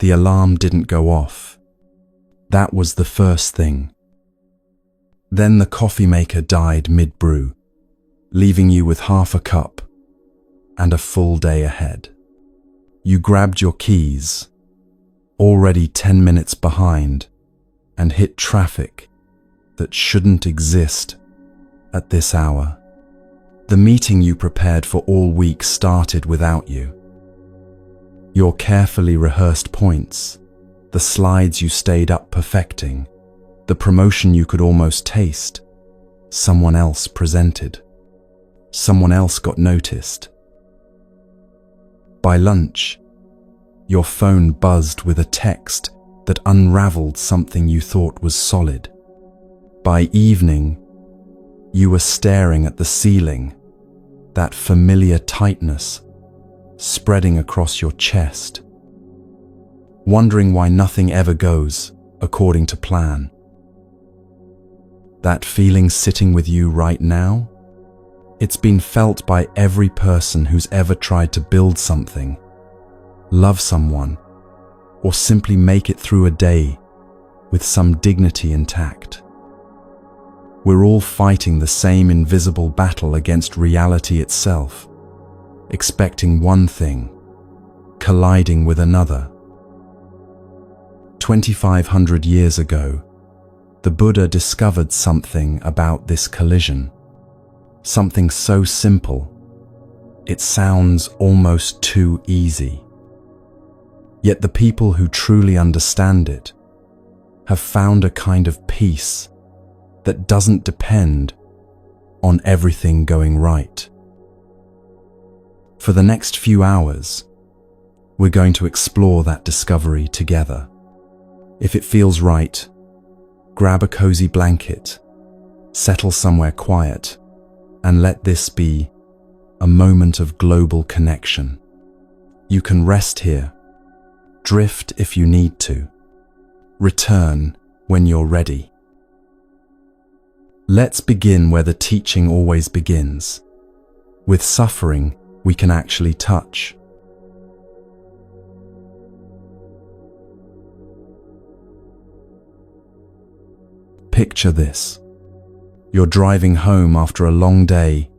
The alarm didn't go off. That was the first thing. Then the coffee maker died mid-brew, leaving you with half a cup and a full day ahead. You grabbed your keys, already 10 minutes behind, and hit traffic that shouldn't exist at this hour. The meeting you prepared for all week started without you. Your carefully rehearsed points, the slides you stayed up perfecting, the promotion you could almost taste, someone else presented. Someone else got noticed. By lunch, your phone buzzed with a text that unraveled something you thought was solid. By evening, you were staring at the ceiling, that familiar tightness spreading across your chest, wondering why nothing ever goes according to plan. That feeling sitting with you right now? It's been felt by every person who's ever tried to build something, love someone, or simply make it through a day with some dignity intact. We're all fighting the same invisible battle against reality itself, expecting one thing, colliding with another. 2,500 years ago, the Buddha discovered something about this collision. Something so simple, it sounds almost too easy. Yet the people who truly understand it have found a kind of peace that doesn't depend on everything going right. For the next few hours, we're going to explore that discovery together. If it feels right, grab a cozy blanket, settle somewhere quiet, and let this be a moment of global connection. You can rest here, drift if you need to, return when you're ready. Let's begin where the teaching always begins. With suffering, we can actually touch. Picture this. You're driving home after a long day,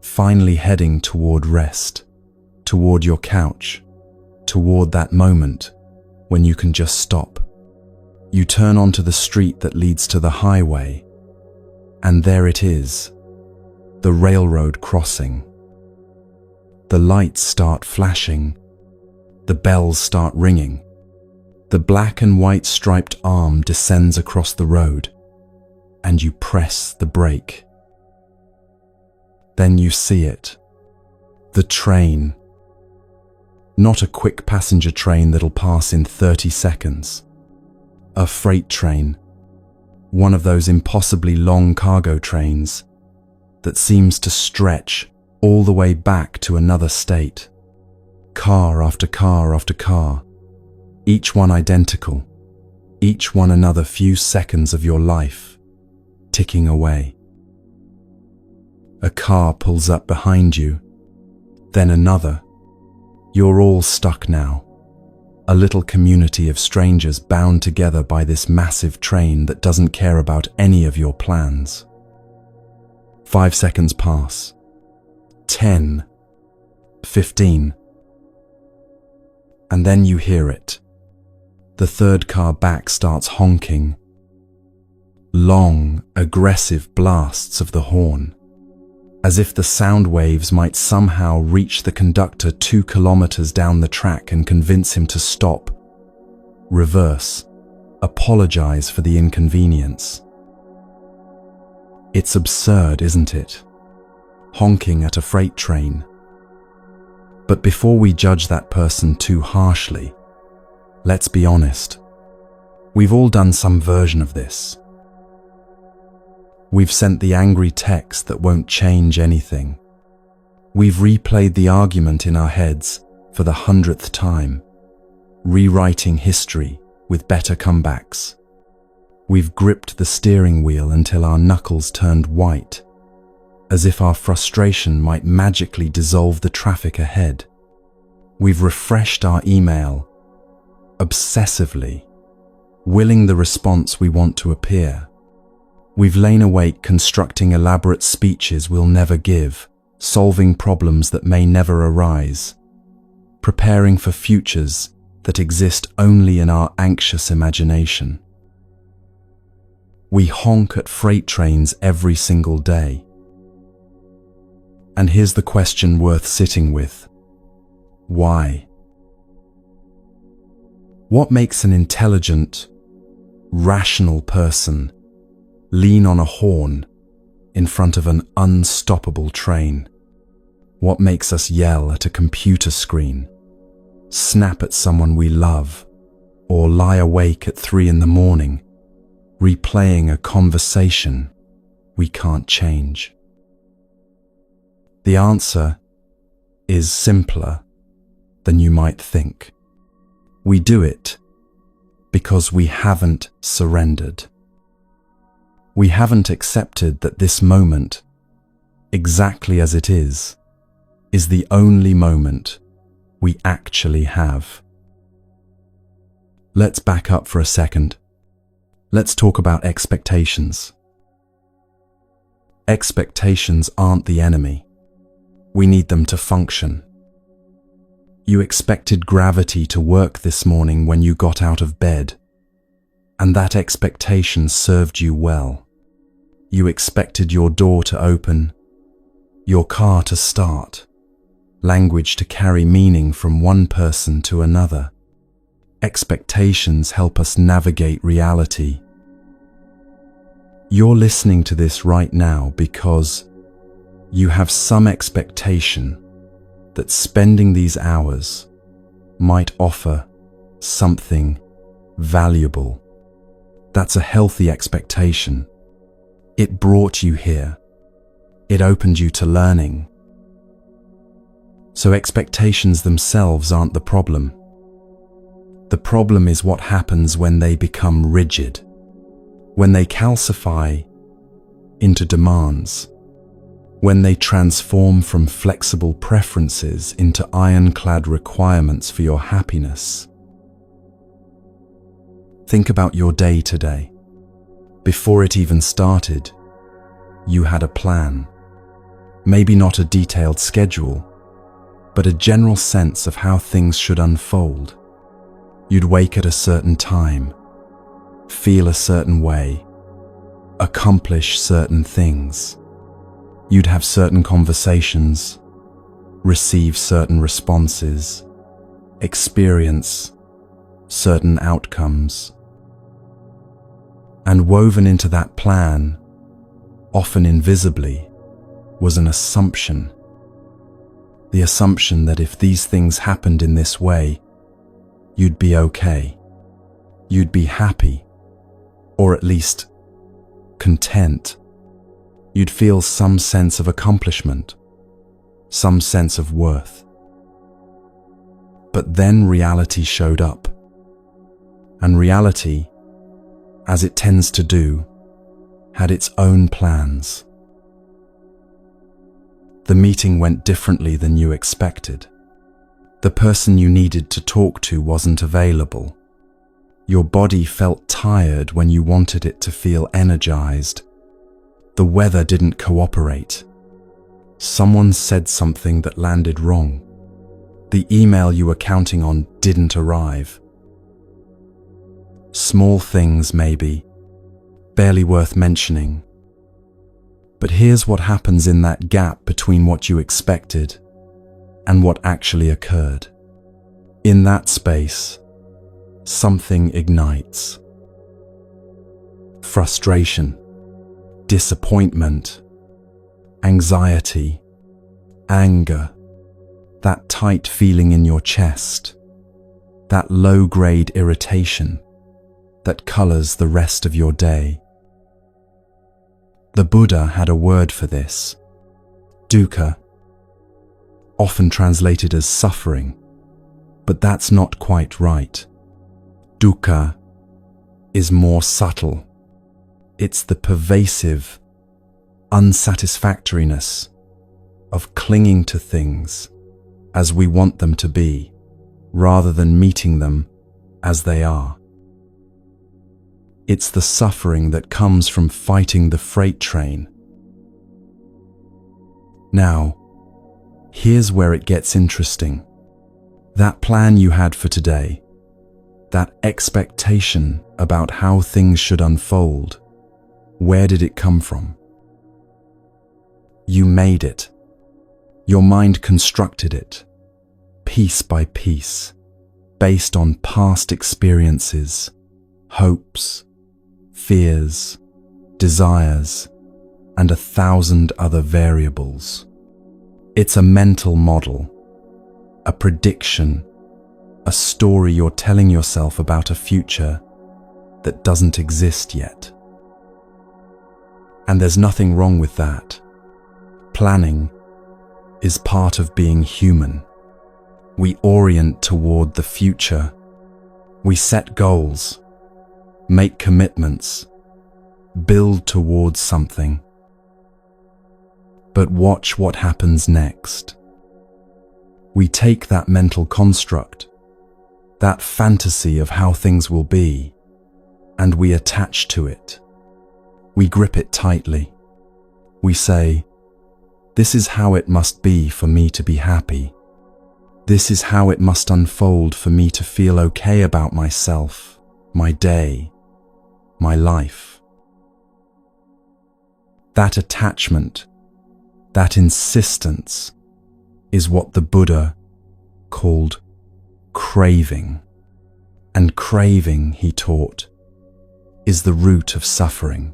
finally heading toward rest, toward your couch, toward that moment when you can just stop. You turn onto the street that leads to the highway, and there it is, the railroad crossing. The lights start flashing, the bells start ringing. The black and white striped arm descends across the road, and you press the brake. Then you see it. The train. Not a quick passenger train that'll pass in 30 seconds. A freight train. One of those impossibly long cargo trains that seems to stretch all the way back to another state. Car after car after car. Each one identical. Each one another few seconds of your life. Ticking away. A car pulls up behind you, then another. You're all stuck now. A little community of strangers bound together by this massive train that doesn't care about any of your plans. 5 seconds pass. 10. 15. And then you hear it. The third car back starts honking. Long, aggressive blasts of the horn, as if the sound waves might somehow reach the conductor 2 kilometers down the track and convince him to stop, reverse, apologize for the inconvenience. It's absurd, isn't it? Honking at a freight train. But before we judge that person too harshly, let's be honest. We've all done some version of this. We've sent the angry text that won't change anything. We've replayed the argument in our heads for the 100th time, rewriting history with better comebacks. We've gripped the steering wheel until our knuckles turned white, as if our frustration might magically dissolve the traffic ahead. We've refreshed our email, obsessively, willing the response we want to appear. We've lain awake constructing elaborate speeches we'll never give, solving problems that may never arise, preparing for futures that exist only in our anxious imagination. We honk at freight trains every single day. And here's the question worth sitting with. Why? What makes an intelligent, rational person lean on a horn in front of an unstoppable train? What makes us yell at a computer screen, snap at someone we love, or lie awake at 3 a.m, replaying a conversation we can't change? The answer is simpler than you might think. We do it because we haven't surrendered. We haven't accepted that this moment, exactly as it is the only moment we actually have. Let's back up for a second. Let's talk about expectations. Expectations aren't the enemy. We need them to function. You expected gravity to work this morning when you got out of bed, and that expectation served you well. You expected your door to open, your car to start, language to carry meaning from one person to another. Expectations help us navigate reality. You're listening to this right now because you have some expectation that spending these hours might offer something valuable. That's a healthy expectation. It brought you here. It opened you to learning. So expectations themselves aren't the problem. The problem is what happens when they become rigid, when they calcify into demands, when they transform from flexible preferences into ironclad requirements for your happiness. Think about your day today. Before it even started, you had a plan. Maybe not a detailed schedule, but a general sense of how things should unfold. You'd wake at a certain time, feel a certain way, accomplish certain things. You'd have certain conversations, receive certain responses, experience certain outcomes. And woven into that plan, often invisibly, was an assumption. The assumption that if these things happened in this way, you'd be okay. You'd be happy, or at least content. You'd feel some sense of accomplishment, some sense of worth. But then reality showed up. And reality, as it tends to do, had its own plans. The meeting went differently than you expected. The person you needed to talk to wasn't available. Your body felt tired when you wanted it to feel energized. The weather didn't cooperate. Someone said something that landed wrong. The email you were counting on didn't arrive. Small things, maybe, barely worth mentioning. But here's what happens in that gap between what you expected and what actually occurred. In that space, something ignites. Frustration, disappointment, anxiety, anger, that tight feeling in your chest, that low-grade irritation that colors the rest of your day. The Buddha had a word for this, dukkha, often translated as suffering, but that's not quite right. Dukkha is more subtle. It's the pervasive unsatisfactoriness of clinging to things as we want them to be, rather than meeting them as they are. It's the suffering that comes from fighting the freight train. Now, here's where it gets interesting. That plan you had for today, that expectation about how things should unfold, where did it come from? You made it. Your mind constructed it, piece by piece, based on past experiences, hopes, fears, desires, and 1,000 other variables. It's a mental model, a prediction, a story you're telling yourself about a future that doesn't exist yet. And there's nothing wrong with that. Planning is part of being human. We orient toward the future. We set goals, make commitments, build towards something. But watch what happens next. We take that mental construct, that fantasy of how things will be, and we attach to it. We grip it tightly. We say, "This is how it must be for me to be happy. This is how it must unfold for me to feel okay about myself, my day, my life." That attachment, that insistence, is what the Buddha called craving. And craving, he taught, is the root of suffering.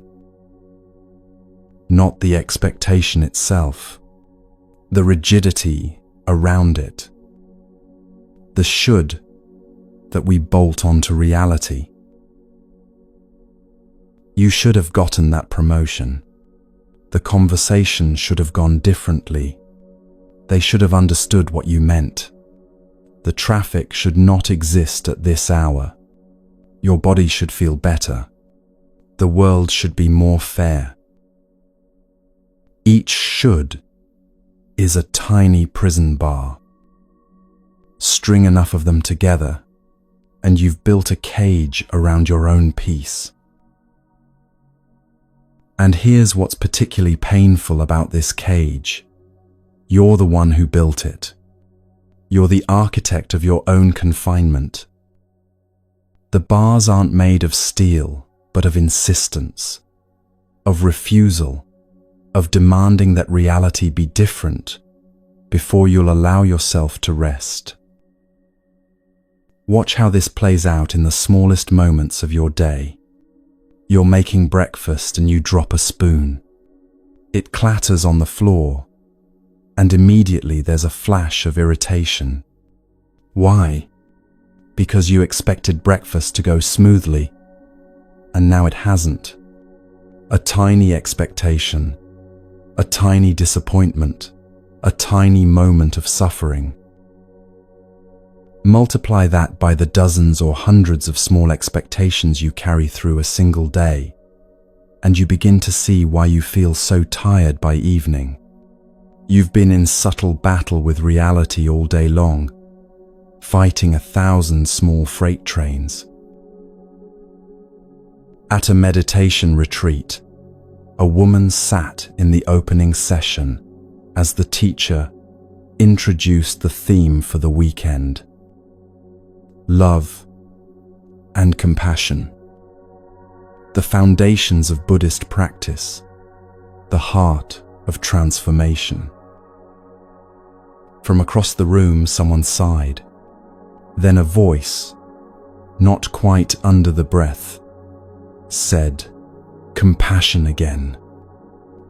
Not the expectation itself, the rigidity around it, the should that we bolt onto reality. You should have gotten that promotion. The conversation should have gone differently. They should have understood what you meant. The traffic should not exist at this hour. Your body should feel better. The world should be more fair. Each should is a tiny prison bar. String enough of them together, and you've built a cage around your own peace. And here's what's particularly painful about this cage. You're the one who built it. You're the architect of your own confinement. The bars aren't made of steel, but of insistence, of refusal, of demanding that reality be different before you'll allow yourself to rest. Watch how this plays out in the smallest moments of your day. You're making breakfast and you drop a spoon. It clatters on the floor, and immediately there's a flash of irritation. Why? Because you expected breakfast to go smoothly, and now it hasn't. A tiny expectation, a tiny disappointment, a tiny moment of suffering. Multiply that by the dozens or hundreds of small expectations you carry through a single day, and you begin to see why you feel so tired by evening. You've been in subtle battle with reality all day long, fighting 1,000 small freight trains. At a meditation retreat, a woman sat in the opening session as the teacher introduced the theme for the weekend: love and compassion. The foundations of Buddhist practice, the heart of transformation. From across the room, someone sighed. Then a voice, not quite under the breath, said, "Compassion again.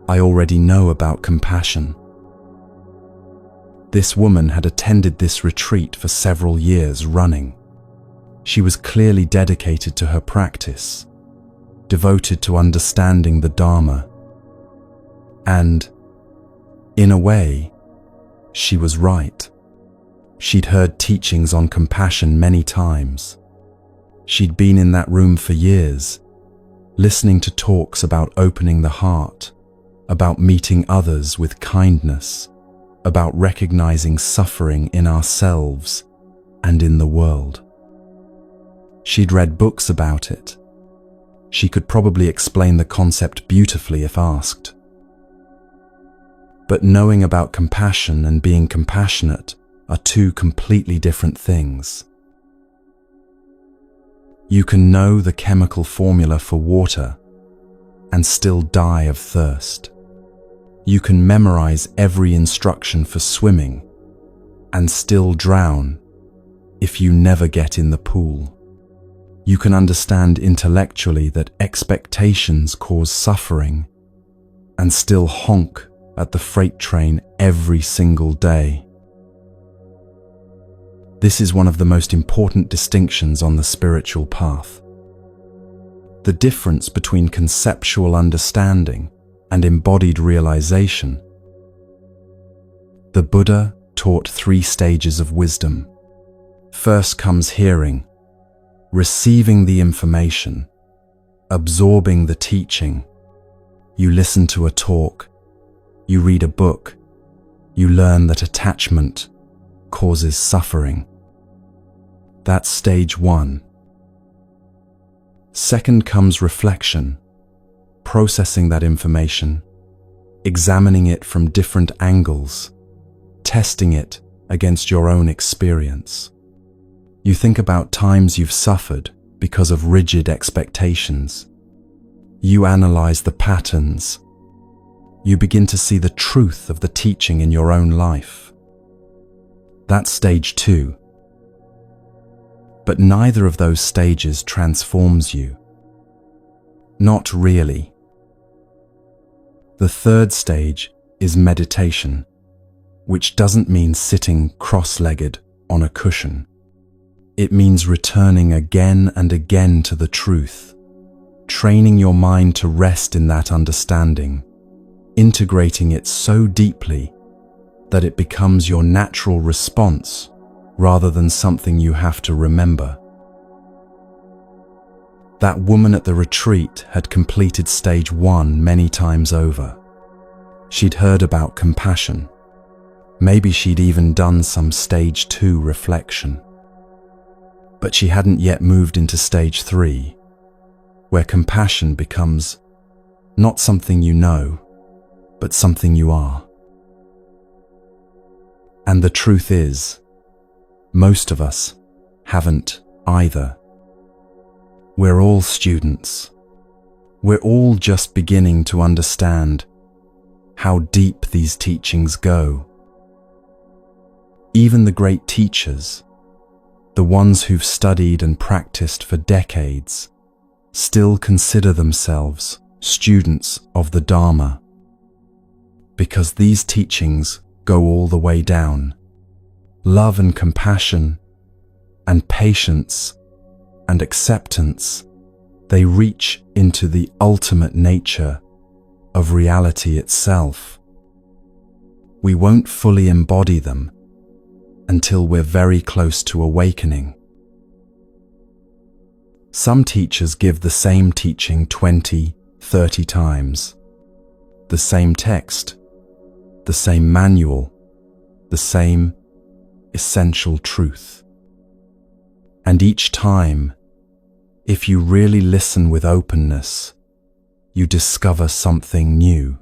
I already know about compassion." This woman had attended this retreat for several years running. She was clearly dedicated to her practice, devoted to understanding the Dharma. And, in a way, she was right. She'd heard teachings on compassion many times. She'd been in that room for years, listening to talks about opening the heart, about meeting others with kindness, about recognizing suffering in ourselves and in the world. She'd read books about it. She could probably explain the concept beautifully if asked. But knowing about compassion and being compassionate are two completely different things. You can know the chemical formula for water and still die of thirst. You can memorize every instruction for swimming and still drown if you never get in the pool. You can understand intellectually that expectations cause suffering and still honk at the freight train every single day. This is one of the most important distinctions on the spiritual path. The difference between conceptual understanding and embodied realization. The Buddha taught 3 stages of wisdom. First comes hearing, receiving the information, absorbing the teaching. You listen to a talk, you read a book, you learn that attachment causes suffering. That's stage 1. Second comes reflection, processing that information, examining it from different angles, testing it against your own experience. You think about times you've suffered because of rigid expectations. You analyze the patterns. You begin to see the truth of the teaching in your own life. That's stage 2. But neither of those stages transforms you. Not really. The third stage is meditation, which doesn't mean sitting cross-legged on a cushion. It means returning again and again to the truth, training your mind to rest in that understanding, integrating it so deeply that it becomes your natural response rather than something you have to remember. That woman at the retreat had completed stage 1 many times over. She'd heard about compassion. Maybe she'd even done some stage 2 reflection. But she hadn't yet moved into stage 3, where compassion becomes not something you know, but something you are. And the truth is, most of us haven't either. We're all students. We're all just beginning to understand how deep these teachings go. Even the great teachers, the ones who've studied and practiced for decades, still consider themselves students of the Dharma, because these teachings go all the way down. Love and compassion and patience and acceptance, they reach into the ultimate nature of reality itself. We won't fully embody them until we're very close to awakening. Some teachers give the same teaching 20, 30 times. The same text, the same manual, the same essential truth. And each time, if you really listen with openness, you discover something new.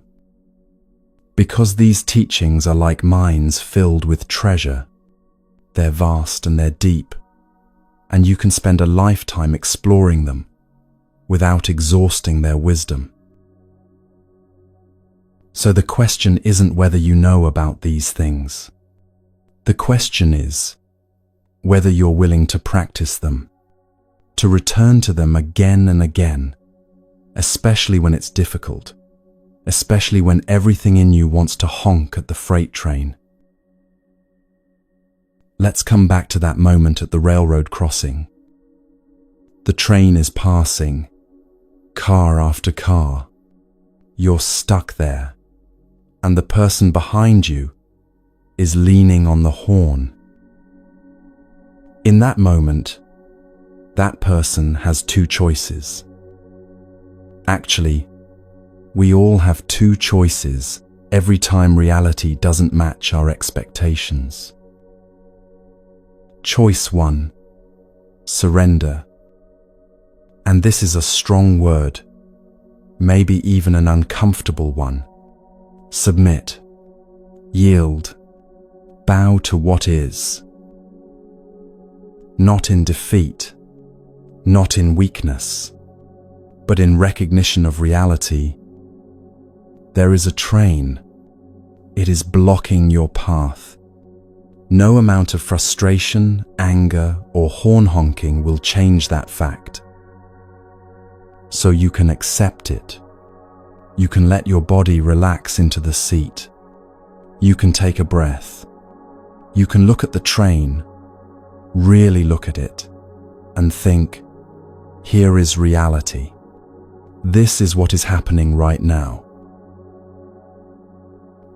Because these teachings are like mines filled with treasure. They're vast and they're deep, and you can spend a lifetime exploring them without exhausting their wisdom. So the question isn't whether you know about these things. The question is whether you're willing to practice them, to return to them again and again, especially when it's difficult, especially when everything in you wants to honk at the freight train. Let's come back to that moment at the railroad crossing. The train is passing, car after car. You're stuck there, and the person behind you is leaning on the horn. In that moment, that person has 2 choices. Actually, we all have 2 choices every time reality doesn't match our expectations. Choice 1, surrender And this is a strong word, maybe even an uncomfortable one. Submit, yield, bow to what is. Not in defeat, not in weakness, but in recognition of reality. There is a train. It is blocking your path. No amount of frustration, anger, or horn honking will change that fact. So you can accept it. You can let your body relax into the seat. You can take a breath. You can look at the train, really look at it, and think, here is reality. This is what is happening right now.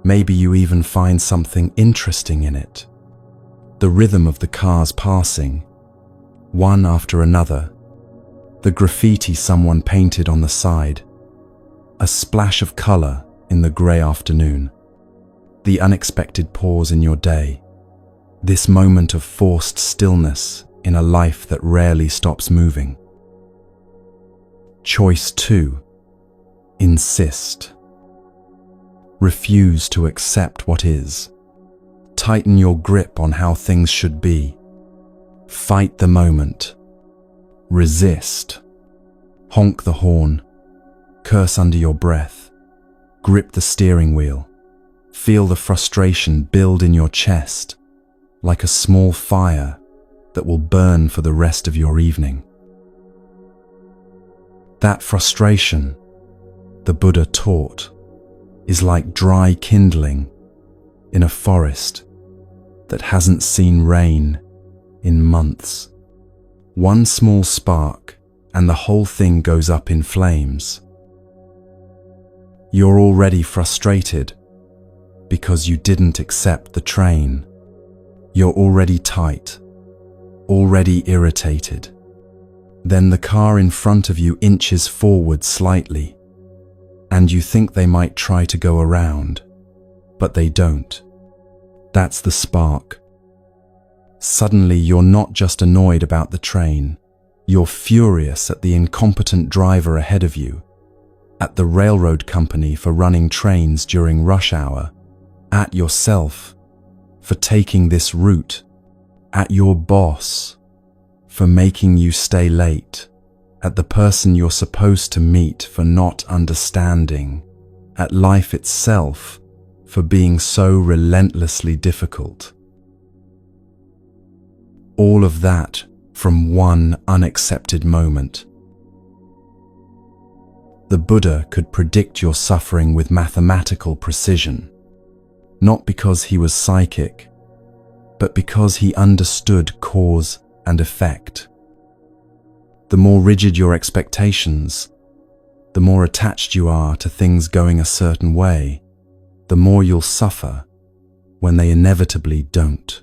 Maybe you even find something interesting in it. The rhythm of the cars passing, one after another, the graffiti someone painted on the side, a splash of color in the gray afternoon, the unexpected pause in your day, this moment of forced stillness in a life that rarely stops moving. Choice 2. Insist. Refuse to accept what is. Tighten your grip on how things should be. Fight the moment. Resist. Honk the horn. Curse under your breath. Grip the steering wheel. Feel the frustration build in your chest, like a small fire that will burn for the rest of your evening. That frustration, the Buddha taught, is like dry kindling in a forest that hasn't seen rain in months. One small spark and the whole thing goes up in flames. You're already frustrated because you didn't accept the train. You're already tight, already irritated. Then the car in front of you inches forward slightly, and you think they might try to go around, but they don't. That's the spark. Suddenly you're not just annoyed about the train, you're furious at the incompetent driver ahead of you, at the railroad company for running trains during rush hour, at yourself for taking this route, at your boss for making you stay late, at the person you're supposed to meet for not understanding, at life itself for being so relentlessly difficult. All of that from one unaccepted moment. The Buddha could predict your suffering with mathematical precision, not because he was psychic, but because he understood cause and effect. The more rigid your expectations, the more attached you are to things going a certain way, the more you'll suffer when they inevitably don't.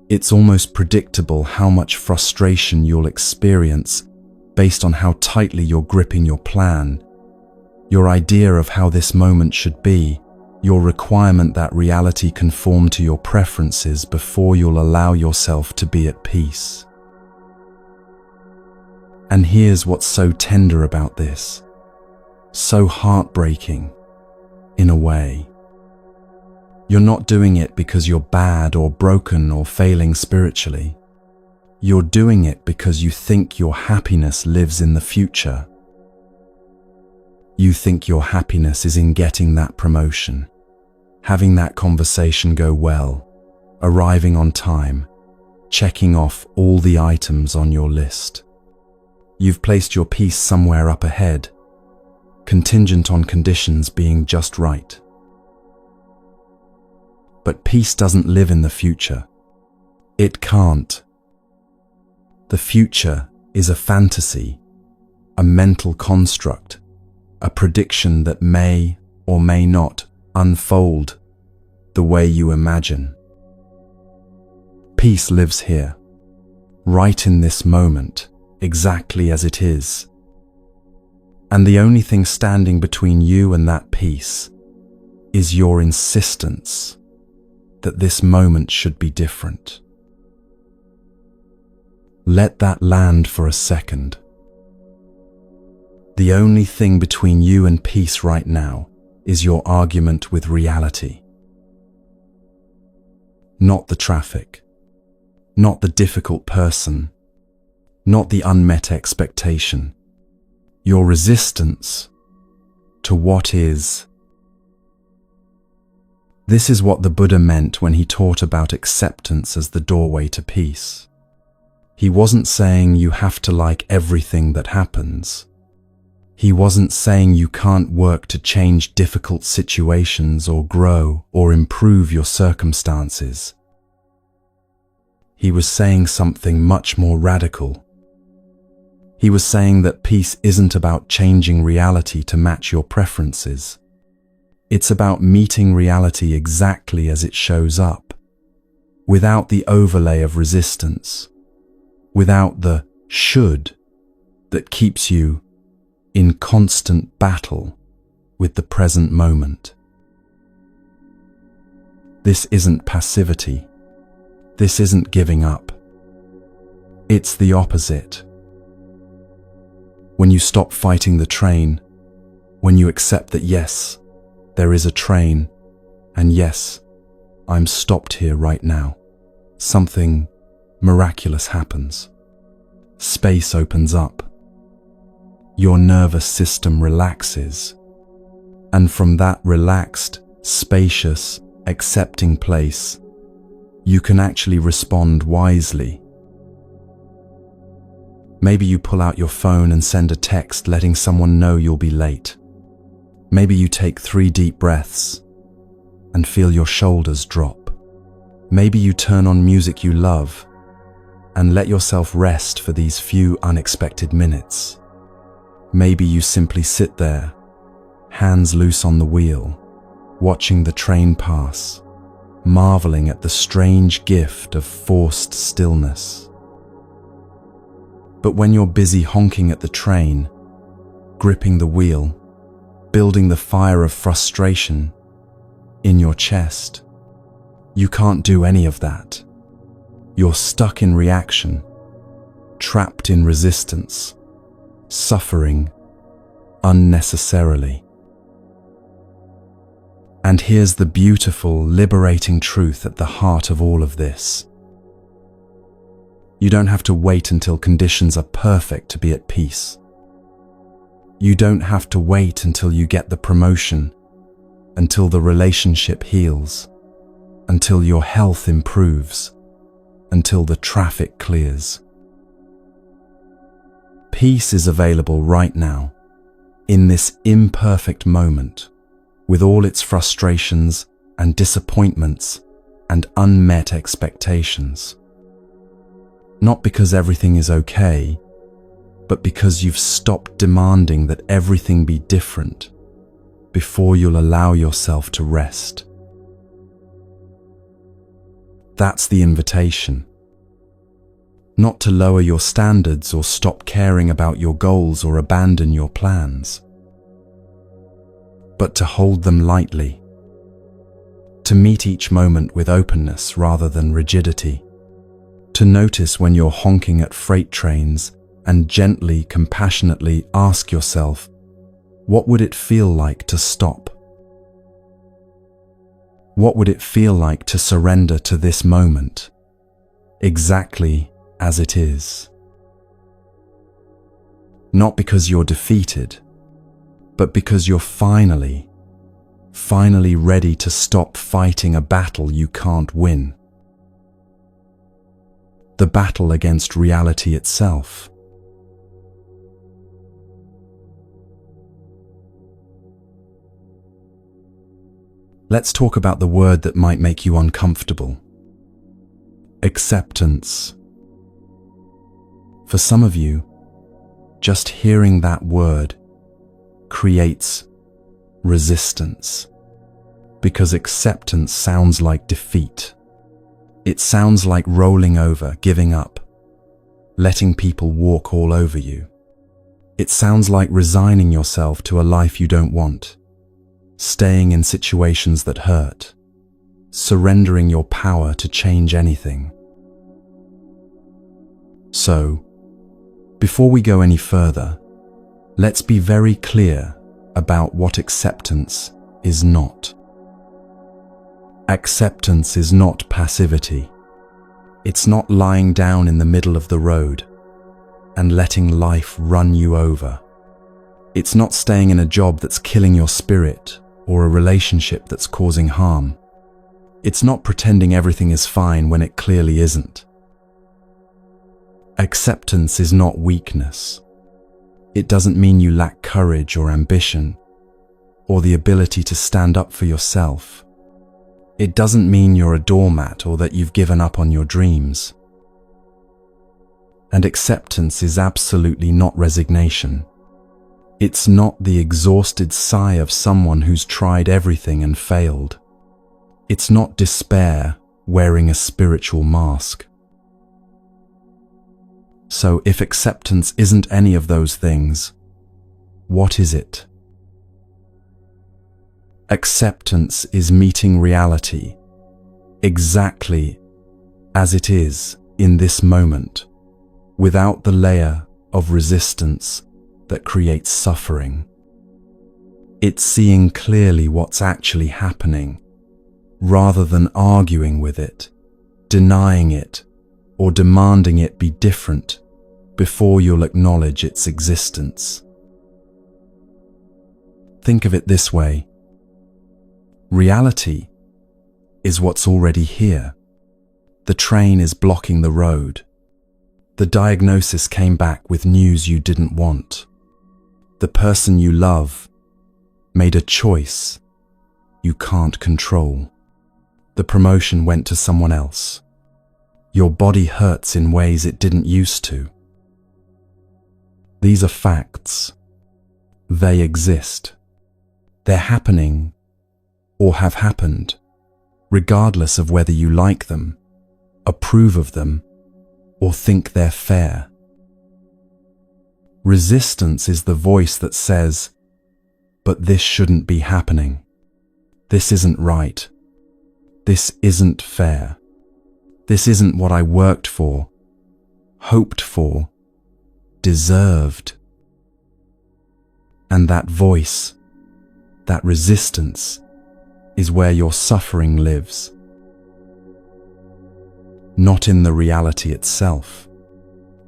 It's almost predictable how much frustration you'll experience based on how tightly you're gripping your plan, your idea of how this moment should be, your requirement that reality conform to your preferences before you'll allow yourself to be at peace. And here's what's so tender about this, so heartbreaking, in a way. You're not doing it because you're bad or broken or failing spiritually. You're doing it because you think your happiness lives in the future. You think your happiness is in getting that promotion, having that conversation go well, arriving on time, checking off all the items on your list. You've placed your peace somewhere up ahead, contingent on conditions being just right. But peace doesn't live in the future. It can't. The future is a fantasy, a mental construct, a prediction that may or may not unfold the way you imagine. Peace lives here, right in this moment, exactly as it is. And the only thing standing between you and that peace is your insistence that this moment should be different. Let that land for a second. The only thing between you and peace right now is your argument with reality. Not the traffic, not the difficult person, not the unmet expectation. Your resistance to what is. This is what the Buddha meant when he taught about acceptance as the doorway to peace. He wasn't saying you have to like everything that happens. He wasn't saying you can't work to change difficult situations or grow or improve your circumstances. He was saying something much more radical. He was saying that peace isn't about changing reality to match your preferences. It's about meeting reality exactly as it shows up, without the overlay of resistance, without the should that keeps you in constant battle with the present moment. This isn't passivity. This isn't giving up. It's the opposite. When you stop fighting the train, when you accept that yes, there is a train, and yes, I'm stopped here right now, something miraculous happens. Space opens up. Your nervous system relaxes, and from that relaxed, spacious, accepting place, you can actually respond wisely. Maybe you pull out your phone and send a text letting someone know you'll be late. Maybe you take 3 deep breaths and feel your shoulders drop. Maybe you turn on music you love and let yourself rest for these few unexpected minutes. Maybe you simply sit there, hands loose on the wheel, watching the train pass, marveling at the strange gift of forced stillness. But when you're busy honking at the train, gripping the wheel, building the fire of frustration in your chest, you can't do any of that. You're stuck in reaction, trapped in resistance, suffering unnecessarily. And here's the beautiful, liberating truth at the heart of all of this. You don't have to wait until conditions are perfect to be at peace. You don't have to wait until you get the promotion, until the relationship heals, until your health improves, until the traffic clears. Peace is available right now, in this imperfect moment, with all its frustrations and disappointments and unmet expectations. Not because everything is okay, but because you've stopped demanding that everything be different before you'll allow yourself to rest. That's the invitation. Not to lower your standards or stop caring about your goals or abandon your plans, but to hold them lightly, to meet each moment with openness rather than rigidity, to notice when you're honking at freight trains and gently, compassionately ask yourself, what would it feel like to stop? What would it feel like to surrender to this moment, exactly as it is? Not because you're defeated, but because you're finally ready to stop fighting a battle you can't win. The battle against reality itself. Let's talk about the word that might make you uncomfortable. Acceptance. For some of you, just hearing that word creates resistance, because acceptance sounds like defeat. It sounds like rolling over, giving up, letting people walk all over you. It sounds like resigning yourself to a life you don't want, staying in situations that hurt, surrendering your power to change anything. So, before we go any further, let's be very clear about what acceptance is not. Acceptance is not passivity. It's not lying down in the middle of the road and letting life run you over. It's not staying in a job that's killing your spirit or a relationship that's causing harm. It's not pretending everything is fine when it clearly isn't. Acceptance is not weakness. It doesn't mean you lack courage or ambition or the ability to stand up for yourself. It doesn't mean you're a doormat or that you've given up on your dreams. And acceptance is absolutely not resignation. It's not the exhausted sigh of someone who's tried everything and failed. It's not despair wearing a spiritual mask. So if acceptance isn't any of those things, what is it? Acceptance is meeting reality exactly as it is in this moment, without the layer of resistance that creates suffering. It's seeing clearly what's actually happening, rather than arguing with it, denying it, or demanding it be different before you'll acknowledge its existence. Think of it this way. Reality is what's already here. The train is blocking the road. The diagnosis came back with news you didn't want. The person you love made a choice you can't control. The promotion went to someone else. Your body hurts in ways it didn't used to. These are facts. They exist. They're happening or have happened, regardless of whether you like them, approve of them, or think they're fair. Resistance is the voice that says, "But this shouldn't be happening. This isn't right. This isn't fair. This isn't what I worked for, hoped for, deserved." And that voice, that resistance, is where your suffering lives. Not in the reality itself,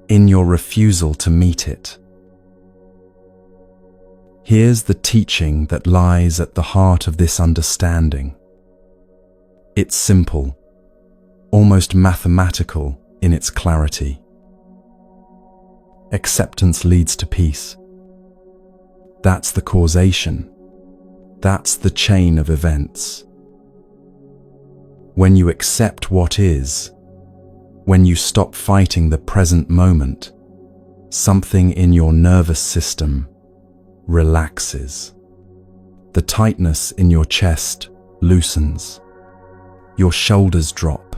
in your refusal to meet it. Here's the teaching that lies at the heart of this understanding. It's simple, almost mathematical in its clarity. Acceptance leads to peace. That's the causation. That's the chain of events. When you accept what is, when you stop fighting the present moment, something in your nervous system relaxes. The tightness in your chest loosens. Your shoulders drop.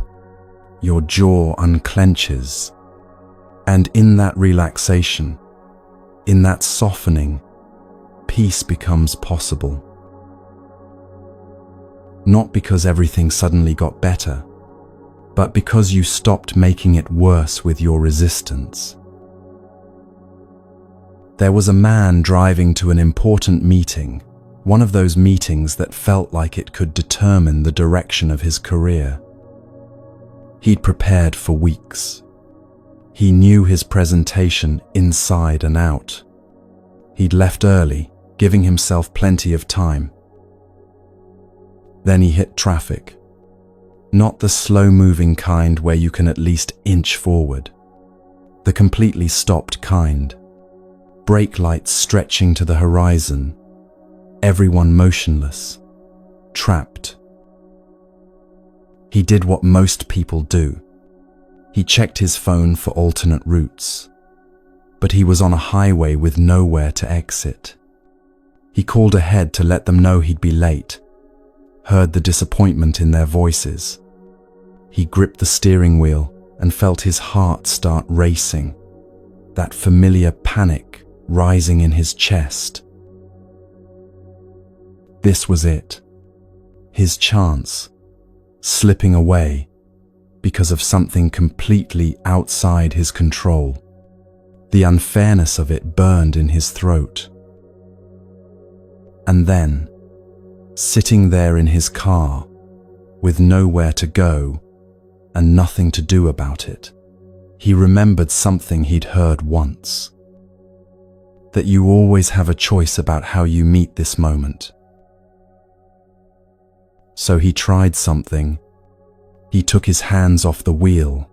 Your jaw unclenches. And in that relaxation, in that softening, peace becomes possible. Not because everything suddenly got better, but because you stopped making it worse with your resistance. There was a man driving to an important meeting, one of those meetings that felt like it could determine the direction of his career. He'd prepared for weeks. He knew his presentation inside and out. He'd left early, giving himself plenty of time. Then he hit traffic. Not the slow-moving kind where you can at least inch forward. The completely stopped kind. Brake lights stretching to the horizon. Everyone motionless. Trapped. He did what most people do. He checked his phone for alternate routes. But he was on a highway with nowhere to exit. He called ahead to let them know he'd be late. Heard the disappointment in their voices. He gripped the steering wheel and felt his heart start racing, that familiar panic rising in his chest. This was it. His chance, slipping away, because of something completely outside his control. The unfairness of it burned in his throat. And then, sitting there in his car, with nowhere to go and nothing to do about it, he remembered something he'd heard once. That you always have a choice about how you meet this moment. So he tried something. He took his hands off the wheel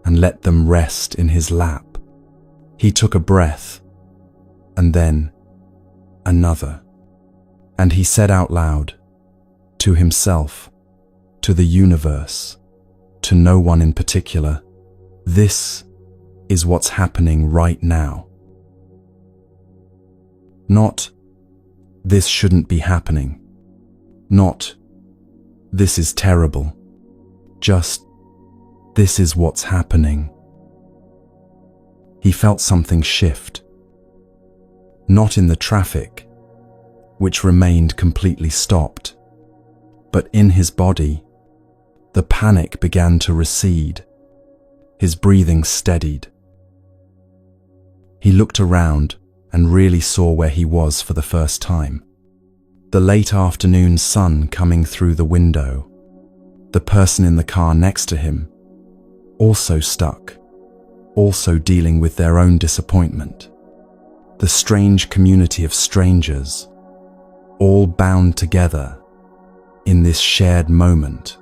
and let them rest in his lap. He took a breath, and then another. And he said out loud, to himself, to the universe, to no one in particular, "This is what's happening right now." Not, "This shouldn't be happening." Not, "This is terrible." Just, "This is what's happening." He felt something shift. Not in the traffic, which remained completely stopped, but in his body. The panic began to recede. His breathing steadied. He looked around and really saw where he was for the first time. The late afternoon sun coming through the window. The person in the car next to him, also stuck, also dealing with their own disappointment. The strange community of strangers, all bound together in this shared moment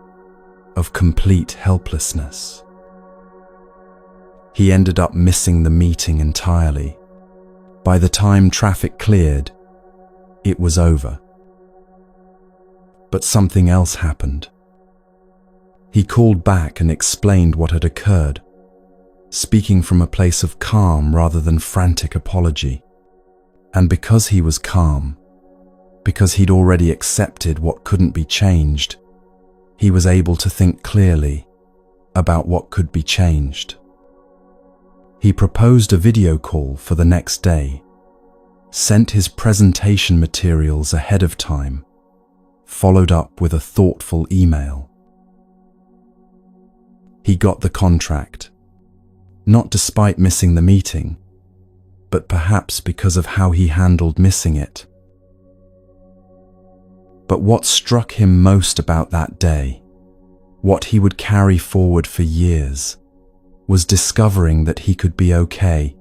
of complete helplessness. He ended up missing the meeting entirely. By the time traffic cleared, it was over. But something else happened. He called back and explained what had occurred, speaking from a place of calm rather than frantic apology. And because he was calm, because he'd already accepted what couldn't be changed, he was able to think clearly about what could be changed. He proposed a video call for the next day, sent his presentation materials ahead of time, followed up with a thoughtful email. He got the contract, not despite missing the meeting, but perhaps because of how he handled missing it. But what struck him most about that day, what he would carry forward for years, was discovering that he could be okay,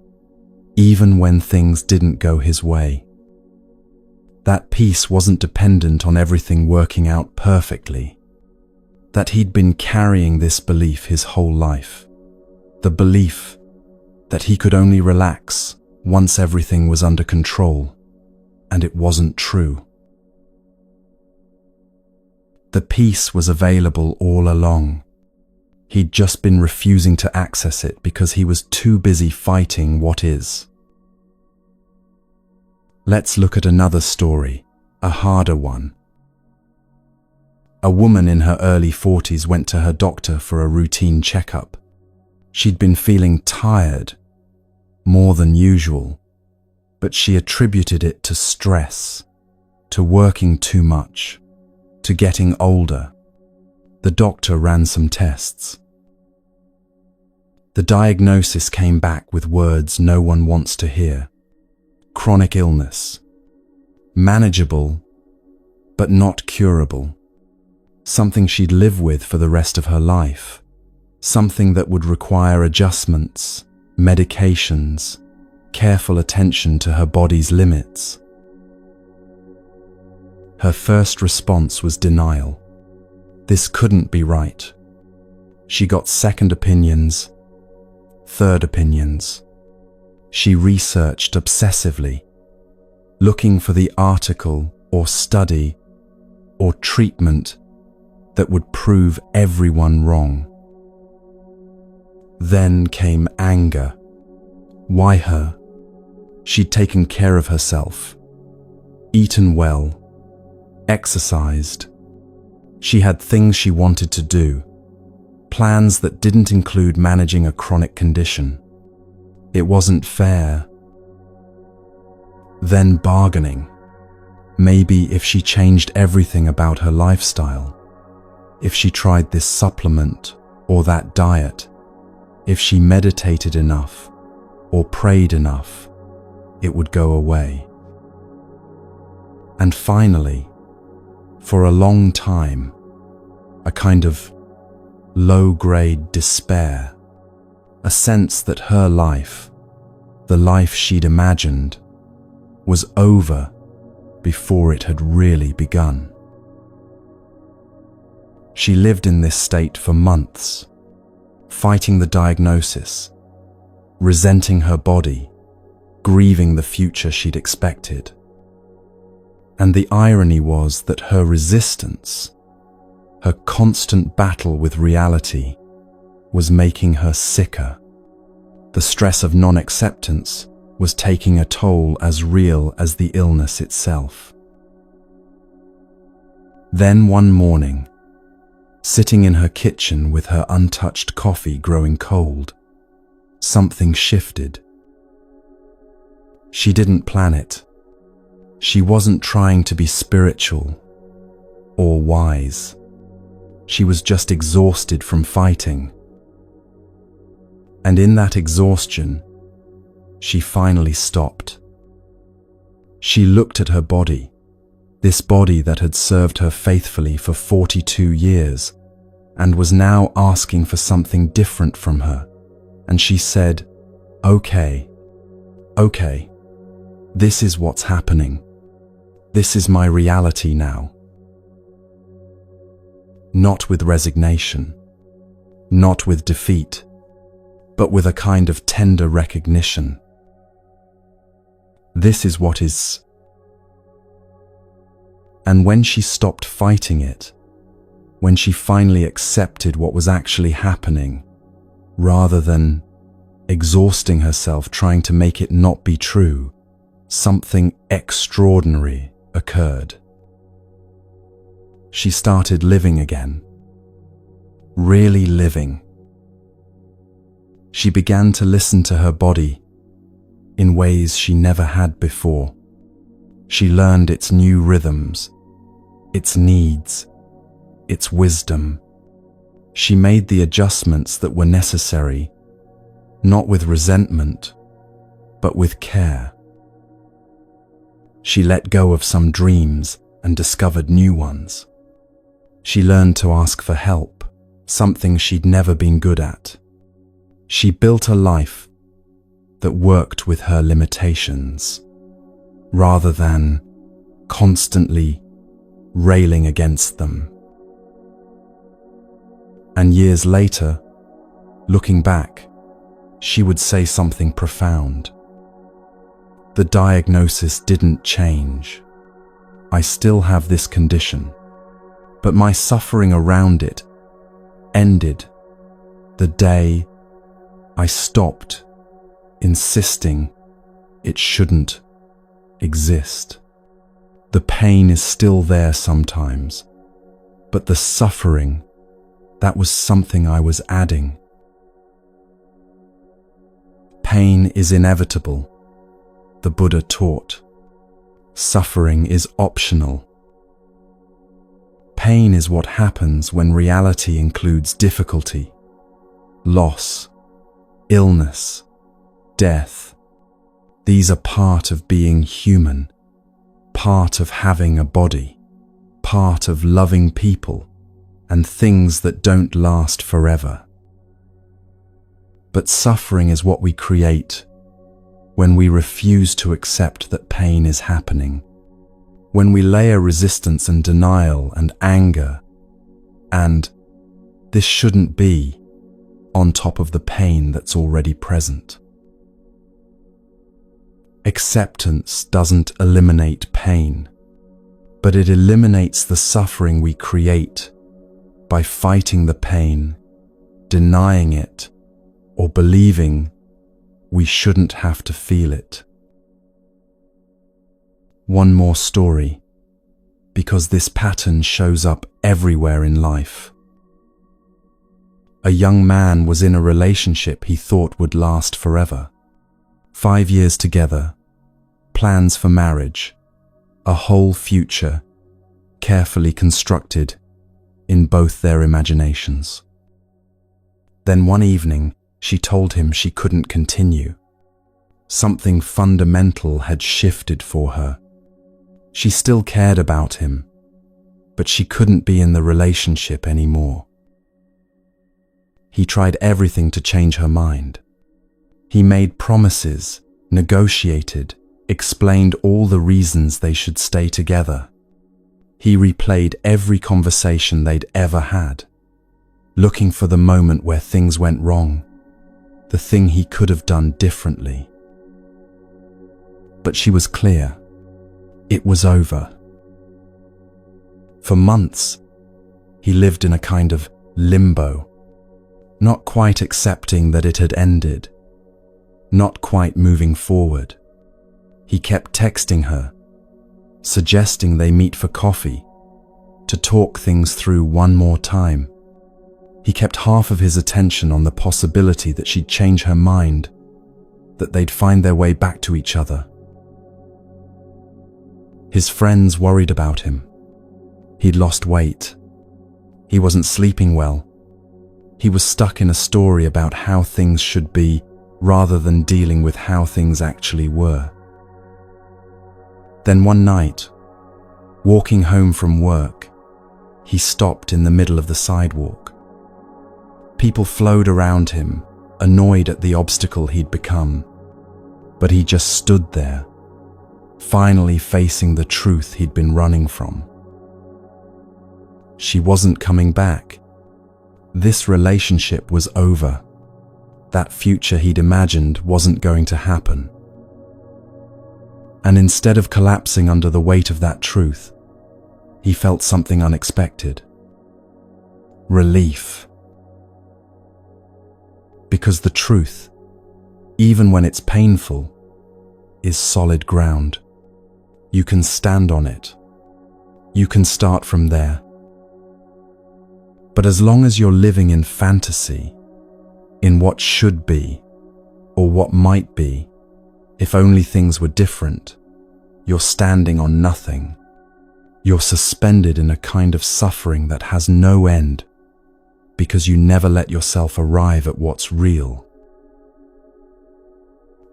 even when things didn't go his way. That peace wasn't dependent on everything working out perfectly. That he'd been carrying this belief his whole life. The belief that he could only relax once everything was under control, and it wasn't true. The peace was available all along. He'd just been refusing to access it because he was too busy fighting what is. Let's look at another story, a harder one. A woman in her early 40s went to her doctor for a routine checkup. She'd been feeling tired, more than usual, but she attributed it to stress, to working too much, to getting older. The doctor ran some tests. The diagnosis came back with words no one wants to hear. Chronic illness. Manageable, but not curable. Something she'd live with for the rest of her life. Something that would require adjustments, medications, careful attention to her body's limits. Her first response was denial. This couldn't be right. She got second opinions, third opinions. She researched obsessively, looking for the article or study or treatment that would prove everyone wrong. Then came anger. Why her? She'd taken care of herself, eaten well, exercised. She had things she wanted to do, plans that didn't include managing a chronic condition. It wasn't fair. Then bargaining. Maybe if she changed everything about her lifestyle, if she tried this supplement or that diet, if she meditated enough or prayed enough, it would go away. And finally, for a long time, a kind of low-grade despair, a sense that her life, the life she'd imagined, was over before it had really begun. She lived in this state for months, fighting the diagnosis, resenting her body, grieving the future she'd expected. And the irony was that her resistance, her constant battle with reality, was making her sicker. The stress of non-acceptance was taking a toll as real as the illness itself. Then one morning, sitting in her kitchen with her untouched coffee growing cold, something shifted. She didn't plan it. She wasn't trying to be spiritual or wise. She was just exhausted from fighting. And in that exhaustion, she finally stopped. She looked at her body, this body that had served her faithfully for 42 years, and was now asking for something different from her. And she said, okay, this is what's happening. This is my reality now. Not with resignation, not with defeat, but with a kind of tender recognition. This is what is. And when she stopped fighting it, when she finally accepted what was actually happening, rather than exhausting herself trying to make it not be true, something extraordinary occurred. She started living again, really living. She began to listen to her body in ways she never had before. She learned its new rhythms, its needs, its wisdom. She made the adjustments that were necessary, not with resentment, but with care. She let go of some dreams and discovered new ones. She learned to ask for help, something she'd never been good at. She built a life that worked with her limitations, rather than constantly railing against them. And years later, looking back, she would say something profound. The diagnosis didn't change. I still have this condition, but my suffering around it ended the day I stopped insisting it shouldn't exist. The pain is still there sometimes, but the suffering, that was something I was adding. Pain is inevitable, the Buddha taught. Suffering is optional. Pain is what happens when reality includes difficulty, loss, illness, death. These are part of being human, part of having a body, part of loving people and things that don't last forever. But suffering is what we create when we refuse to accept that pain is happening, when we layer resistance and denial and anger and "this shouldn't be" on top of the pain that's already present. Acceptance doesn't eliminate pain, but it eliminates the suffering we create by fighting the pain, denying it, or believing we shouldn't have to feel it. One more story, because this pattern shows up everywhere in life. A young man was in a relationship he thought would last forever. 5 years together, plans for marriage, a whole future, carefully constructed in both their imaginations. Then one evening, she told him she couldn't continue. Something fundamental had shifted for her. She still cared about him, but she couldn't be in the relationship anymore. He tried everything to change her mind. He made promises, negotiated, explained all the reasons they should stay together. He replayed every conversation they'd ever had, looking for the moment where things went wrong, the thing he could have done differently. But she was clear. It was over. For months, he lived in a kind of limbo, not quite accepting that it had ended, not quite moving forward. He kept texting her, suggesting they meet for coffee, to talk things through one more time. He kept half of his attention on the possibility that she'd change her mind, that they'd find their way back to each other. His friends worried about him. He'd lost weight. He wasn't sleeping well. He was stuck in a story about how things should be, rather than dealing with how things actually were. Then one night, walking home from work, he stopped in the middle of the sidewalk. People flowed around him, annoyed at the obstacle he'd become, but he just stood there, finally facing the truth he'd been running from. She wasn't coming back. This relationship was over. That future he'd imagined wasn't going to happen. And instead of collapsing under the weight of that truth, he felt something unexpected. Relief. Because the truth, even when it's painful, is solid ground. You can stand on it. You can start from there. But as long as you're living in fantasy, in what should be, or what might be, if only things were different, you're standing on nothing. You're suspended in a kind of suffering that has no end, because you never let yourself arrive at what's real.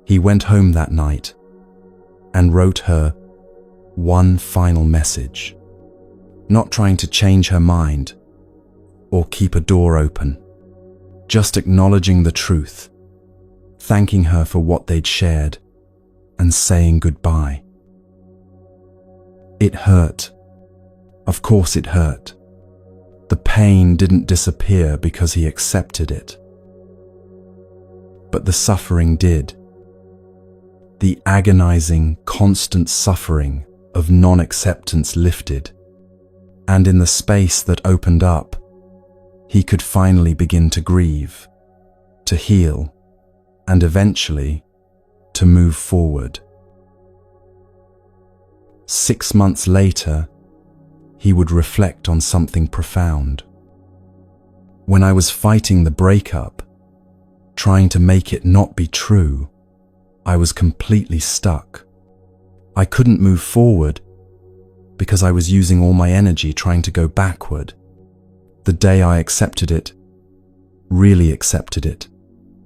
He went home that night and wrote her one final message, not trying to change her mind or keep a door open, just acknowledging the truth, thanking her for what they'd shared, and saying goodbye. It hurt. Of course it hurt. The pain didn't disappear because he accepted it. But the suffering did. The agonizing, constant suffering of non-acceptance lifted, and in the space that opened up, he could finally begin to grieve, to heal, and eventually to move forward. 6 months later, he would reflect on something profound. When I was fighting the breakup, trying to make it not be true, I was completely stuck. I couldn't move forward because I was using all my energy trying to go backward. The day I accepted it, really accepted it,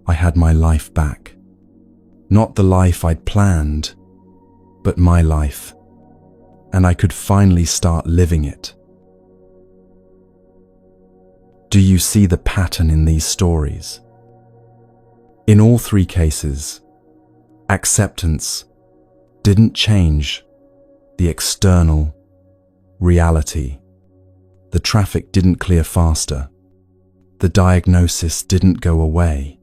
I had my life back. Not the life I'd planned, but my life. And I could finally start living it. Do you see the pattern in these stories? In all 3 cases, acceptance didn't change the external reality. The traffic didn't clear faster. The diagnosis didn't go away.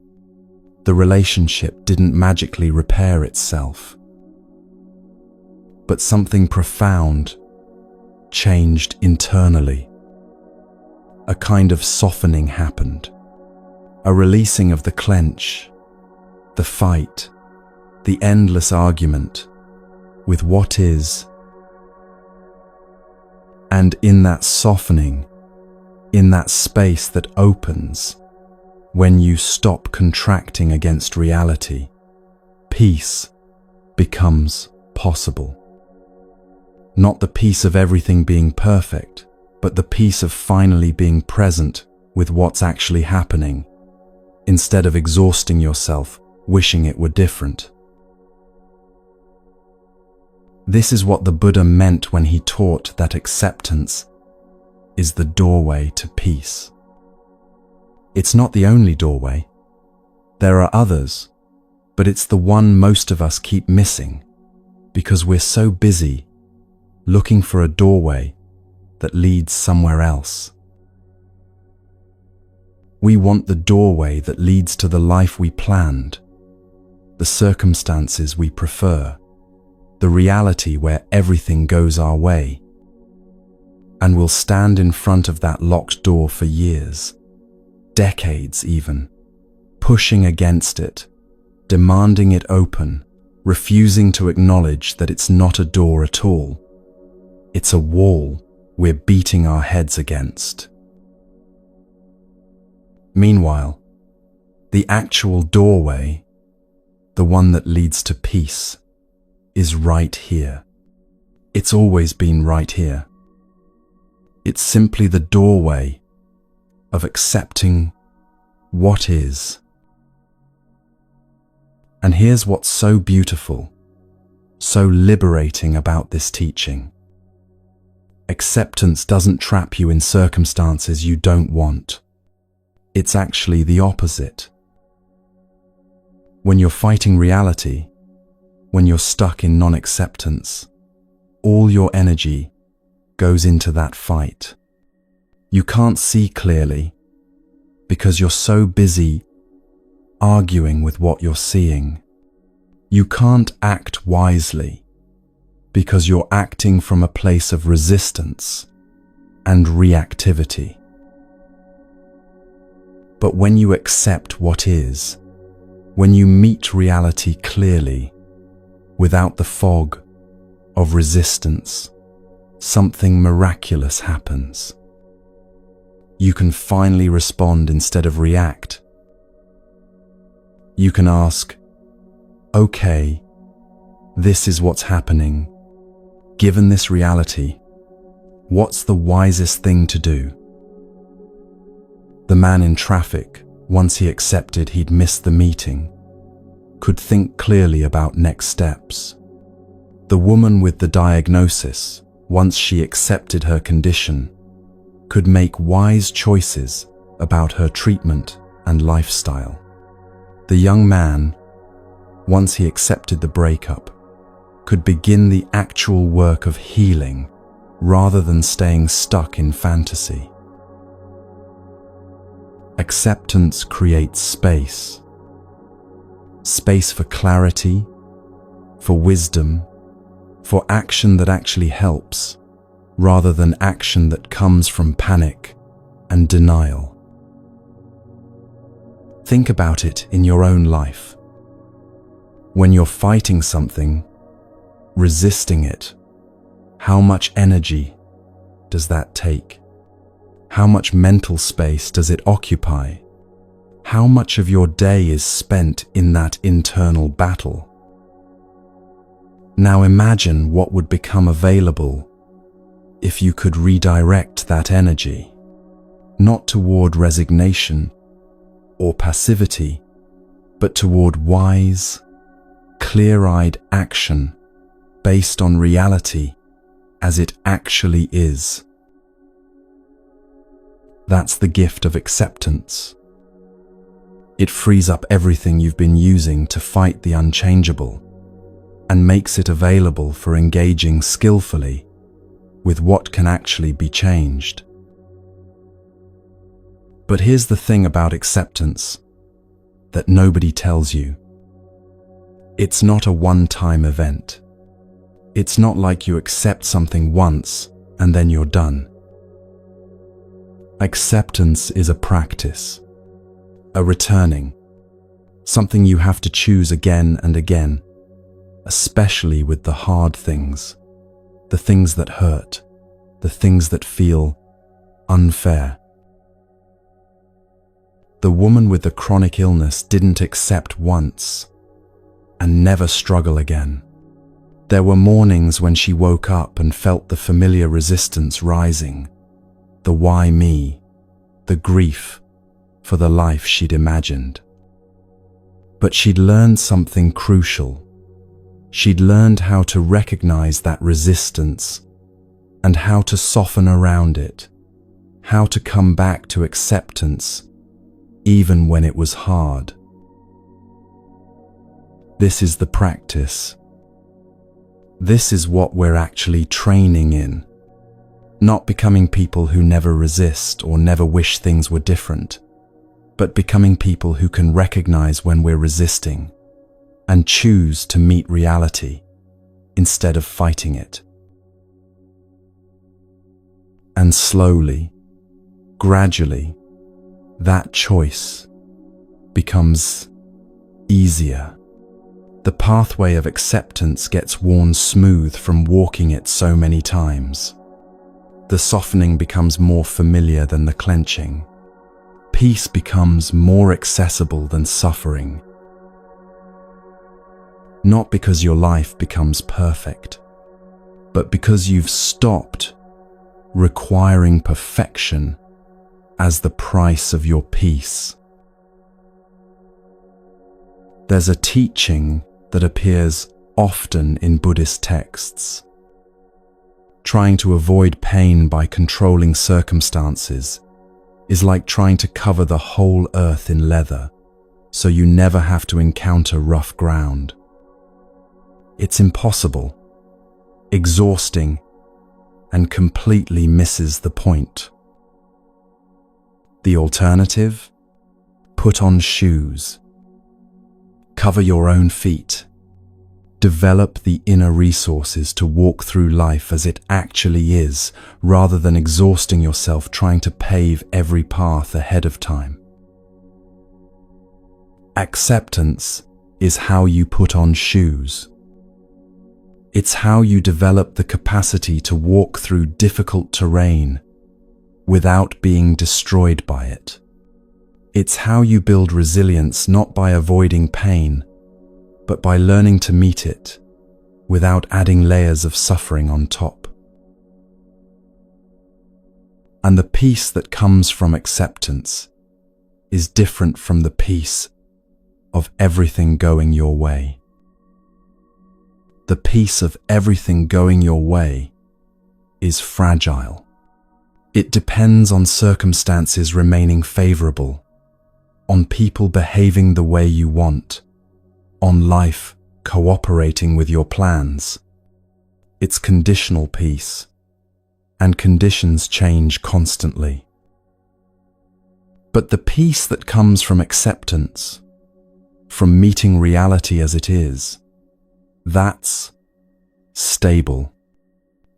The relationship didn't magically repair itself. But something profound changed internally. A kind of softening happened. A releasing of the clench, the fight, the endless argument with what is. And in that softening, in that space that opens, when you stop contracting against reality, peace becomes possible. Not the peace of everything being perfect, but the peace of finally being present with what's actually happening, instead of exhausting yourself wishing it were different. This is what the Buddha meant when he taught that acceptance is the doorway to peace. It's not the only doorway. There are others, but it's the one most of us keep missing because we're so busy looking for a doorway that leads somewhere else. We want the doorway that leads to the life we planned, the circumstances we prefer, the reality where everything goes our way. And we'll stand in front of that locked door for years, decades even, pushing against it, demanding it open, refusing to acknowledge that it's not a door at all. It's a wall we're beating our heads against. Meanwhile, the actual doorway, the one that leads to peace, is right here. It's always been right here. It's simply the doorway of accepting what is. And here's what's so beautiful, so liberating about this teaching. Acceptance doesn't trap you in circumstances you don't want. It's actually the opposite. When you're fighting reality, when you're stuck in non-acceptance, all your energy goes into that fight. You can't see clearly because you're so busy arguing with what you're seeing. You can't act wisely because you're acting from a place of resistance and reactivity. But when you accept what is, when you meet reality clearly, without the fog of resistance, something miraculous happens. You can finally respond instead of react. You can ask, okay, this is what's happening. Given this reality, what's the wisest thing to do? The man in traffic, once he accepted he'd missed the meeting, could think clearly about next steps. The woman with the diagnosis, once she accepted her condition, could make wise choices about her treatment and lifestyle. The young man, once he accepted the breakup, could begin the actual work of healing rather than staying stuck in fantasy. Acceptance creates space. Space for clarity, for wisdom, for action that actually helps, rather than action that comes from panic and denial. Think about it in your own life. When you're fighting something, resisting it, how much energy does that take? How much mental space does it occupy? How much of your day is spent in that internal battle? Now imagine what would become available if you could redirect that energy, not toward resignation or passivity, but toward wise, clear-eyed action based on reality as it actually is. That's the gift of acceptance. It frees up everything you've been using to fight the unchangeable and makes it available for engaging skillfully with what can actually be changed. But here's the thing about acceptance that nobody tells you. It's not a one-time event. It's not like you accept something once and then you're done. Acceptance is a practice, a returning, something you have to choose again and again, especially with the hard things, the things that hurt, the things that feel unfair. The woman with the chronic illness didn't accept once and never struggle again. There were mornings when she woke up and felt the familiar resistance rising, the why me, the grief, for the life she'd imagined. But she'd learned something crucial. She'd learned how to recognize that resistance and how to soften around it, how to come back to acceptance even when it was hard. This is the practice. This is what we're actually training in. Not becoming people who never resist or never wish things were different, but becoming people who can recognize when we're resisting and choose to meet reality instead of fighting it. And slowly, gradually, that choice becomes easier. The pathway of acceptance gets worn smooth from walking it so many times. The softening becomes more familiar than the clenching. Peace becomes more accessible than suffering. Not because your life becomes perfect, but because you've stopped requiring perfection as the price of your peace. There's a teaching that appears often in Buddhist texts. Trying to avoid pain by controlling circumstances is like trying to cover the whole earth in leather, so you never have to encounter rough ground. It's impossible, exhausting, and completely misses the point. The alternative? Put on shoes. Cover your own feet. Develop the inner resources to walk through life as it actually is, rather than exhausting yourself trying to pave every path ahead of time. Acceptance is how you put on shoes. It's how you develop the capacity to walk through difficult terrain without being destroyed by it. It's how you build resilience not by avoiding pain, but by learning to meet it without adding layers of suffering on top. And the peace that comes from acceptance is different from the peace of everything going your way. The peace of everything going your way is fragile. It depends on circumstances remaining favorable, on people behaving the way you want, on life cooperating with your plans. It's conditional peace, and conditions change constantly. But the peace that comes from acceptance, from meeting reality as it is, that's stable.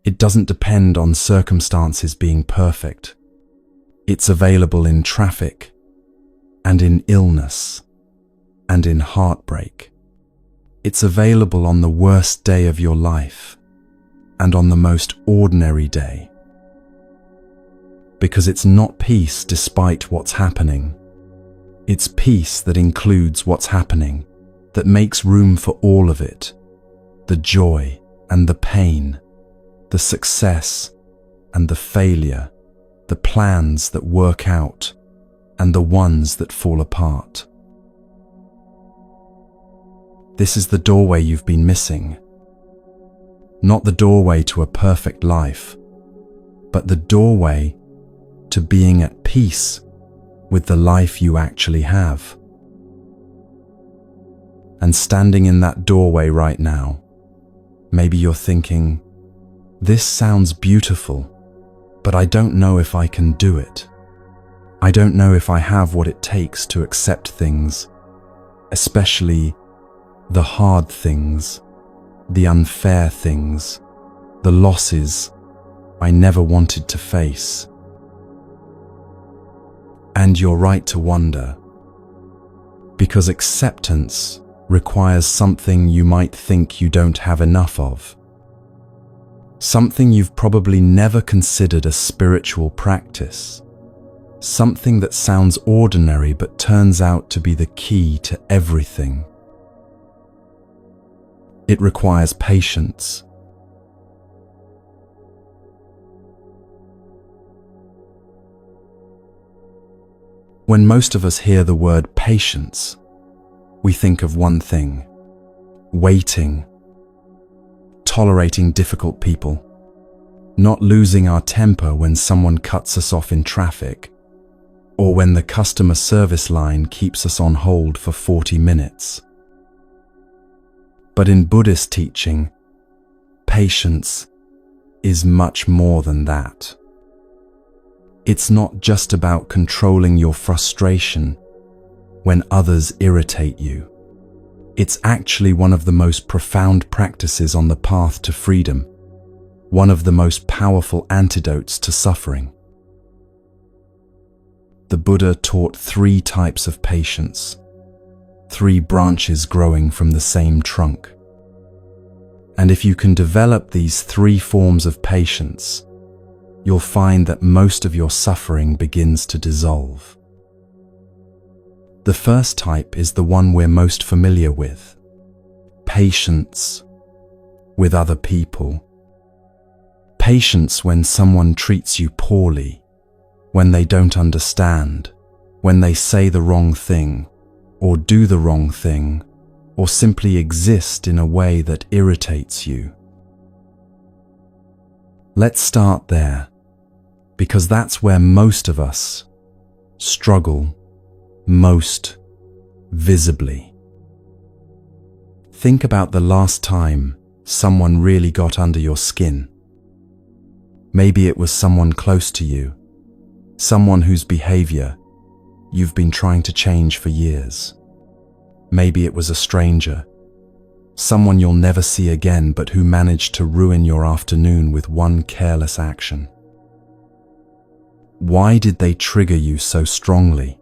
It doesn't depend on circumstances being perfect. It's available in traffic, and in illness, and in heartbreak. It's available on the worst day of your life, and on the most ordinary day. Because it's not peace despite what's happening. It's peace that includes what's happening, that makes room for all of it. The joy and the pain, the success and the failure, the plans that work out and the ones that fall apart. This is the doorway you've been missing. Not the doorway to a perfect life, but the doorway to being at peace with the life you actually have. And standing in that doorway right now, maybe you're thinking, this sounds beautiful, but I don't know if I can do it. I don't know if I have what it takes to accept things, especially the hard things, the unfair things, the losses I never wanted to face. And you're right to wonder, because acceptance requires something you might think you don't have enough of. Something you've probably never considered a spiritual practice. Something that sounds ordinary but turns out to be the key to everything. It requires patience. When most of us hear the word patience, we think of one thing: waiting, tolerating difficult people, not losing our temper when someone cuts us off in traffic, or when the customer service line keeps us on hold for 40 minutes. But in Buddhist teaching, patience is much more than that. It's not just about controlling your frustration when others irritate you. It's actually one of the most profound practices on the path to freedom, one of the most powerful antidotes to suffering. The Buddha taught 3 types of patience, 3 branches growing from the same trunk. And if you can develop these 3 forms of patience, you'll find that most of your suffering begins to dissolve. The first type is the one we're most familiar with: patience with other people. Patience when someone treats you poorly, when they don't understand, when they say the wrong thing, or do the wrong thing, or simply exist in a way that irritates you. Let's start there, because that's where most of us struggle most visibly. Think about the last time someone really got under your skin. Maybe it was someone close to you, someone whose behavior you've been trying to change for years. Maybe it was a stranger, someone you'll never see again but who managed to ruin your afternoon with one careless action. Why did they trigger you so strongly?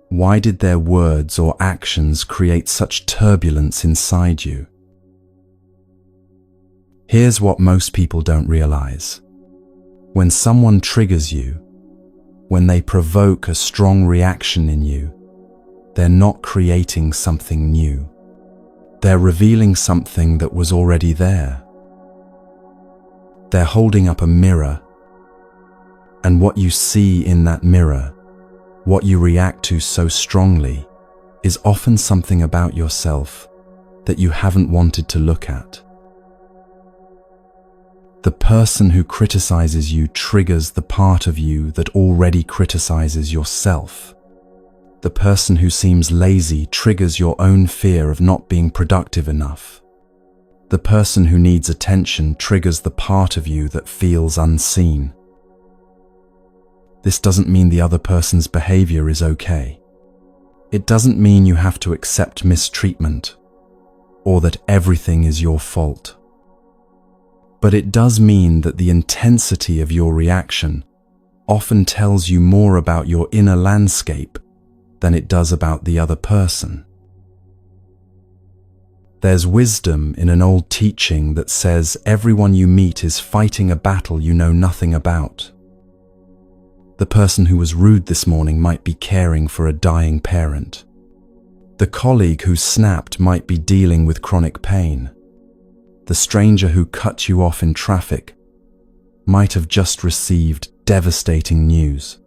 Why did their words or actions create such turbulence inside you? Here's what most people don't realize. When someone triggers you, when they provoke a strong reaction in you, they're not creating something new. They're revealing something that was already there. They're holding up a mirror, and what you see in that mirror, what you react to so strongly, is often something about yourself that you haven't wanted to look at. The person who criticizes you triggers the part of you that already criticizes yourself. The person who seems lazy triggers your own fear of not being productive enough. The person who needs attention triggers the part of you that feels unseen. This doesn't mean the other person's behavior is okay. It doesn't mean you have to accept mistreatment or that everything is your fault. But it does mean that the intensity of your reaction often tells you more about your inner landscape than it does about the other person. There's wisdom in an old teaching that says everyone you meet is fighting a battle you know nothing about. The person who was rude this morning might be caring for a dying parent. The colleague who snapped might be dealing with chronic pain. The stranger who cut you off in traffic might have just received devastating news.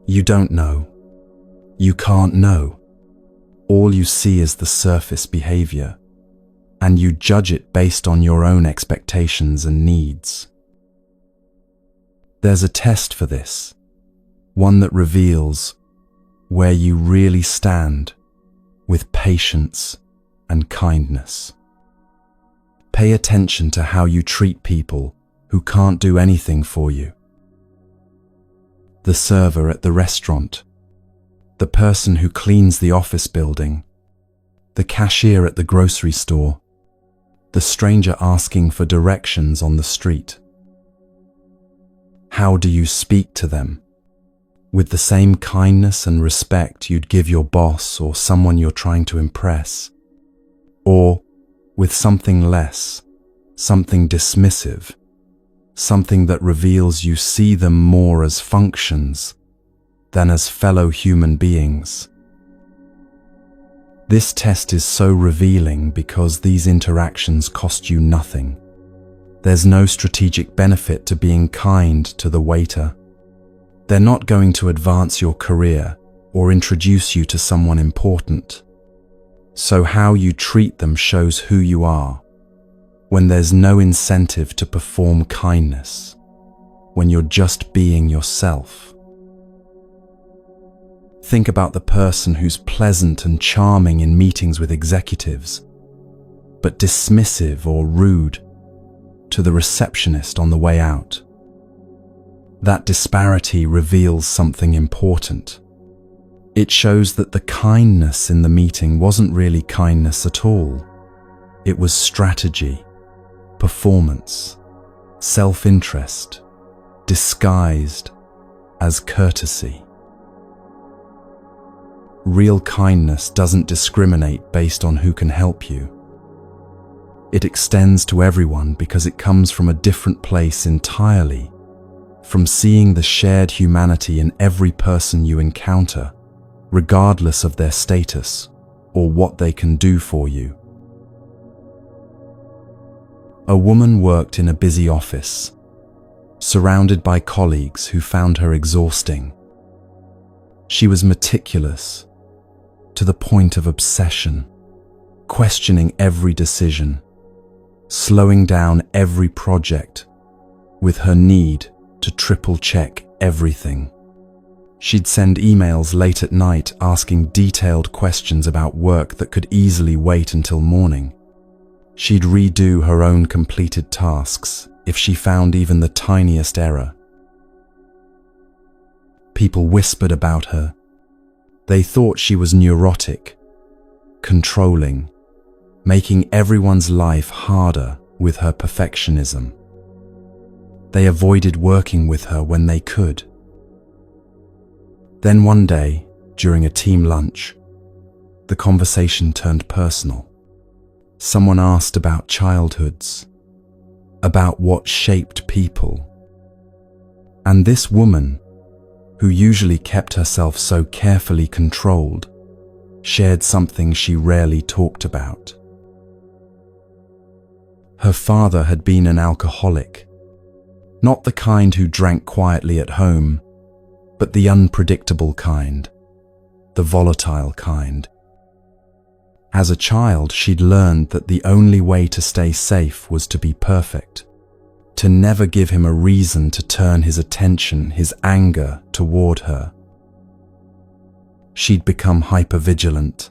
You don't know. You can't know. All you see is the surface behavior, and you judge it based on your own expectations and needs. There's a test for this, one that reveals where you really stand with patience and kindness. Pay attention to how you treat people who can't do anything for you. The server at the restaurant, the person who cleans the office building, the cashier at the grocery store, the stranger asking for directions on the street. How do you speak to them? With the same kindness and respect you'd give your boss or someone you're trying to impress? Or with something less, something dismissive, something that reveals you see them more as functions than as fellow human beings? This test is so revealing because these interactions cost you nothing. There's no strategic benefit to being kind to the waiter, They're not going to advance your career or introduce you to someone important. So how you treat them shows who you are. When there's no incentive to perform kindness, when you're just being yourself. Think about the person who's pleasant and charming in meetings with executives, but dismissive or rude to the receptionist on the way out. That disparity reveals something important. It shows that the kindness in the meeting wasn't really kindness at all. It was strategy, performance, self-interest, disguised as courtesy. Real kindness doesn't discriminate based on who can help you. It extends to everyone because it comes from a different place entirely, from seeing the shared humanity in every person you encounter, regardless of their status or what they can do for you. A woman worked in a busy office, surrounded by colleagues who found her exhausting. She was meticulous, to the point of obsession, questioning every decision, slowing down every project with her need to triple-check everything. She'd send emails late at night asking detailed questions about work that could easily wait until morning. She'd redo her own completed tasks if she found even the tiniest error. People whispered about her. They thought she was neurotic, controlling, making everyone's life harder with her perfectionism. They avoided working with her when they could. Then one day, during a team lunch, the conversation turned personal. Someone asked about childhoods, about what shaped people. And this woman, who usually kept herself so carefully controlled, shared something she rarely talked about. Her father had been an alcoholic, not the kind who drank quietly at home, but the unpredictable kind, the volatile kind. As a child, she'd learned that the only way to stay safe was to be perfect, to never give him a reason to turn his attention, his anger toward her. She'd become hypervigilant,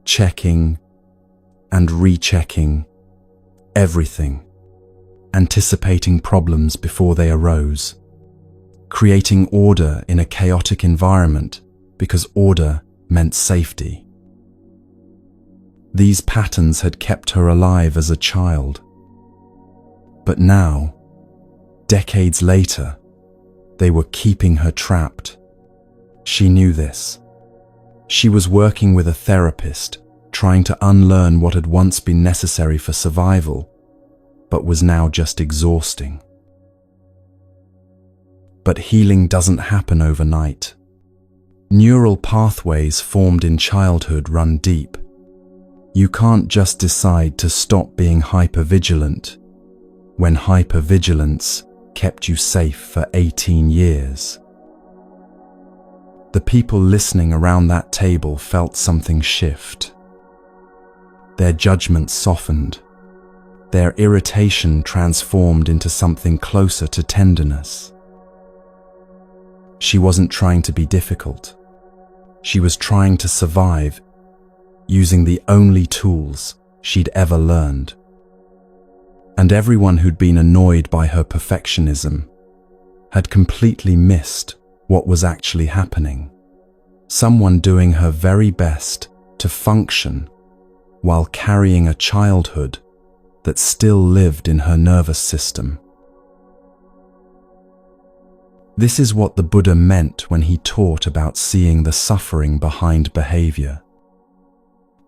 checking and rechecking everything, anticipating problems before they arose, creating order in a chaotic environment because order meant safety. These patterns had kept her alive as a child. But now, decades later, they were keeping her trapped. She knew this. She was working with a therapist, trying to unlearn what had once been necessary for survival, but was now just exhausting. But healing doesn't happen overnight. Neural pathways formed in childhood run deep. You can't just decide to stop being hypervigilant when hypervigilance kept you safe for 18 years. The people listening around that table felt something shift. Their judgment softened. Their irritation transformed into something closer to tenderness. She wasn't trying to be difficult. She was trying to survive using the only tools she'd ever learned. And everyone who'd been annoyed by her perfectionism had completely missed what was actually happening. Someone doing her very best to function while carrying a childhood that still lived in her nervous system. This is what the Buddha meant when he taught about seeing the suffering behind behavior.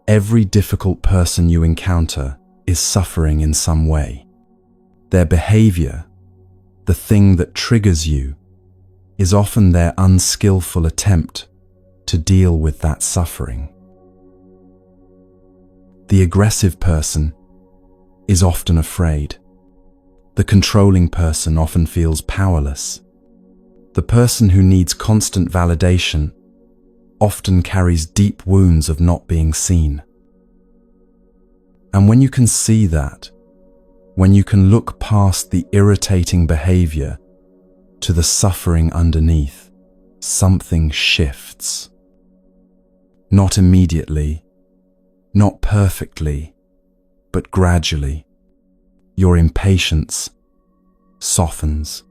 Every difficult person you encounter is suffering in some way. Their behavior, the thing that triggers you, is often their unskillful attempt to deal with that suffering. The aggressive person is often afraid. The controlling person often feels powerless. The person who needs constant validation often carries deep wounds of not being seen. And when you can see that, when you can look past the irritating behavior to the suffering underneath, something shifts. Not immediately, not perfectly, but gradually. Your impatience softens,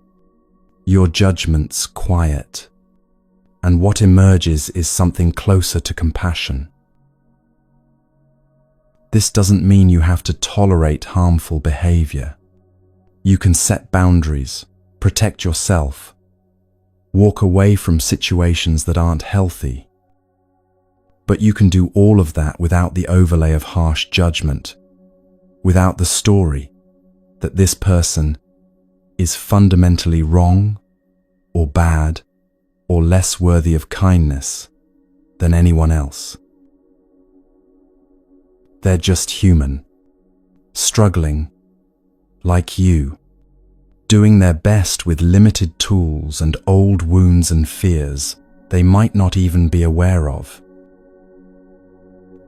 your judgments quiet, and what emerges is something closer to compassion. This doesn't mean you have to tolerate harmful behavior. You can set boundaries, protect yourself, walk away from situations that aren't healthy. But you can do all of that without the overlay of harsh judgment, without the story that this person is fundamentally wrong or bad or less worthy of kindness than anyone else. They're just human, struggling like you, doing their best with limited tools and old wounds and fears they might not even be aware of.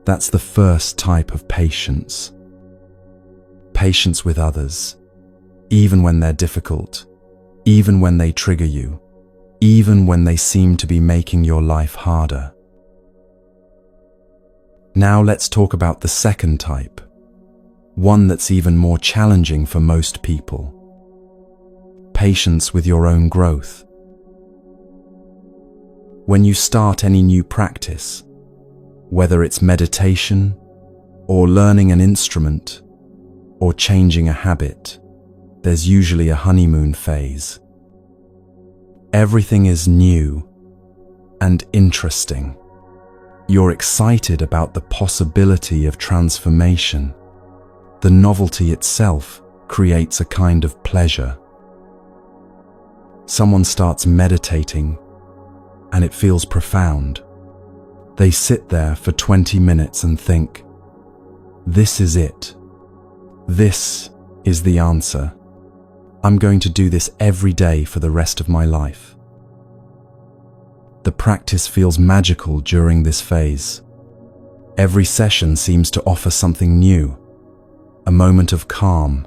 That's the first type of patience. Patience with others, even when they're difficult, even when they trigger you, even when they seem to be making your life harder. Now let's talk about the second type, one that's even more challenging for most people. Patience with your own growth. When you start any new practice, whether it's meditation, or learning an instrument, or changing a habit, there's usually a honeymoon phase. Everything is new and interesting. You're excited about the possibility of transformation. The novelty itself creates a kind of pleasure. Someone starts meditating, and it feels profound. They sit there for 20 minutes and think, this is it. This is the answer. I'm going to do this every day for the rest of my life. The practice feels magical during this phase. Every session seems to offer something new, a moment of calm,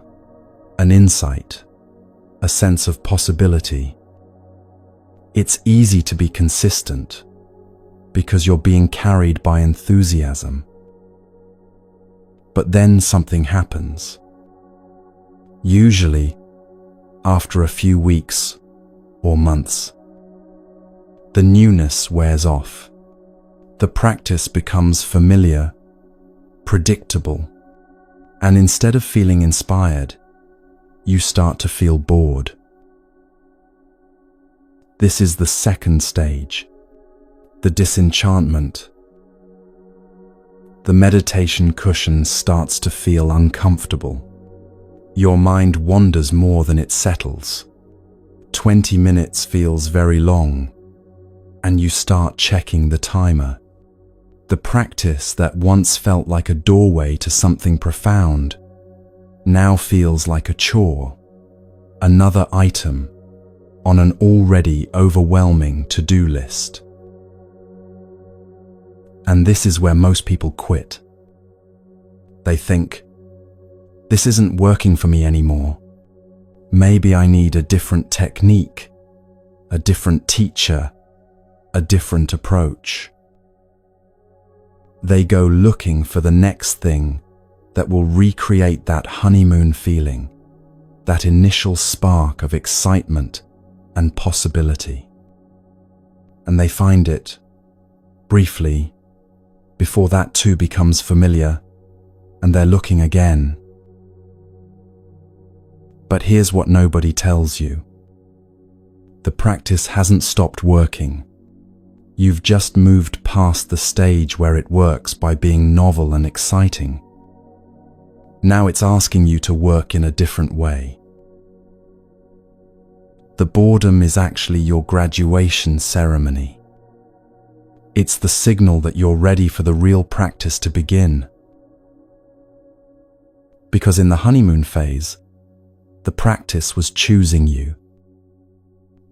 an insight, a sense of possibility. It's easy to be consistent because you're being carried by enthusiasm. But then something happens. Usually, after a few weeks or months, the newness wears off. The practice becomes familiar, predictable, and instead of feeling inspired, you start to feel bored. This is the second stage, the disenchantment. The meditation cushion starts to feel uncomfortable. Your mind wanders more than it settles. 20 minutes feels very long, and you start checking the timer. The practice that once felt like a doorway to something profound now feels like a chore, another item on an already overwhelming to-do list. And this is where most people quit. They think, this isn't working for me anymore. Maybe I need a different technique, a different teacher, a different approach. They go looking for the next thing that will recreate that honeymoon feeling, that initial spark of excitement and possibility. And they find it, briefly, before that too becomes familiar, and they're looking again. But here's what nobody tells you. The practice hasn't stopped working. You've just moved past the stage where it works by being novel and exciting. Now it's asking you to work in a different way. The boredom is actually your graduation ceremony. It's the signal that you're ready for the real practice to begin. Because in the honeymoon phase, the practice was choosing you.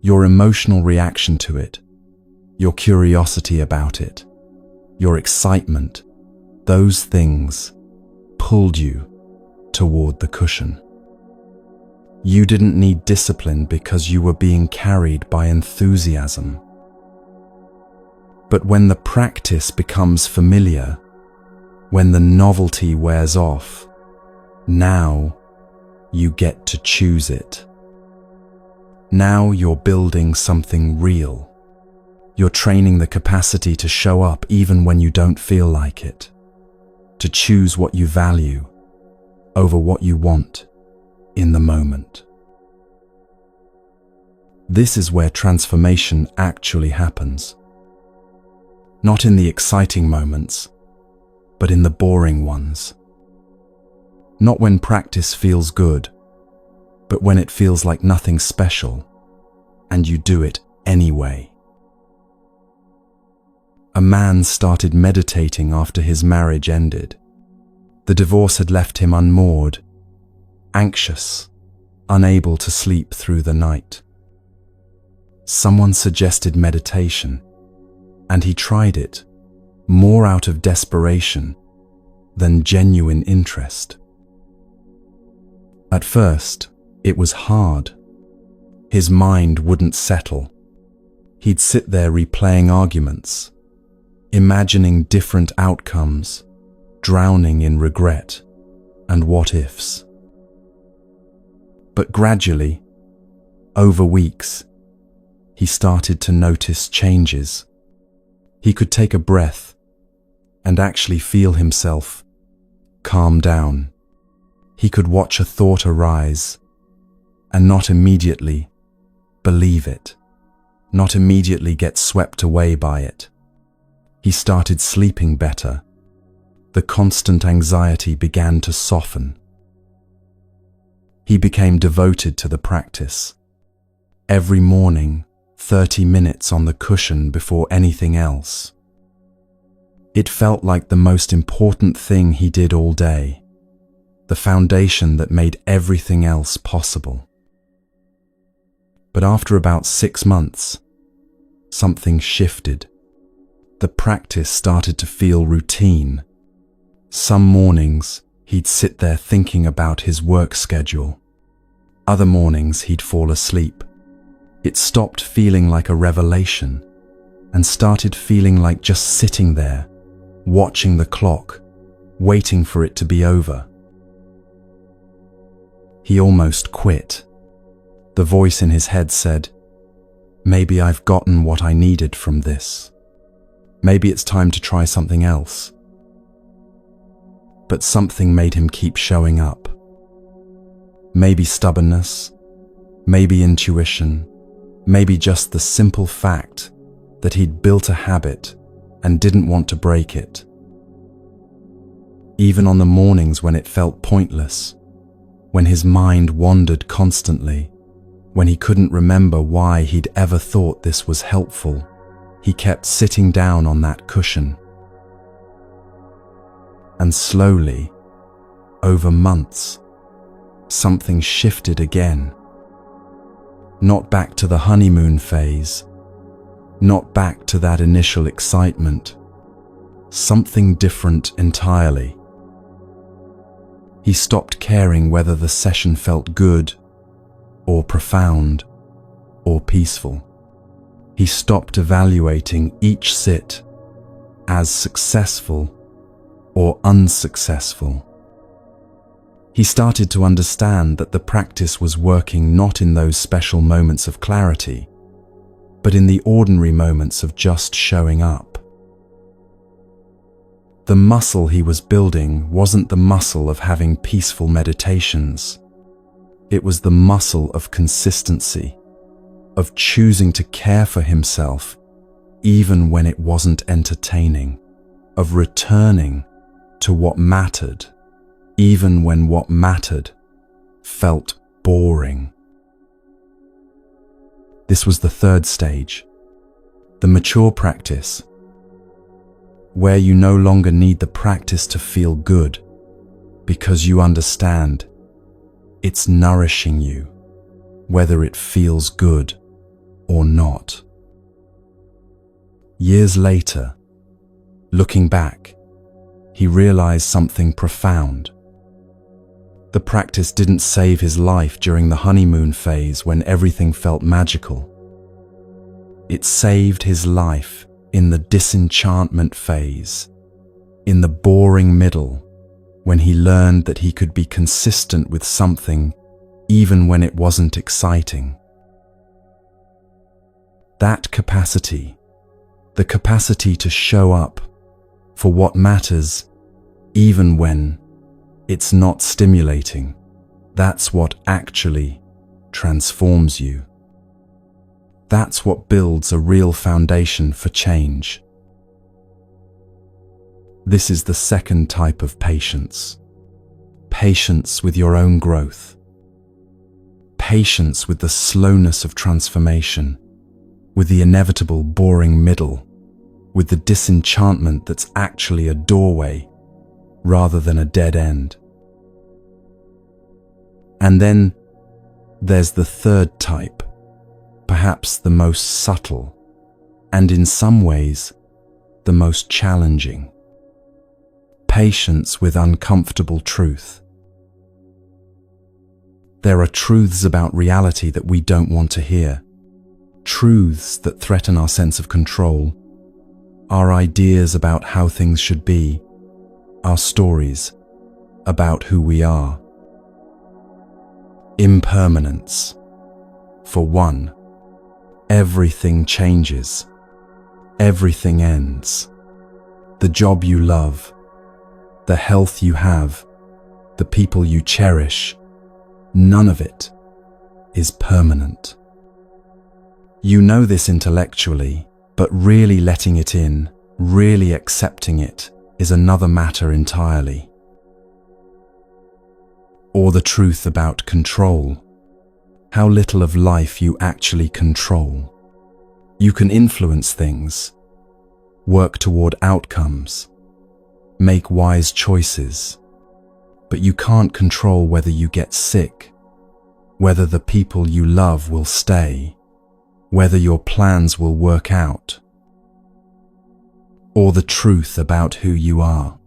Your emotional reaction to it, your curiosity about it, your excitement, those things pulled you toward the cushion. You didn't need discipline because you were being carried by enthusiasm. But when the practice becomes familiar, when the novelty wears off, now you get to choose it. Now you're building something real. You're training the capacity to show up even when you don't feel like it, to choose what you value over what you want in the moment. This is where transformation actually happens. Not in the exciting moments, but in the boring ones. Not when practice feels good, but when it feels like nothing special, and you do it anyway. A man started meditating after his marriage ended. The divorce had left him unmoored, anxious, unable to sleep through the night. Someone suggested meditation, and he tried it, more out of desperation than genuine interest. At first, it was hard. His mind wouldn't settle. He'd sit there replaying arguments, imagining different outcomes, drowning in regret and what-ifs. But gradually, over weeks, he started to notice changes. He could take a breath and actually feel himself calm down. He could watch a thought arise and not immediately believe it, not immediately get swept away by it. He started sleeping better. The constant anxiety began to soften. He became devoted to the practice. Every morning, 30 minutes on the cushion before anything else. It felt like the most important thing he did all day, the foundation that made everything else possible. But after about 6 months, something shifted. The practice started to feel routine. Some mornings, he'd sit there thinking about his work schedule. Other mornings, he'd fall asleep. It stopped feeling like a revelation and started feeling like just sitting there, watching the clock, waiting for it to be over. He almost quit. The voice in his head said, "Maybe I've gotten what I needed from this. Maybe it's time to try something else." But something made him keep showing up. Maybe stubbornness, maybe intuition, maybe just the simple fact that he'd built a habit and didn't want to break it. Even on the mornings when it felt pointless, when his mind wandered constantly, when he couldn't remember why he'd ever thought this was helpful, he kept sitting down on that cushion. And slowly, over months, something shifted again. Not back to the honeymoon phase, not back to that initial excitement. Something different entirely. He stopped caring whether the session felt good, or profound, or peaceful. He stopped evaluating each sit as successful or unsuccessful. He started to understand that the practice was working not in those special moments of clarity, but in the ordinary moments of just showing up. The muscle he was building wasn't the muscle of having peaceful meditations. It was the muscle of consistency, of choosing to care for himself even when it wasn't entertaining, of returning to what mattered even when what mattered felt boring. This was the third stage, the mature practice, where you no longer need the practice to feel good because you understand it's nourishing you, whether it feels good or not. Years later, looking back, he realized something profound. The practice didn't save his life during the honeymoon phase when everything felt magical. It saved his life in the disenchantment phase, in the boring middle, when he learned that he could be consistent with something even when it wasn't exciting. That capacity, the capacity to show up for what matters even when it's not stimulating, that's what actually transforms you. That's what builds a real foundation for change. This is the second type of patience. Patience with your own growth. Patience with the slowness of transformation, with the inevitable boring middle, with the disenchantment that's actually a doorway rather than a dead end. And then there's the third type, perhaps the most subtle, and in some ways, the most challenging. Patience with uncomfortable truth. There are truths about reality that we don't want to hear, truths that threaten our sense of control, our ideas about how things should be, our stories about who we are. Impermanence. For one, everything changes. Everything ends. The job you love, the health you have, the people you cherish, none of it is permanent. You know this intellectually, but really letting it in, really accepting it, is another matter entirely. Or the truth about control. How little of life you actually control. You can influence things, work toward outcomes, make wise choices, but you can't control whether you get sick, whether the people you love will stay, whether your plans will work out. Or the truth about who you are,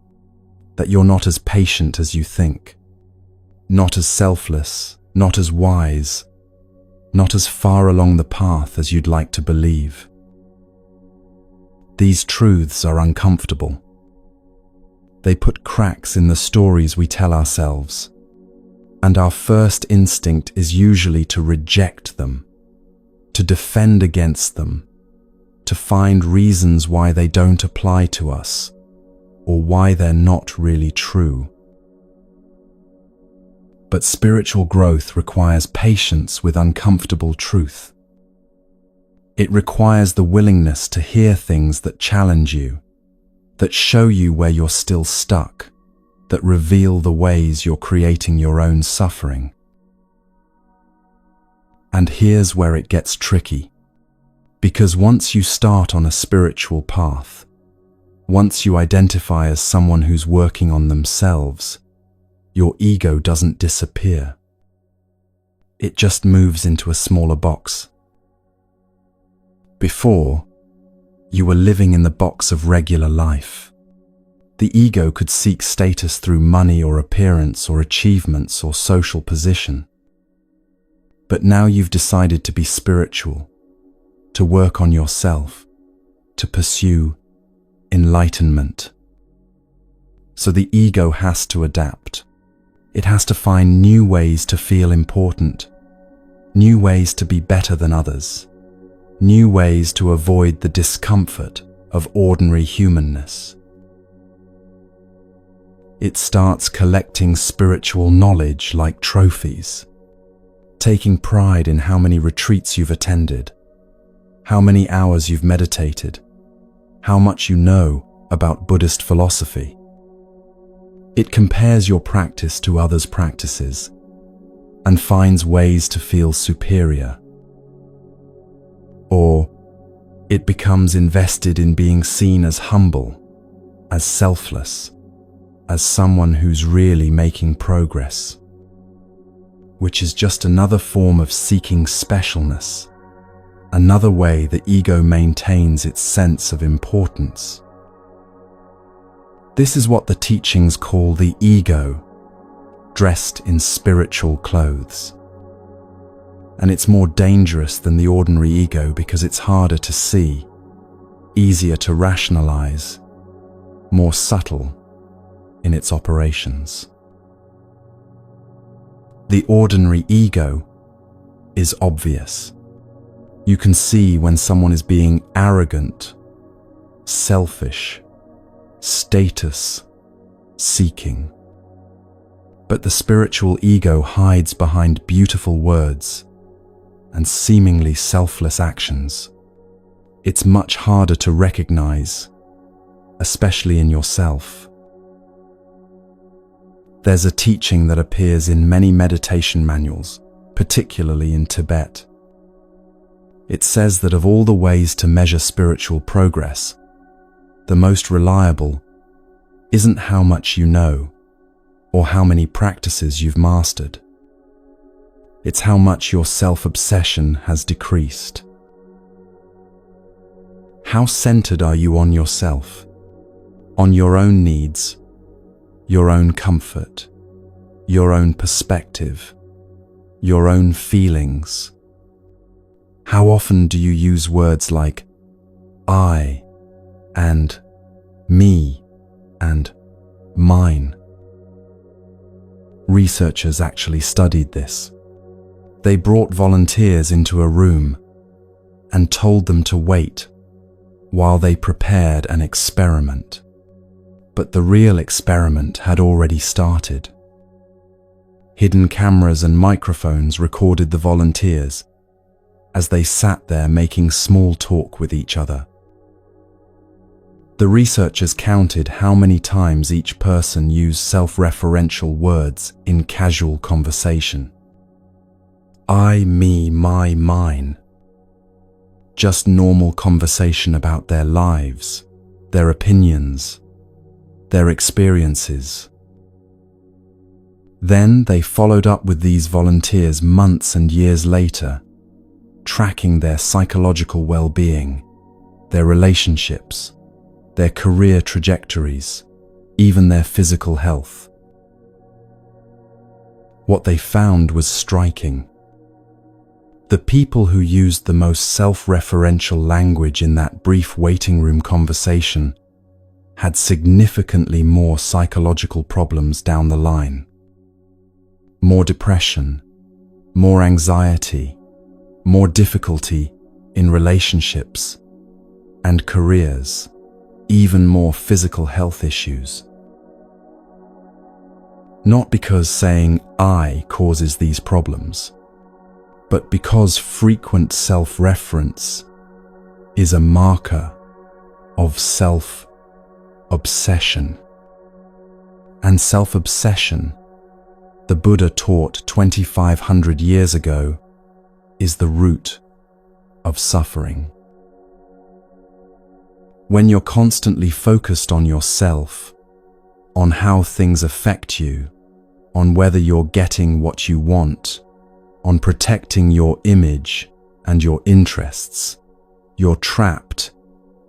that you're not as patient as you think, not as selfless, not as wise, not as far along the path as you'd like to believe. These truths are uncomfortable. They put cracks in the stories we tell ourselves, and our first instinct is usually to reject them, to defend against them, to find reasons why they don't apply to us, or why they're not really true. But spiritual growth requires patience with uncomfortable truth. It requires the willingness to hear things that challenge you, that show you where you're still stuck, that reveal the ways you're creating your own suffering. And here's where it gets tricky. Because once you start on a spiritual path, once you identify as someone who's working on themselves, your ego doesn't disappear. It just moves into a smaller box. Before, you were living in the box of regular life. The ego could seek status through money or appearance or achievements or social position. But now you've decided to be spiritual, to work on yourself, to pursue enlightenment. So the ego has to adapt. It has to find new ways to feel important, new ways to be better than others, new ways to avoid the discomfort of ordinary humanness. It starts collecting spiritual knowledge like trophies, taking pride in how many retreats you've attended, how many hours you've meditated, how much you know about Buddhist philosophy. It compares your practice to others' practices and finds ways to feel superior. Or it becomes invested in being seen as humble, as selfless, as someone who's really making progress, which is just another form of seeking specialness, another way the ego maintains its sense of importance. This is what the teachings call the ego, dressed in spiritual clothes. And it's more dangerous than the ordinary ego because it's harder to see, easier to rationalize, more subtle in its operations. The ordinary ego is obvious. You can see when someone is being arrogant, selfish, status-seeking. But the spiritual ego hides behind beautiful words and seemingly selfless actions. It's much harder to recognize, especially in yourself. There's a teaching that appears in many meditation manuals, particularly in Tibet. It says that of all the ways to measure spiritual progress, the most reliable isn't how much you know or how many practices you've mastered. It's how much your self-obsession has decreased. How centered are you on yourself, on your own needs, your own comfort, your own perspective, your own feelings? How often do you use words like I and me and mine? Researchers actually studied this. They brought volunteers into a room and told them to wait while they prepared an experiment. But the real experiment had already started. Hidden cameras and microphones recorded the volunteers as they sat there making small talk with each other. The researchers counted how many times each person used self-referential words in casual conversation. I, me, my, mine. Just normal conversation about their lives, their opinions, their experiences. Then they followed up with these volunteers months and years later, tracking their psychological well-being, their relationships, their career trajectories, even their physical health. What they found was striking. The people who used the most self-referential language in that brief waiting room conversation had significantly more psychological problems down the line. More depression, more anxiety, more difficulty in relationships and careers, even more physical health issues. Not because saying I causes these problems, but because frequent self-reference is a marker of self-obsession. And self-obsession, the Buddha taught 2,500 years ago, is the root of suffering. When you're constantly focused on yourself, on how things affect you, on whether you're getting what you want, on protecting your image and your interests, you're trapped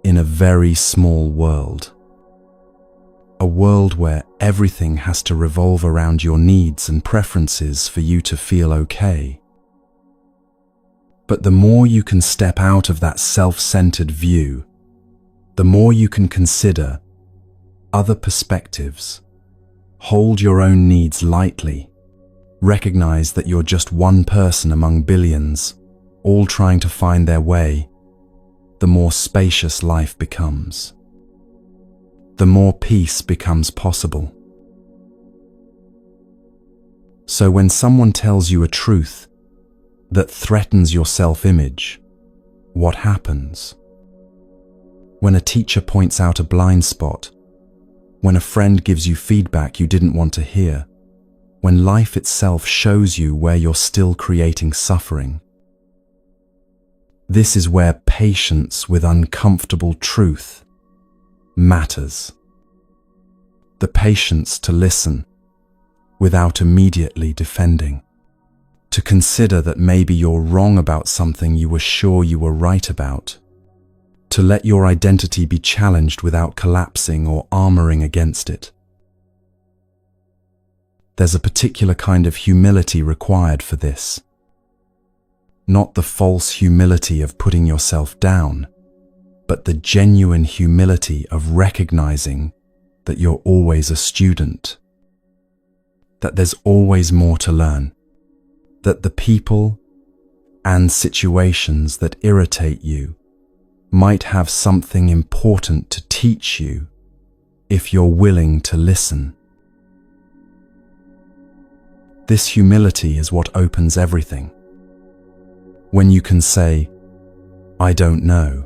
in a very small world. A world where everything has to revolve around your needs and preferences for you to feel okay. But the more you can step out of that self-centered view, the more you can consider other perspectives, hold your own needs lightly, recognize that you're just one person among billions, all trying to find their way, the more spacious life becomes. The more peace becomes possible. So when someone tells you a truth that threatens your self-image, what happens? When a teacher points out a blind spot, when a friend gives you feedback you didn't want to hear, when life itself shows you where you're still creating suffering. This is where patience with uncomfortable truth matters. The patience to listen without immediately defending. to consider that maybe you're wrong about something you were sure you were right about, to let your identity be challenged without collapsing or armoring against it. There's a particular kind of humility required for this. Not the false humility of putting yourself down, but the genuine humility of recognizing that you're always a student, that there's always more to learn, that the people and situations that irritate you might have something important to teach you if you're willing to listen. This humility is what opens everything. When you can say, "I don't know,"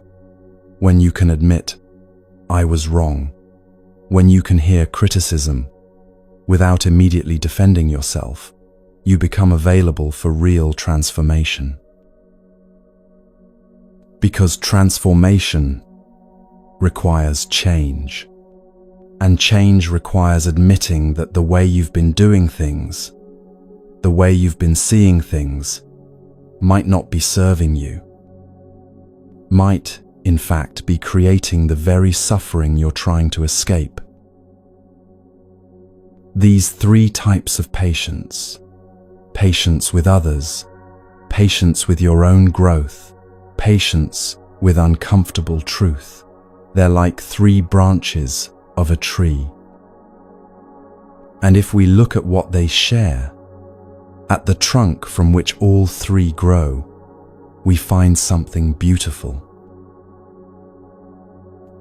when you can admit, "I was wrong," when you can hear criticism without immediately defending yourself, you become available for real transformation. Because transformation requires change, and change requires admitting that the way you've been doing things, the way you've been seeing things, might not be serving you, might, in fact, be creating the very suffering you're trying to escape. These three types of patience, patience with others, patience with your own growth, patience with uncomfortable truth, they're like three branches of a tree. And if we look at what they share, at the trunk from which all three grow, we find something beautiful.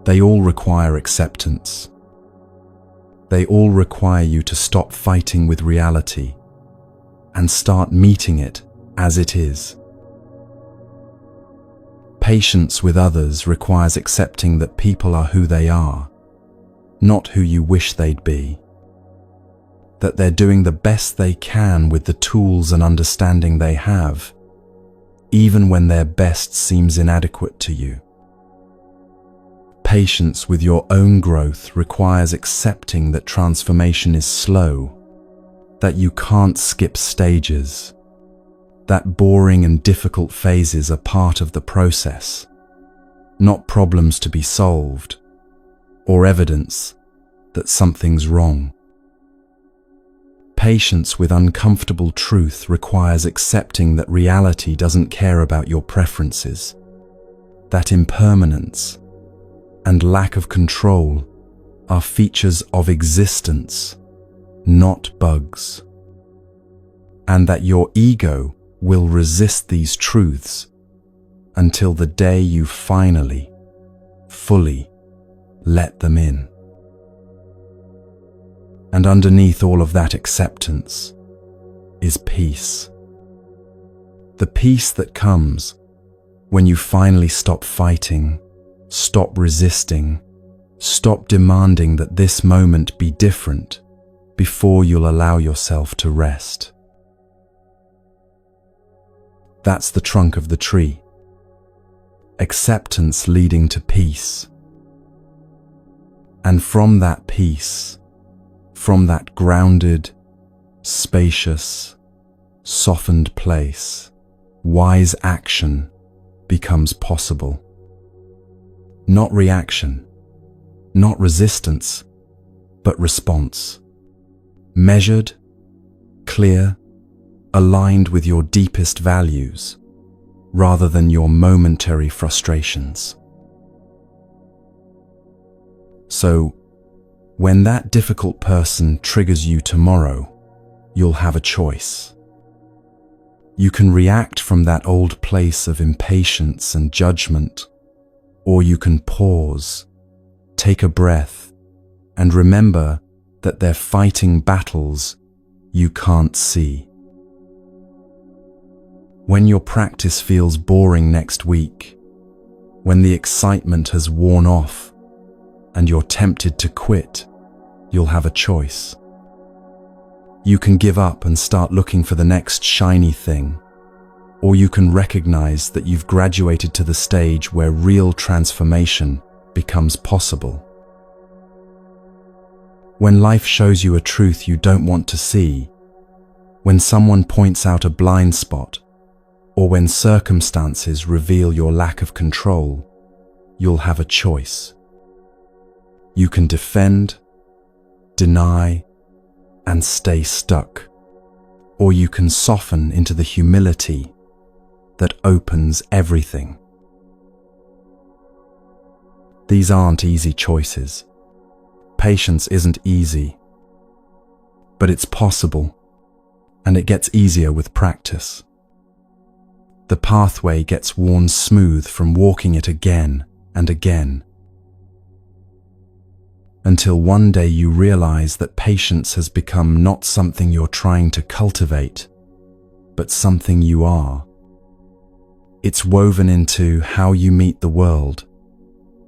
They all require acceptance. They all require you to stop fighting with reality and start meeting it as it is. Patience with others requires accepting that people are who they are, not who you wish they'd be. That they're doing the best they can with the tools and understanding they have, even when their best seems inadequate to you. Patience with your own growth requires accepting that transformation is slow, that you can't skip stages, that boring and difficult phases are part of the process, not problems to be solved, or evidence that something's wrong. Patience with uncomfortable truth requires accepting that reality doesn't care about your preferences, that impermanence and lack of control are features of existence, not bugs, and that your ego will resist these truths until the day you finally, fully let them in. And underneath all of that acceptance is peace. The peace that comes when you finally stop fighting, stop resisting, stop demanding that this moment be different before you'll allow yourself to rest. That's the trunk of the tree. Acceptance leading to peace. And from that peace, from that grounded, spacious, softened place, wise action becomes possible. Not reaction, not resistance, but response. Measured, clear, aligned with your deepest values, rather than your momentary frustrations. So, when that difficult person triggers you tomorrow, you'll have a choice. You can react from that old place of impatience and judgment, or you can pause, take a breath, and remember that they're fighting battles you can't see. When your practice feels boring next week, when the excitement has worn off and you're tempted to quit, you'll have a choice. You can give up and start looking for the next shiny thing, or you can recognize that you've graduated to the stage where real transformation becomes possible. When life shows you a truth you don't want to see, When someone points out a blind spot, or when circumstances reveal your lack of control, you'll have a choice. You can defend, deny, and stay stuck, or you can soften into the humility that opens everything. These aren't easy choices. Patience isn't easy, but it's possible, and it gets easier with practice. The pathway gets worn smooth from walking it again and again, until one day you realize that patience has become not something you're trying to cultivate, but something you are. It's woven into how you meet the world,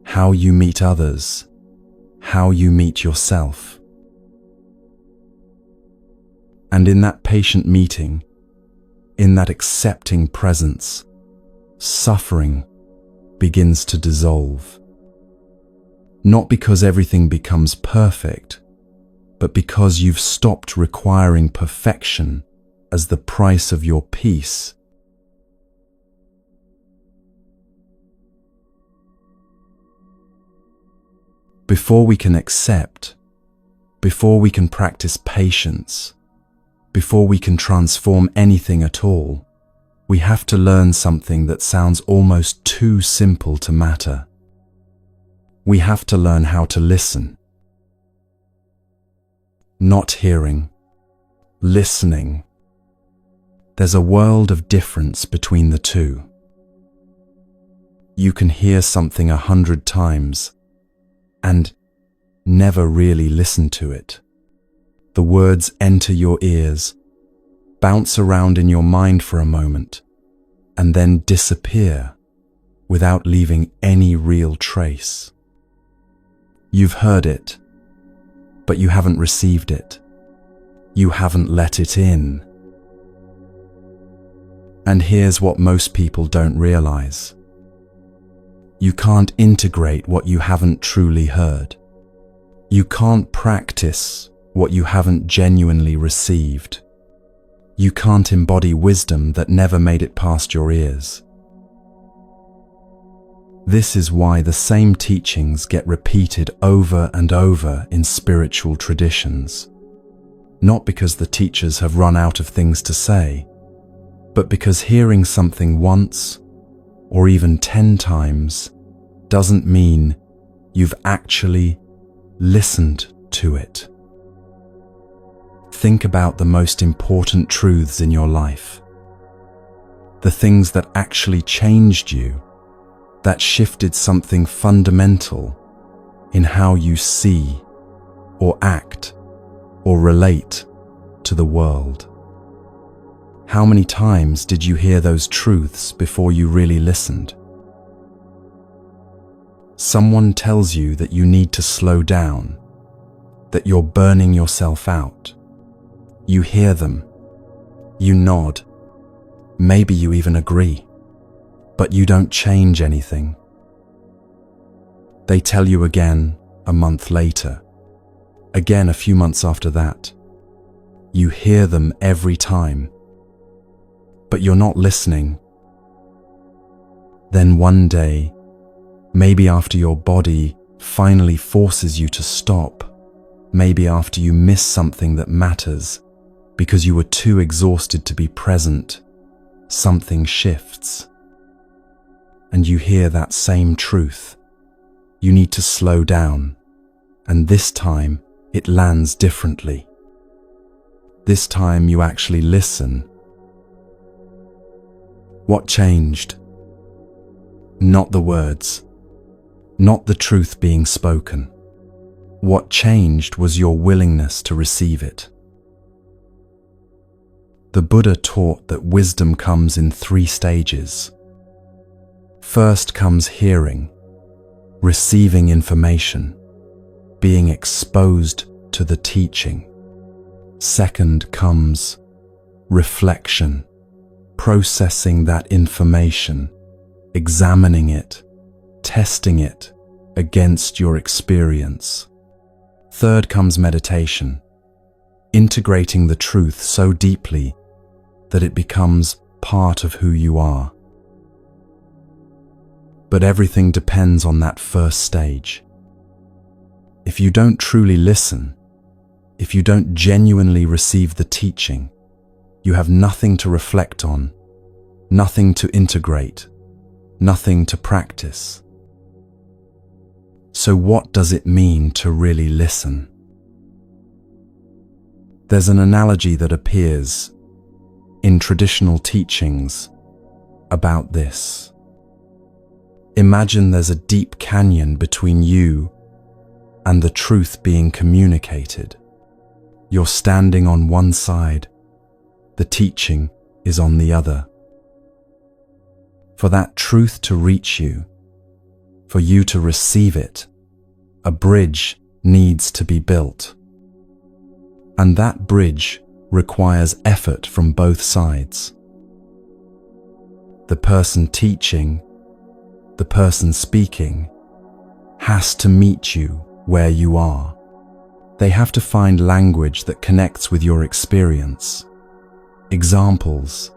how you meet others, how you meet yourself. And in that patient meeting, in that accepting presence, suffering begins to dissolve. Not because everything becomes perfect, but because you've stopped requiring perfection as the price of your peace. Before we can accept, before we can practice patience, before we can transform anything at all, we have to learn something that sounds almost too simple to matter. We have to learn how to listen. Not hearing, listening. There's a world of difference between the two. You can hear something 100 times and never really listen to it. The words enter your ears, bounce around in your mind for a moment, and then disappear without leaving any real trace. You've heard it, but you haven't received it. You haven't let it in. And here's what most people don't realize. You can't integrate what you haven't truly heard. You can't practice what you haven't genuinely received. You can't embody wisdom that never made it past your ears. This is why the same teachings get repeated over and over in spiritual traditions. Not because the teachers have run out of things to say, but because hearing something once, or even 10 times, doesn't mean you've actually listened to it. Think about the most important truths in your life. The things that actually changed you, that shifted something fundamental in how you see, or act, or relate to the world. How many times did you hear those truths before you really listened? Someone tells you that you need to slow down, that you're burning yourself out. You hear them, you nod, maybe you even agree, but you don't change anything. They tell you again a month later, again a few months after that. You hear them every time, but you're not listening. Then one day, maybe after your body finally forces you to stop, maybe after you miss something that matters because you were too exhausted to be present, something shifts. And you hear that same truth. You need to slow down, and this time it lands differently. This time you actually listen. What changed? Not the words, not the truth being spoken. What changed was your willingness to receive it. The Buddha taught that wisdom comes in 3 stages. First comes hearing, receiving information, being exposed to the teaching. Second comes reflection, processing that information, examining it, testing it against your experience. Third comes meditation, integrating the truth so deeply that it becomes part of who you are. But everything depends on that first stage. If you don't truly listen, if you don't genuinely receive the teaching, you have nothing to reflect on, nothing to integrate, nothing to practice. So what does it mean to really listen? There's an analogy that appears in traditional teachings about this. Imagine there's a deep canyon between you and the truth being communicated. You're standing on one side, the teaching is on the other. For that truth to reach you, for you to receive it, a bridge needs to be built. And that bridge requires effort from both sides. The person teaching, the person speaking, has to meet you where you are. They have to find language that connects with your experience, examples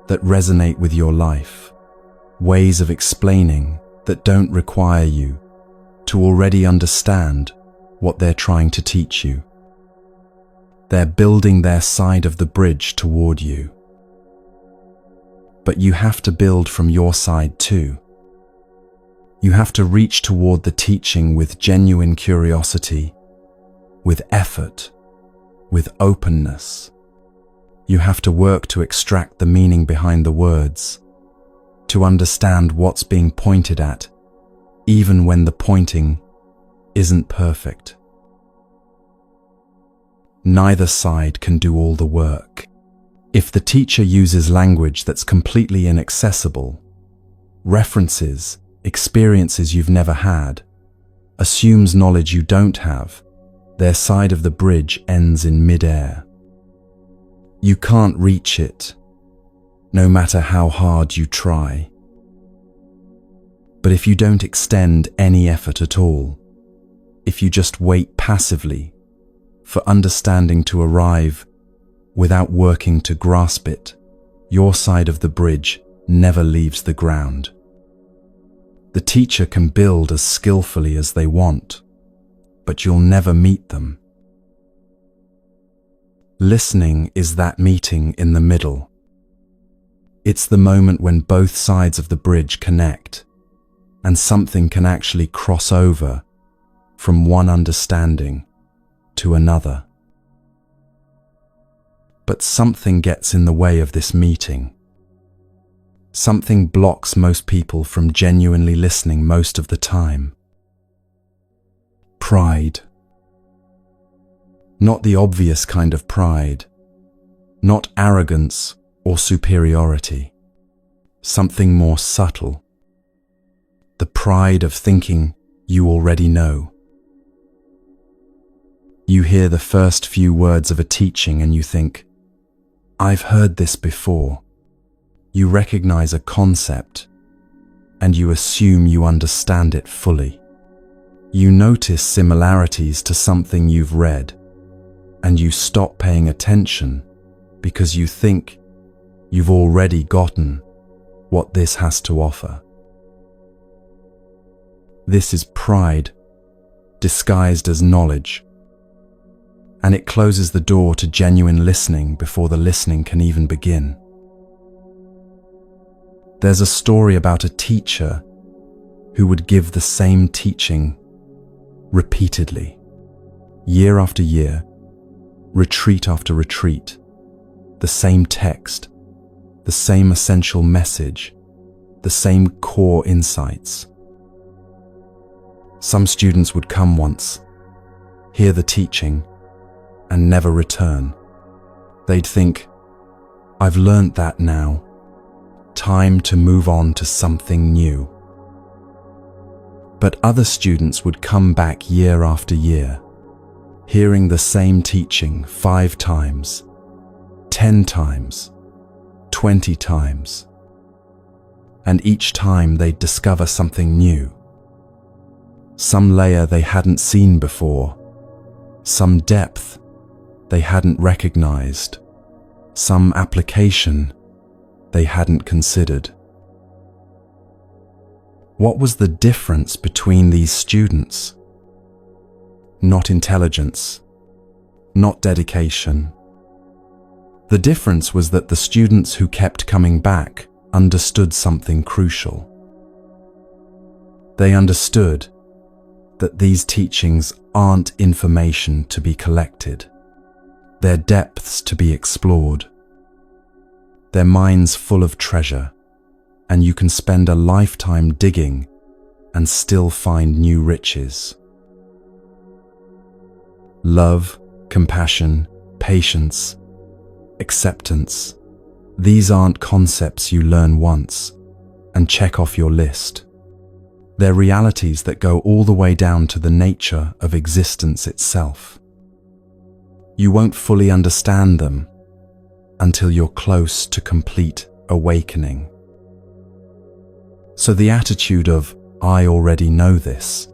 that resonate with your life, ways of explaining that don't require you to already understand what they're trying to teach you. They're building their side of the bridge toward you. But you have to build from your side too. You have to reach toward the teaching with genuine curiosity, with effort, with openness. You have to work to extract the meaning behind the words, to understand what's being pointed at, even when the pointing isn't perfect. Neither side can do all the work. If the teacher uses language that's completely inaccessible, references experiences you've never had, assumes knowledge you don't have, their side of the bridge ends in mid-air. You can't reach it, no matter how hard you try. But if you don't extend any effort at all, if you just wait passively for understanding to arrive without working to grasp it, your side of the bridge never leaves the ground. The teacher can build as skillfully as they want, but you'll never meet them. Listening is that meeting in the middle. It's the moment when both sides of the bridge connect, and something can actually cross over from one understanding to another. But something gets in the way of this meeting. Something blocks most people from genuinely listening most of the time. Pride. Not the obvious kind of pride, not arrogance or superiority. Something more subtle. The pride of thinking you already know. You hear the first few words of a teaching and you think, I've heard this before. You recognize a concept and you assume you understand it fully. You notice similarities to something you've read and you stop paying attention because you think you've already gotten what this has to offer. This is pride disguised as knowledge, and it closes the door to genuine listening before the listening can even begin. There's a story about a teacher who would give the same teaching repeatedly, year after year, retreat after retreat, the same text, the same essential message, the same core insights. Some students would come once, hear the teaching, and never return. They'd think, I've learned that now. Time to move on to something new. But other students would come back year after year, hearing the same teaching 5 times, 10 times, 20 times. And each time they'd discover something new. Some layer they hadn't seen before, some depth they hadn't recognized, some application they hadn't considered. What was the difference between these students? Not intelligence, not dedication. The difference was that the students who kept coming back understood something crucial. They understood that these teachings aren't information to be collected. They're depths to be explored. They're minds full of treasure, and you can spend a lifetime digging and still find new riches. Love, compassion, patience, acceptance. These aren't concepts you learn once and check off your list. They're realities that go all the way down to the nature of existence itself. You won't fully understand them until you're close to complete awakening. So the attitude of, "I already know this,"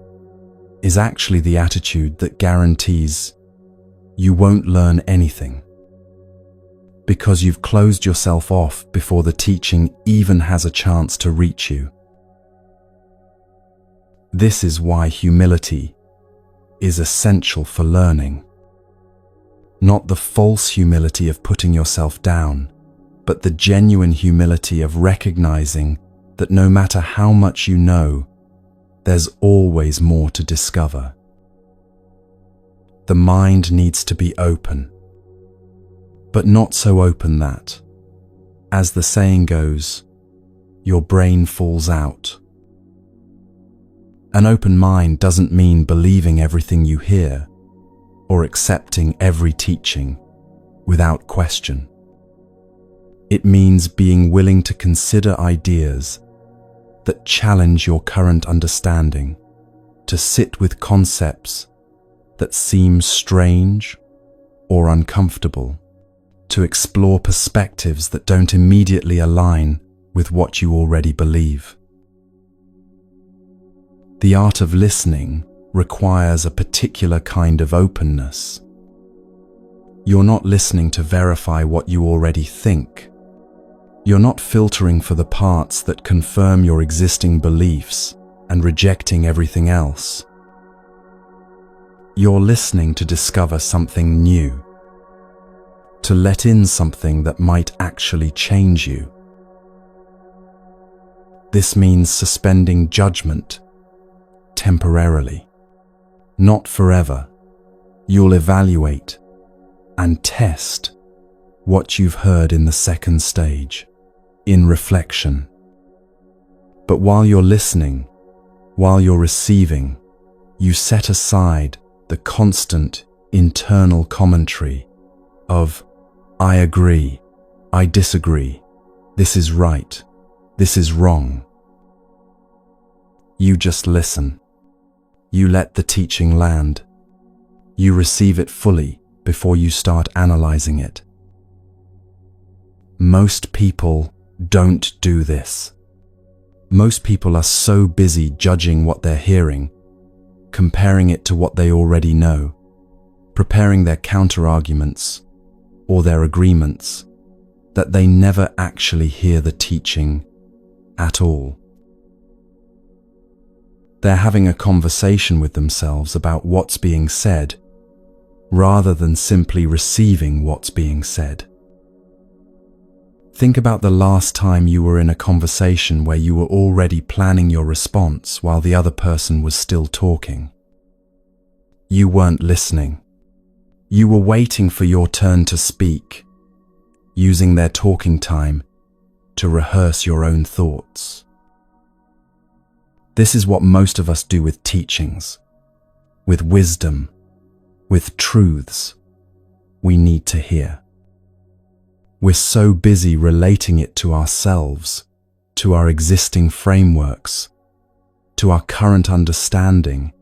is actually the attitude that guarantees you won't learn anything, because you've closed yourself off before the teaching even has a chance to reach you. This is why humility is essential for learning. Not the false humility of putting yourself down, but the genuine humility of recognizing that no matter how much you know, there's always more to discover. The mind needs to be open, but not so open that, as the saying goes, your brain falls out. An open mind doesn't mean believing everything you hear or accepting every teaching without question. It means being willing to consider ideas that challenge your current understanding, to sit with concepts that seem strange or uncomfortable, to explore perspectives that don't immediately align with what you already believe. The art of listening requires a particular kind of openness. You're not listening to verify what you already think. You're not filtering for the parts that confirm your existing beliefs and rejecting everything else. You're listening to discover something new, to let in something that might actually change you. This means suspending judgment temporarily, not forever. You'll evaluate and test what you've heard in the second stage, in reflection. But while you're listening, while you're receiving, you set aside the constant internal commentary of, "I agree, I disagree, this is right, this is wrong." You just listen. You let the teaching land. You receive it fully before you start analyzing it. Most people don't do this. Most people are so busy judging what they're hearing, comparing it to what they already know, preparing their counter-arguments or their agreements, that they never actually hear the teaching at all. They're having a conversation with themselves about what's being said, rather than simply receiving what's being said. Think about the last time you were in a conversation where you were already planning your response while the other person was still talking. You weren't listening. You were waiting for your turn to speak, using their talking time to rehearse your own thoughts. This is what most of us do with teachings, with wisdom, with truths we need to hear. We're so busy relating it to ourselves, to our existing frameworks, to our current understanding,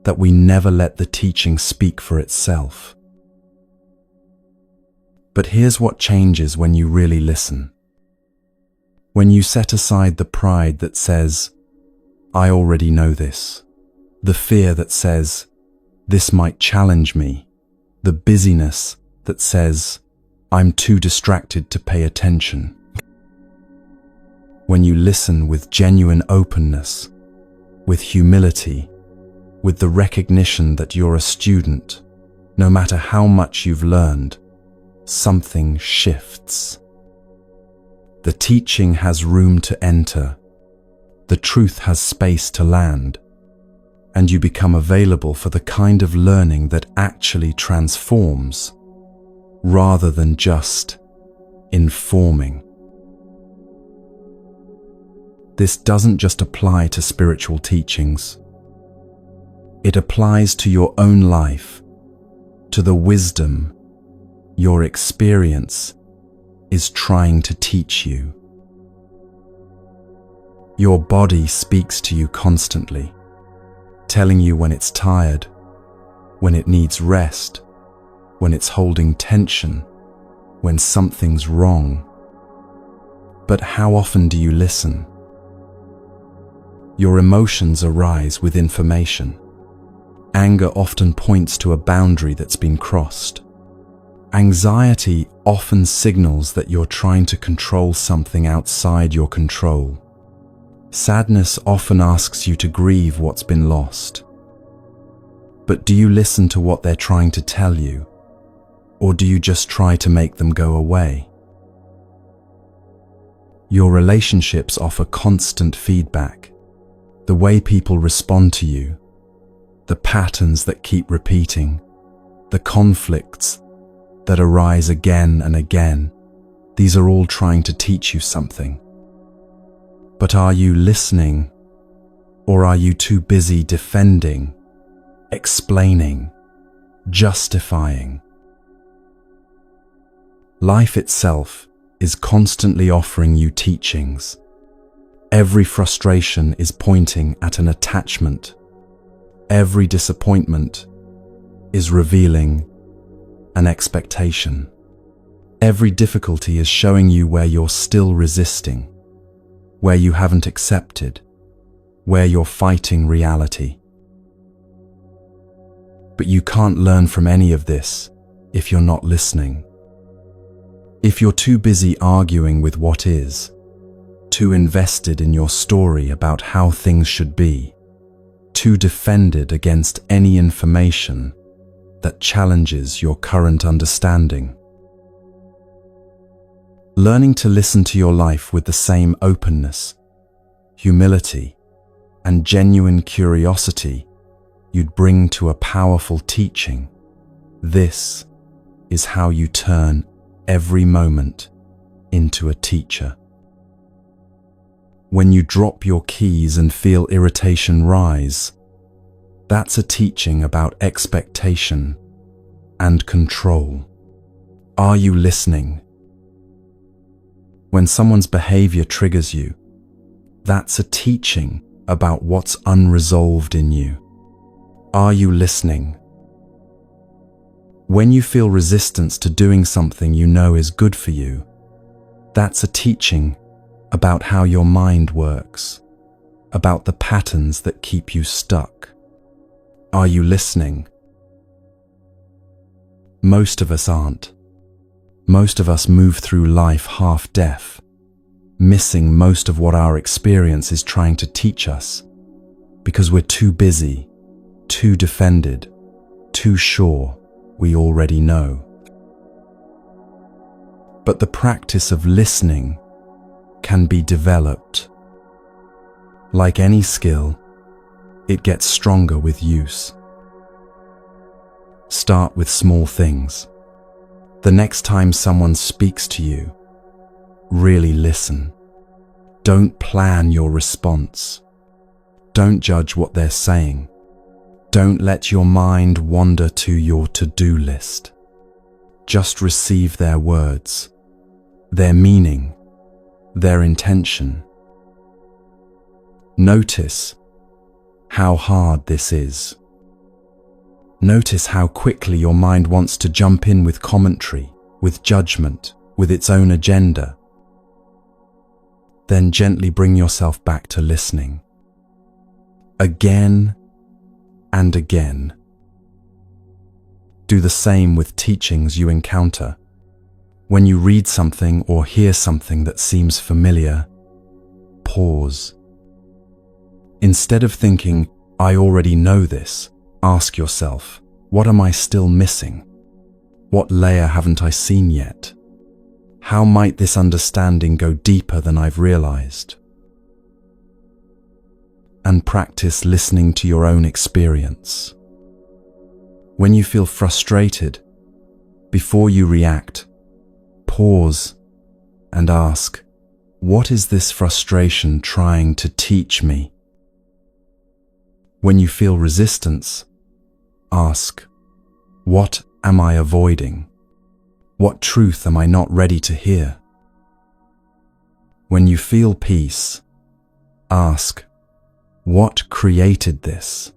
that we never let the teaching speak for itself. But here's what changes when you really listen. When you set aside the pride that says, "I already know this," the fear that says, "This might challenge me," the busyness that says, "I'm too distracted to pay attention." When you listen with genuine openness, with humility, with the recognition that you're a student, no matter how much you've learned, something shifts. The teaching has room to enter, the truth has space to land, and you become available for the kind of learning that actually transforms, rather than just informing. This doesn't just apply to spiritual teachings. It applies to your own life, to the wisdom your experience is trying to teach you. Your body speaks to you constantly, telling you when it's tired, when it needs rest, when it's holding tension, when something's wrong. But how often do you listen? Your emotions arise with information. Anger often points to a boundary that's been crossed. Anxiety often signals that you're trying to control something outside your control. Sadness often asks you to grieve what's been lost. But do you listen to what they're trying to tell you? Or do you just try to make them go away? Your relationships offer constant feedback. The way people respond to you, the patterns that keep repeating, the conflicts that arise again and again, these are all trying to teach you something. But are you listening, or are you too busy defending, explaining, justifying? Life itself is constantly offering you teachings. Every frustration is pointing at an attachment. Every disappointment is revealing an expectation. Every difficulty is showing you where you're still resisting, where you haven't accepted, where you're fighting reality. But you can't learn from any of this if you're not listening. If you're too busy arguing with what is, too invested in your story about how things should be, too defended against any information that challenges your current understanding. Learning to listen to your life with the same openness, humility, and genuine curiosity you'd bring to a powerful teaching, this is how you turn every moment into a teacher. When you drop your keys and feel irritation rise, that's a teaching about expectation and control. Are you listening? When someone's behavior triggers you, that's a teaching about what's unresolved in you. Are you listening? When you feel resistance to doing something you know is good for you, that's a teaching about how your mind works, about the patterns that keep you stuck. Are you listening? Most of us aren't. Most of us move through life half-deaf, missing most of what our experience is trying to teach us, because we're too busy, too defended, too sure we already know. But the practice of listening can be developed. Like any skill, it gets stronger with use. Start with small things. The next time someone speaks to you, really listen. Don't plan your response. Don't judge what they're saying. Don't let your mind wander to your to-do list. Just receive their words, their meaning, their intention. Notice how hard this is. Notice how quickly your mind wants to jump in with commentary, with judgment, with its own agenda. Then gently bring yourself back to listening. Again and again. Do the same with teachings you encounter. When you read something or hear something that seems familiar, pause. Instead of thinking, "I already know this," ask yourself, "What am I still missing? What layer haven't I seen yet? How might this understanding go deeper than I've realized?" And practice listening to your own experience. When you feel frustrated, before you react, pause and ask, "What is this frustration trying to teach me?" When you feel resistance, ask, "What am I avoiding? What truth am I not ready to hear?" When you feel peace, ask, "What created this?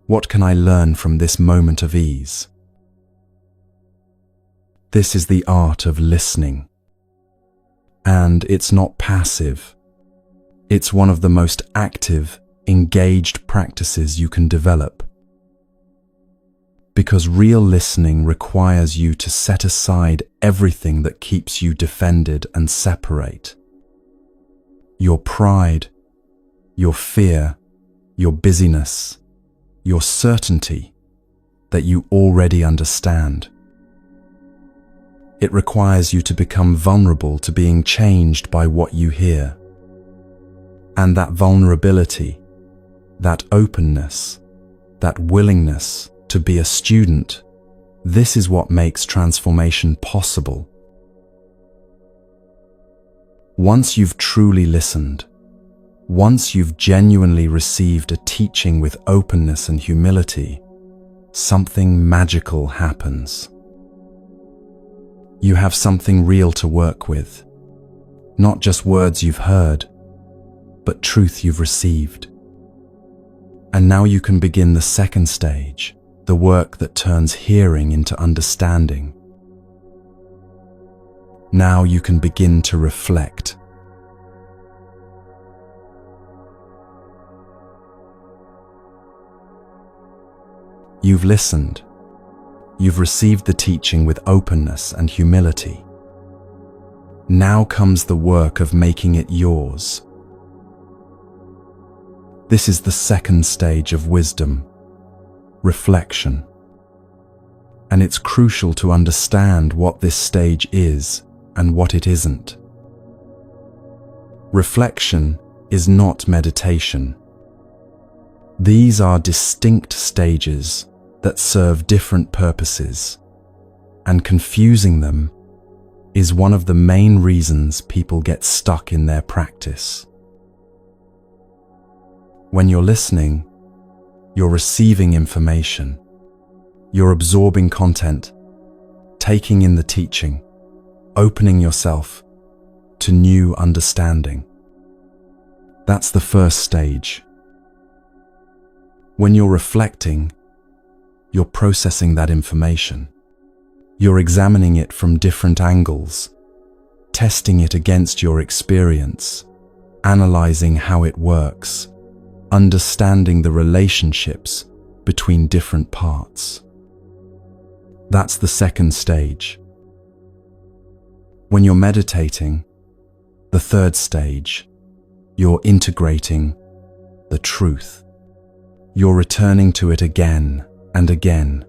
What can I learn from this moment of ease?" This is the art of listening. And it's not passive. It's one of the most active, engaged practices you can develop. Because real listening requires you to set aside everything that keeps you defended and separate. Your pride, your fear, your busyness, your certainty that you already understand. It requires you to become vulnerable to being changed by what you hear. And that vulnerability, that openness, that willingness to be a student, this is what makes transformation possible. Once you've truly listened, once you've genuinely received a teaching with openness and humility, something magical happens. You have something real to work with, not just words you've heard, but truth you've received. And now you can begin the second stage, the work that turns hearing into understanding. Now you can begin to reflect. You've listened. You've received the teaching with openness and humility. Now comes the work of making it yours. This is the second stage of wisdom, reflection. And it's crucial to understand what this stage is and what it isn't. Reflection is not meditation. These are distinct stages that serve different purposes, and confusing them is one of the main reasons people get stuck in their practice. When you're listening, you're receiving information, you're absorbing content, taking in the teaching, opening yourself to new understanding. That's the first stage. When you're reflecting, you're processing that information. You're examining it from different angles, testing it against your experience, analyzing how it works, understanding the relationships between different parts. That's the second stage. When you're meditating, the third stage, you're integrating the truth. You're returning to it again and again,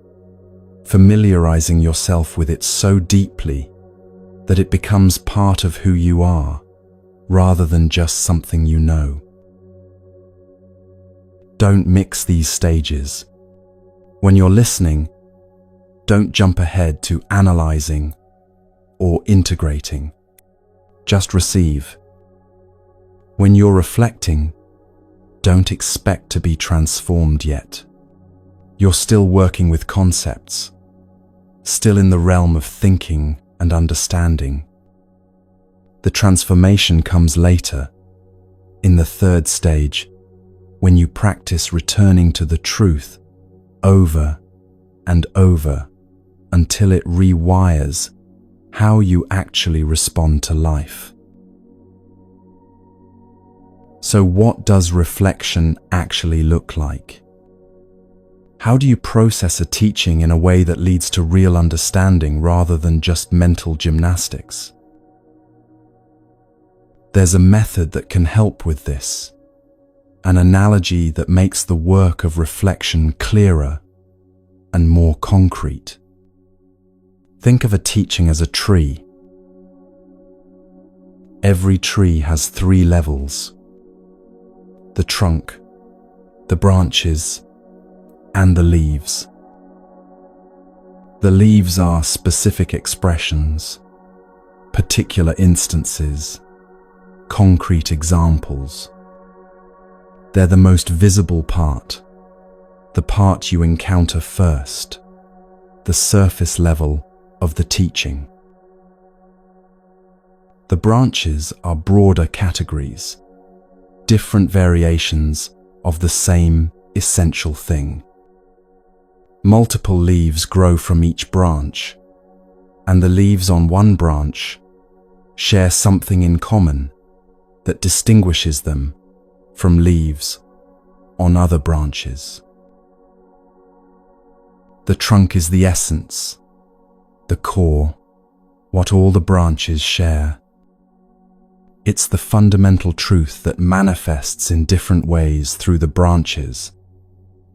familiarizing yourself with it so deeply that it becomes part of who you are, rather than just something you know. Don't mix these stages. When you're listening, don't jump ahead to analyzing or integrating. Just receive. When you're reflecting, don't expect to be transformed yet. You're still working with concepts, still in the realm of thinking and understanding. The transformation comes later, in the third stage, when you practice returning to the truth over and over until it rewires how you actually respond to life. So what does reflection actually look like? How do you process a teaching in a way that leads to real understanding rather than just mental gymnastics? There's a method that can help with this, an analogy that makes the work of reflection clearer and more concrete. Think of a teaching as a tree. Every tree has 3 levels: the trunk, the branches, and the leaves. The leaves are specific expressions, particular instances, concrete examples. They're the most visible part, the part you encounter first, the surface level of the teaching. The branches are broader categories, different variations of the same essential thing. Multiple leaves grow from each branch, and the leaves on one branch share something in common that distinguishes them from leaves on other branches. The trunk is the essence, the core, what all the branches share. It's the fundamental truth that manifests in different ways through the branches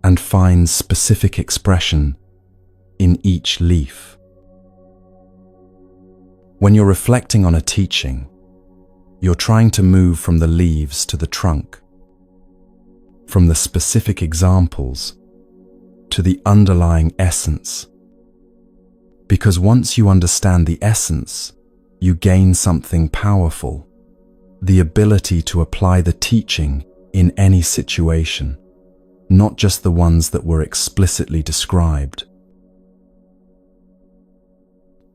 and finds specific expression in each leaf. When you're reflecting on a teaching, you're trying to move from the leaves to the trunk, from the specific examples to the underlying essence. Because once you understand the essence, you gain something powerful, the ability to apply the teaching in any situation, not just the ones that were explicitly described.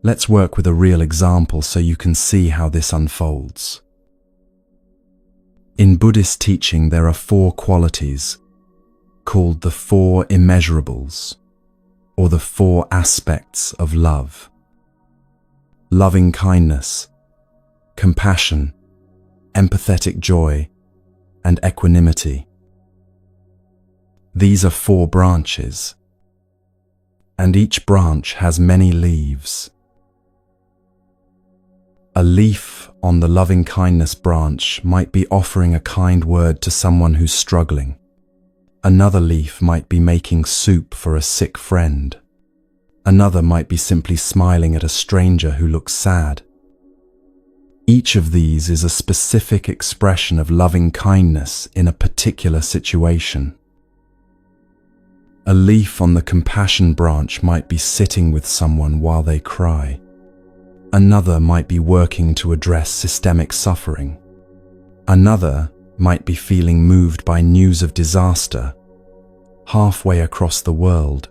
Let's work with a real example so you can see how this unfolds. In Buddhist teaching, there are 4 qualities called the 4 immeasurables, or the 4 aspects of love: loving kindness, compassion, empathetic joy, and equanimity. These are 4 branches, and each branch has many leaves. A leaf on the loving kindness branch might be offering a kind word to someone who's struggling. Another leaf might be making soup for a sick friend. Another might be simply smiling at a stranger who looks sad. Each of these is a specific expression of loving kindness in a particular situation. A leaf on the compassion branch might be sitting with someone while they cry. Another might be working to address systemic suffering. Another might be feeling moved by news of disaster halfway across the world.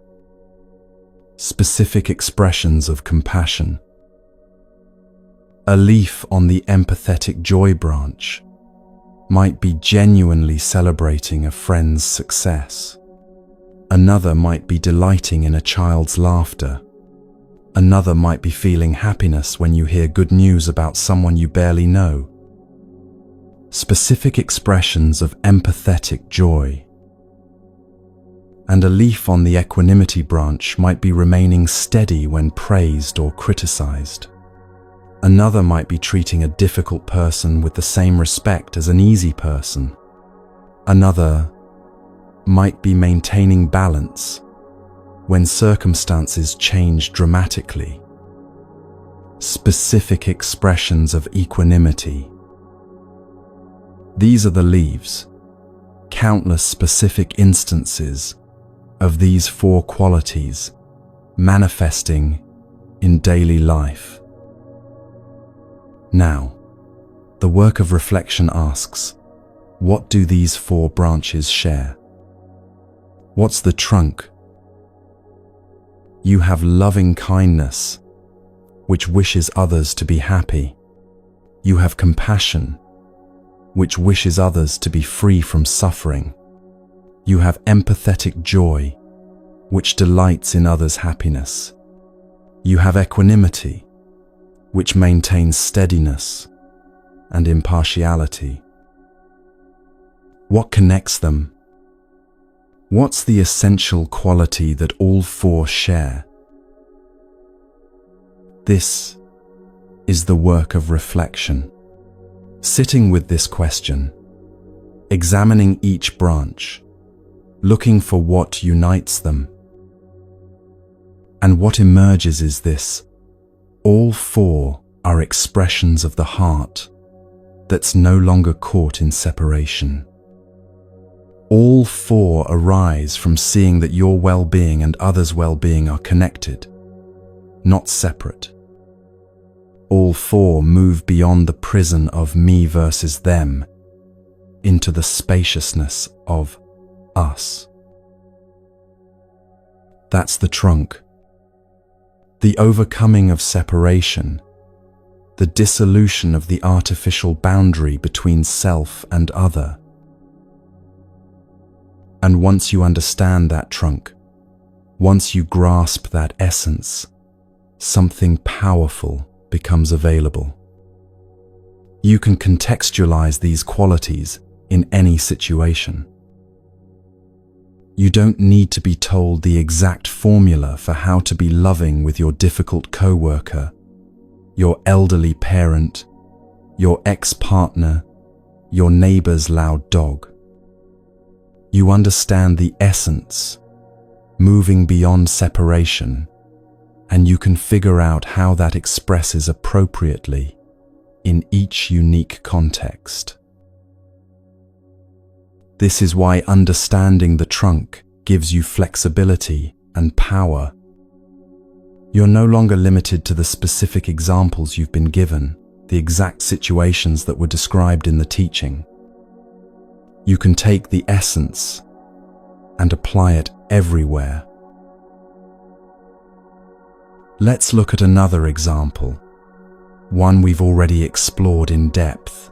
Specific expressions of compassion. A leaf on the empathetic joy branch might be genuinely celebrating a friend's success. Another might be delighting in a child's laughter. Another might be feeling happiness when you hear good news about someone you barely know. Specific expressions of empathetic joy. And a leaf on the equanimity branch might be remaining steady when praised or criticized. Another might be treating a difficult person with the same respect as an easy person. Another might be maintaining balance when circumstances change dramatically. Specific expressions of equanimity. These are the leaves, countless specific instances of these 4 qualities manifesting in daily life. Now, the work of reflection asks, what do these 4 branches share? What's the trunk? You have loving kindness, which wishes others to be happy. You have compassion, which wishes others to be free from suffering. You have empathetic joy, which delights in others' happiness. You have equanimity, which maintains steadiness and impartiality. What connects them? What's the essential quality that all four share? This is the work of reflection. Sitting with this question, examining each branch, looking for what unites them. And what emerges is this: all four are expressions of the heart that's no longer caught in separation. All four arise from seeing that your well-being and others' well-being are connected, not separate. All four move beyond the prison of me versus them into the spaciousness of us. That's the trunk. The overcoming of separation, the dissolution of the artificial boundary between self and other. And once you understand that trunk, once you grasp that essence, something powerful becomes available. You can contextualize these qualities in any situation. You don't need to be told the exact formula for how to be loving with your difficult coworker, your elderly parent, your ex-partner, your neighbor's loud dog. You understand the essence, moving beyond separation, and you can figure out how that expresses appropriately in each unique context. This is why understanding the trunk gives you flexibility and power. You're no longer limited to the specific examples you've been given, the exact situations that were described in the teaching. You can take the essence and apply it everywhere. Let's look at another example, one we've already explored in depth.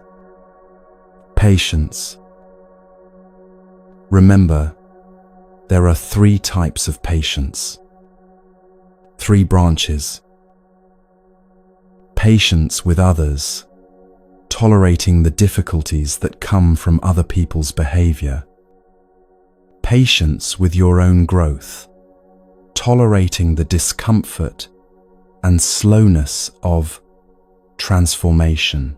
Patience. Remember, there are 3 types of patience. 3 branches. Patience with others, tolerating the difficulties that come from other people's behavior. Patience with your own growth, tolerating the discomfort and slowness of transformation.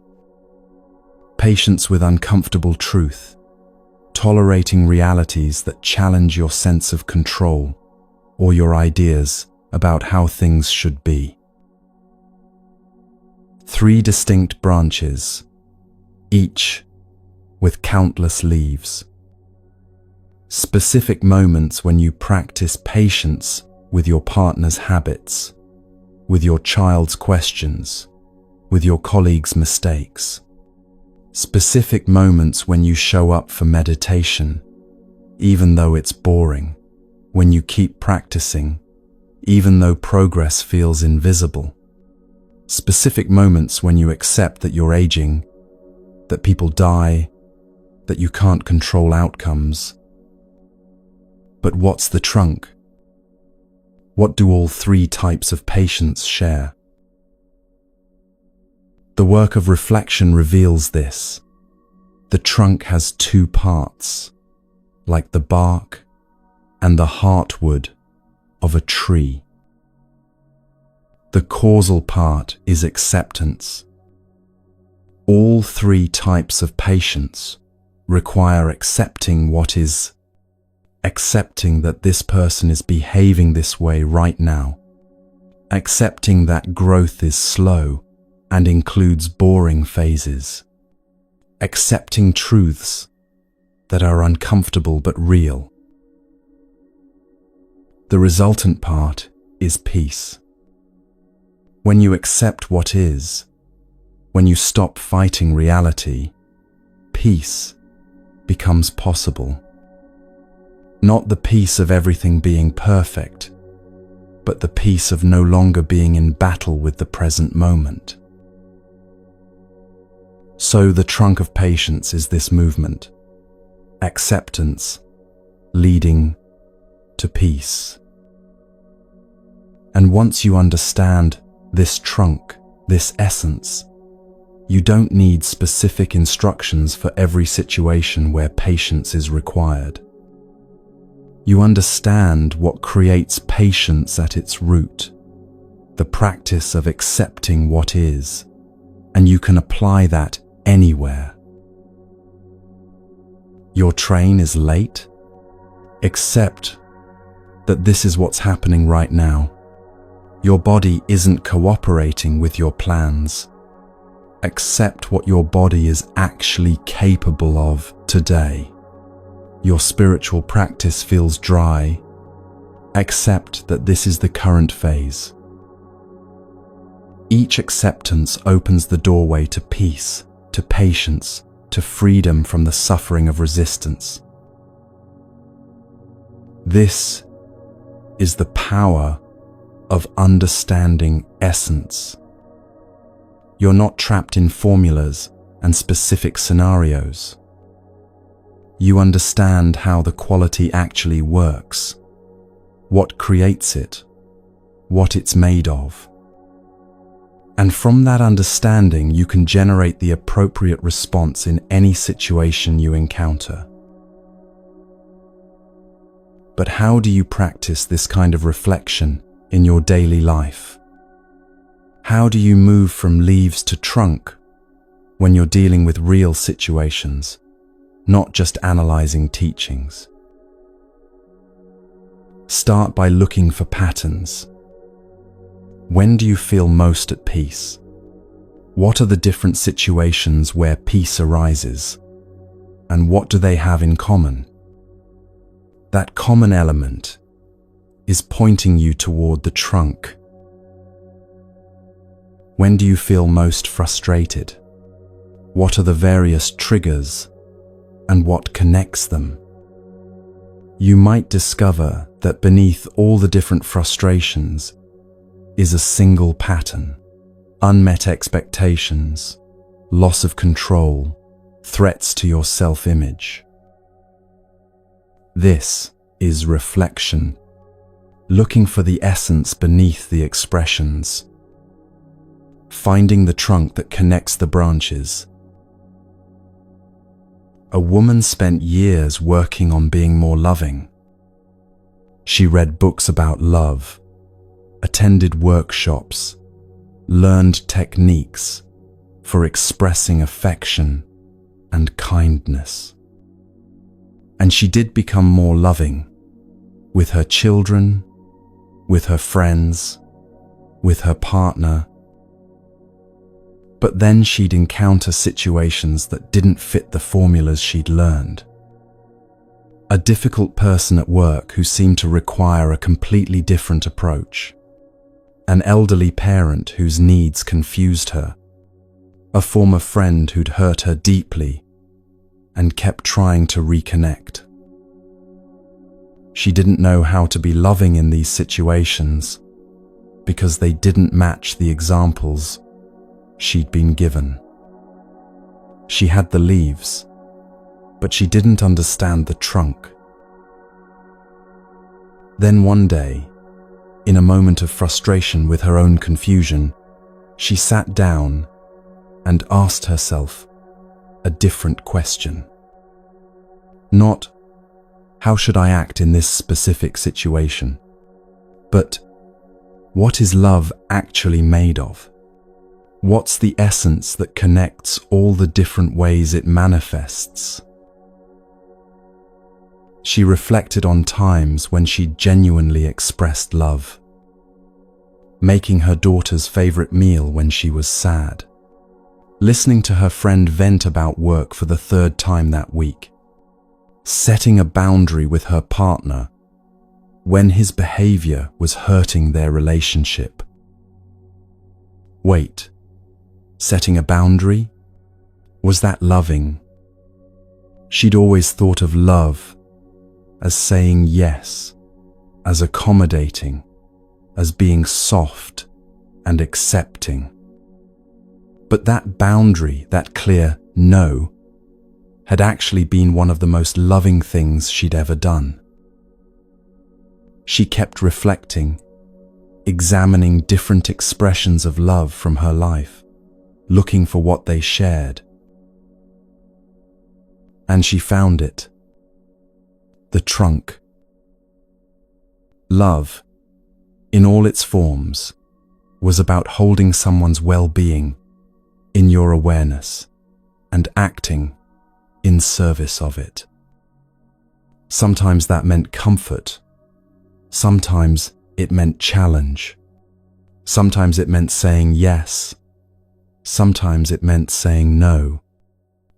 Patience with uncomfortable truth, tolerating realities that challenge your sense of control or your ideas about how things should be. 3 distinct branches, each with countless leaves. Specific moments when you practice patience with your partner's habits, with your child's questions, with your colleague's mistakes. Specific moments when you show up for meditation, even though it's boring, when you keep practicing, even though progress feels invisible. Specific moments when you accept that you're aging, that people die, that you can't control outcomes. But what's the trunk? What do all 3 types of patience share? The work of reflection reveals this. The trunk has 2 parts, like the bark and the heartwood of a tree. The causal part is acceptance. All 3 types of patience require accepting what is, accepting that this person is behaving this way right now, accepting that growth is slow and includes boring phases, accepting truths that are uncomfortable but real. The resultant part is peace. When you accept what is, when you stop fighting reality, peace becomes possible. Not the peace of everything being perfect, but the peace of no longer being in battle with the present moment. So the trunk of patience is this movement, acceptance leading to peace. And once you understand this trunk, this essence, you don't need specific instructions for every situation where patience is required. You understand what creates patience at its root, the practice of accepting what is, and you can apply that anywhere. Your train is late? Accept that this is what's happening right now. Your body isn't cooperating with your plans. Accept what your body is actually capable of today. Your spiritual practice feels dry. Accept that this is the current phase. Each acceptance opens the doorway to peace, to patience, to freedom from the suffering of resistance. This is the power of understanding essence. You're not trapped in formulas and specific scenarios. You understand how the quality actually works, what creates it, what it's made of. And from that understanding, you can generate the appropriate response in any situation you encounter. But how do you practice this kind of reflection in your daily life? How do you move from leaves to trunk when you're dealing with real situations, not just analyzing teachings? Start by looking for patterns. When do you feel most at peace? What are the different situations where peace arises? And what do they have in common? That common element is pointing you toward the trunk. When do you feel most frustrated? What are the various triggers and what connects them? You might discover that beneath all the different frustrations is a single pattern: unmet expectations, loss of control, threats to your self-image. This is reflection, looking for the essence beneath the expressions, finding the trunk that connects the branches. A woman spent years working on being more loving. She read books about love, attended workshops, learned techniques for expressing affection and kindness. And she did become more loving with her children, with her friends, with her partner. But then she'd encounter situations that didn't fit the formulas she'd learned. A difficult person at work who seemed to require a completely different approach. An elderly parent whose needs confused her. A former friend who'd hurt her deeply and kept trying to reconnect. She didn't know how to be loving in these situations because they didn't match the examples she'd been given. She had the leaves, but she didn't understand the trunk. Then one day, in a moment of frustration with her own confusion, she sat down and asked herself a different question. Not, how should I act in this specific situation? But, what is love actually made of? What's the essence that connects all the different ways it manifests? She reflected on times when she genuinely expressed love, making her daughter's favorite meal when she was sad, listening to her friend vent about work for the third time that week, setting a boundary with her partner when his behavior was hurting their relationship. Wait, setting a boundary? Was that loving? She'd always thought of love as saying yes, as accommodating, as being soft and accepting. But that boundary, that clear no, had actually been one of the most loving things she'd ever done. She kept reflecting, examining different expressions of love from her life, looking for what they shared. And she found it. The trunk, Love, in all its forms, was about holding someone's well-being in your awareness and acting in service of it. Sometimes that meant comfort. Sometimes it meant challenge. Sometimes it meant saying yes. Sometimes it meant saying no.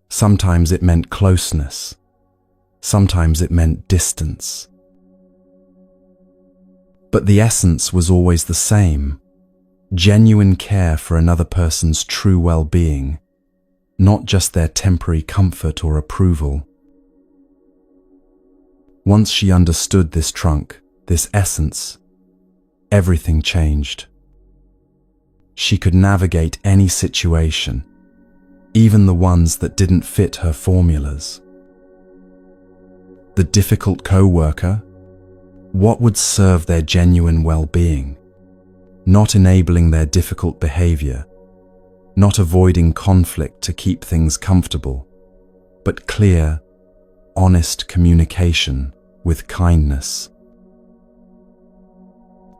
Sometimes it meant closeness. Sometimes it meant distance. But the essence was always the same: genuine care for another person's true well-being, not just their temporary comfort or approval. Once she understood this trunk, this essence, everything changed. She could navigate any situation, even the ones that didn't fit her formulas. The difficult co-worker, what would serve their genuine well-being? Not enabling their difficult behavior, not avoiding conflict to keep things comfortable, but clear, honest communication with kindness.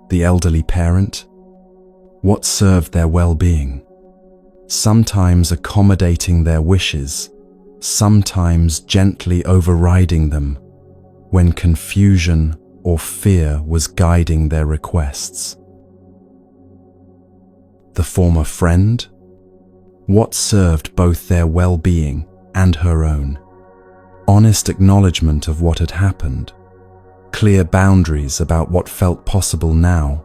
The elderly parent, what served their well-being? Sometimes accommodating their wishes, sometimes gently overriding them when confusion or fear was guiding their requests. The former friend, what served both their well-being and her own? Honest acknowledgement of what had happened, clear boundaries about what felt possible now,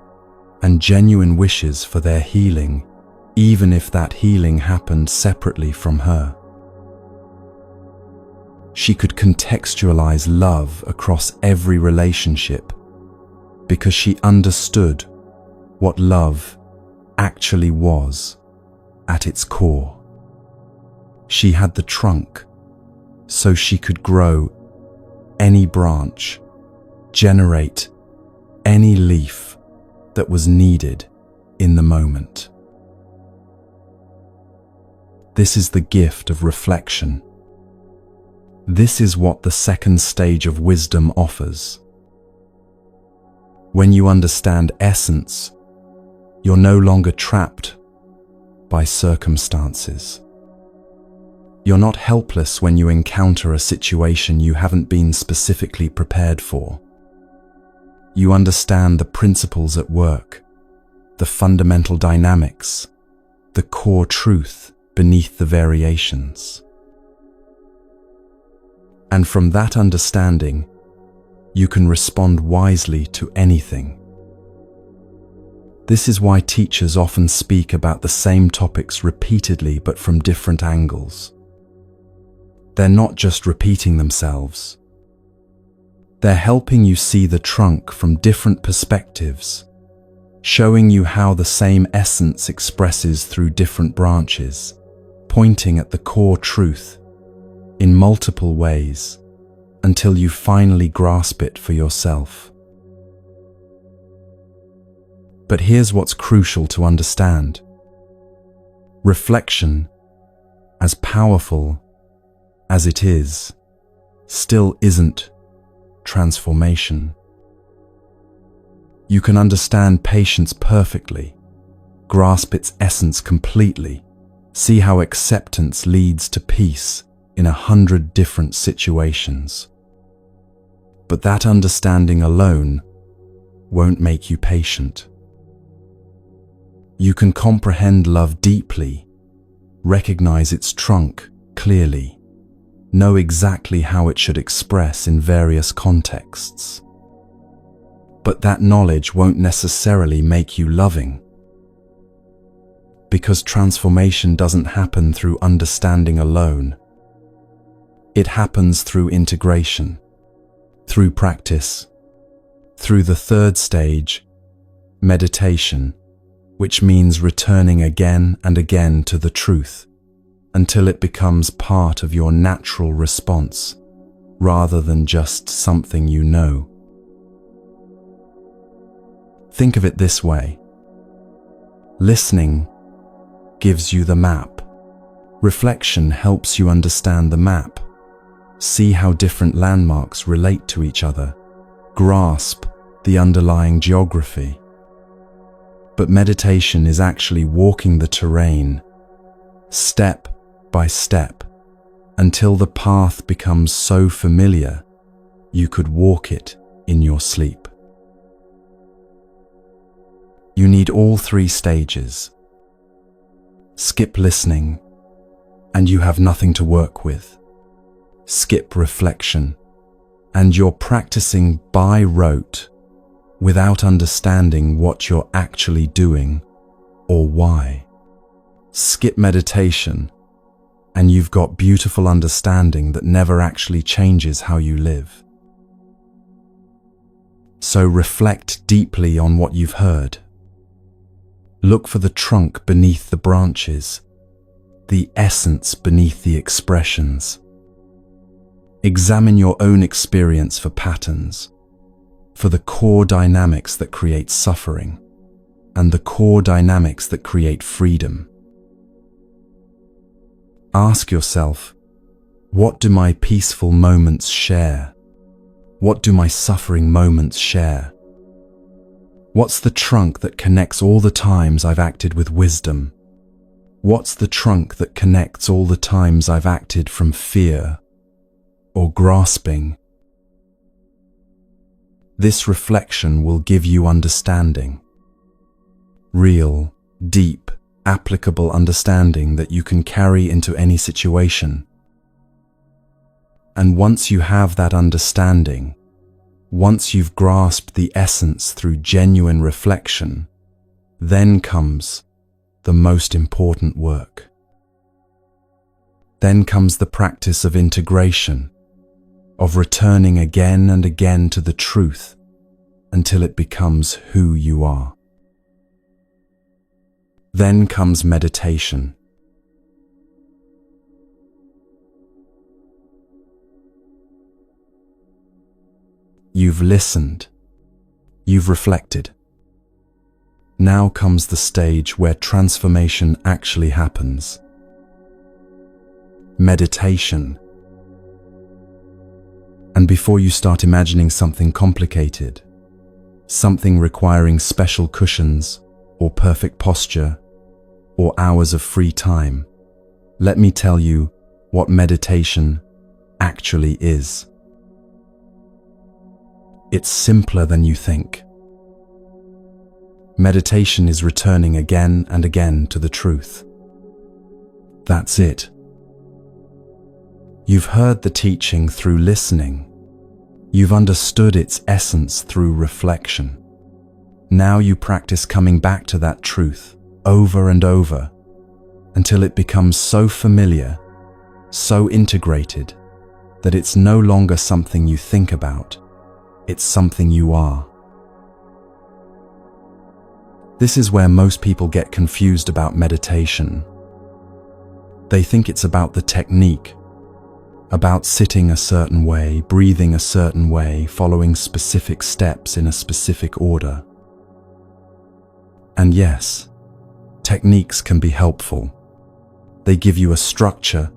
and genuine wishes for their healing, even if that healing happened separately from her. She could contextualize love across every relationship because she understood what love actually was at its core. She had the trunk, so she could grow any branch, generate any leaf that was needed in the moment. This is the gift of reflection. This is what the second stage of wisdom offers. When you understand essence, you're no longer trapped by circumstances. You're not helpless when you encounter a situation you haven't been specifically prepared for. You understand the principles at work, the fundamental dynamics, the core truth beneath the variations. And from that understanding, you can respond wisely to anything. This is why teachers often speak about the same topics repeatedly but from different angles. They're not just repeating themselves. They're helping you see the trunk from different perspectives, showing you how the same essence expresses through different branches, pointing at the core truth in multiple ways until you finally grasp it for yourself. But here's what's crucial to understand. Reflection, as powerful as it is, still isn't transformation. You can understand patience perfectly, grasp its essence completely, see how acceptance leads to peace in 100 different situations. But that understanding alone won't make you patient. You can comprehend love deeply, recognize its trunk clearly, know exactly how it should express in various contexts. But that knowledge won't necessarily make you loving. Because transformation doesn't happen through understanding alone. It happens through integration, through practice, through the third stage, meditation, which means returning again and again to the truth until it becomes part of your natural response rather than just something you know. Think of it this way. Listening gives you the map. Reflection helps you understand the map, see how different landmarks relate to each other, grasp the underlying geography. But meditation is actually walking the terrain, step by step, until the path becomes so familiar you could walk it in your sleep. You need all three stages. Skip listening, and you have nothing to work with. Skip reflection, and you're practicing by rote without understanding what you're actually doing or why. Skip meditation, and you've got beautiful understanding that never actually changes how you live. So reflect deeply on what you've heard. Look for the trunk beneath the branches, the essence beneath the expressions. Examine your own experience for patterns, for the core dynamics that create suffering, and the core dynamics that create freedom. Ask yourself, what do my peaceful moments share? What do my suffering moments share? What's the trunk that connects all the times I've acted with wisdom? What's the trunk that connects all the times I've acted from fear or grasping? This reflection will give you understanding. Real, deep, applicable understanding that you can carry into any situation. And once you have that understanding, once you've grasped the essence through genuine reflection, then comes the most important work. Then comes the practice of integration, of returning again and again to the truth until it becomes who you are. Then comes meditation. You've listened. You've reflected. Now comes the stage where transformation actually happens. Meditation. And before you start imagining something complicated, something requiring special cushions or perfect posture or hours of free time, let me tell you what meditation actually is. It's simpler than you think. Meditation is returning again and again to the truth. That's it. You've heard the teaching through listening. You've understood its essence through reflection. Now you practice coming back to that truth over and over until it becomes so familiar, so integrated, that it's no longer something you think about. It's something you are. This is where most people get confused about meditation. They think it's about the technique, about sitting a certain way, breathing a certain way, following specific steps in a specific order. And yes, techniques can be helpful. They give you a structure,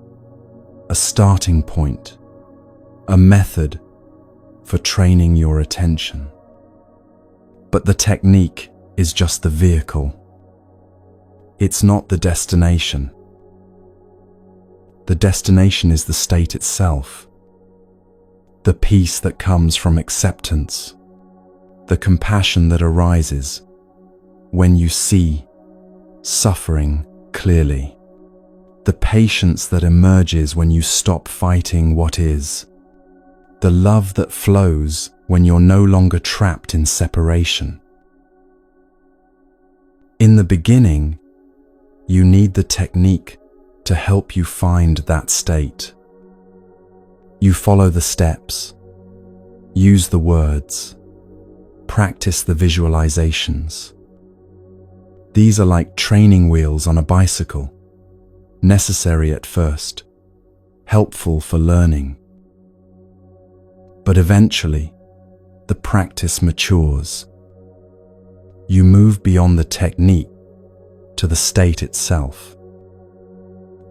a starting point, a method for training your attention. But the technique is just the vehicle. It's not the destination. The destination is the state itself, the peace that comes from acceptance, the compassion that arises when you see suffering clearly, the patience that emerges when you stop fighting what is, the love that flows when you're no longer trapped in separation. In the beginning, you need the technique to help you find that state. You follow the steps, use the words, practice the visualizations. These are like training wheels on a bicycle, necessary at first, helpful for learning. But eventually, the practice matures. You move beyond the technique to the state itself.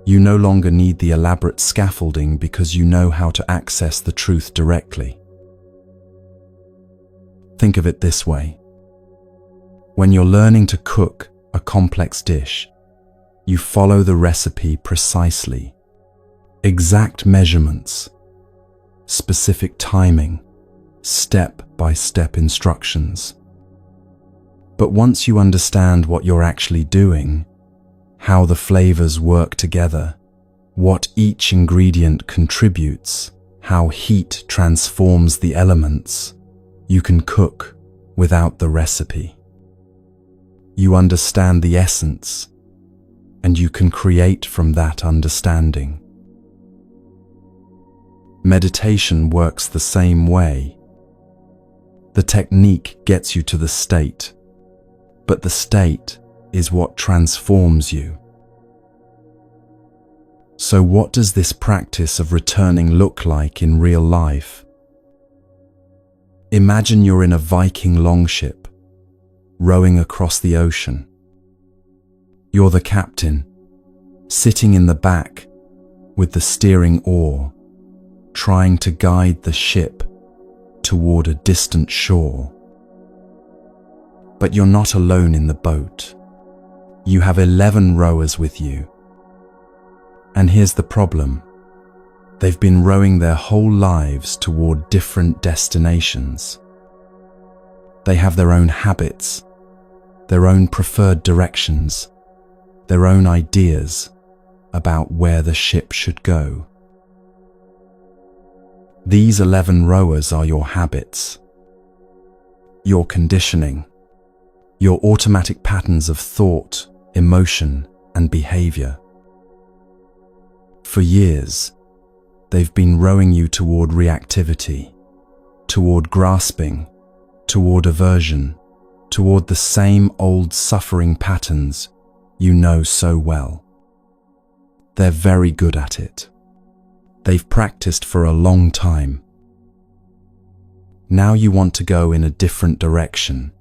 You no longer need the elaborate scaffolding because you know how to access the truth directly. Think of it this way. When you're learning to cook a complex dish, you follow the recipe precisely. Exact measurements, specific timing, step-by-step instructions. But once you understand what you're actually doing, how the flavors work together, what each ingredient contributes, how heat transforms the elements, you can cook without the recipe. You understand the essence, and you can create from that understanding. Meditation works the same way. The technique gets you to the state, but the state is what transforms you. So what does this practice of returning look like in real life? Imagine you're in a Viking longship, rowing across the ocean. You're the captain, sitting in the back with the steering oar, trying to guide the ship toward a distant shore. But you're not alone in the boat. You have 11 rowers with you. And here's the problem. They've been rowing their whole lives toward different destinations. They have their own habits, their own preferred directions, their own ideas about where the ship should go. These 11 rowers are your habits, your conditioning, your automatic patterns of thought, emotion, and behavior. For years, they've been rowing you toward reactivity, toward grasping, toward aversion, toward the same old suffering patterns you know so well. They're very good at it. They've practiced for a long time. Now you want to go in a different direction,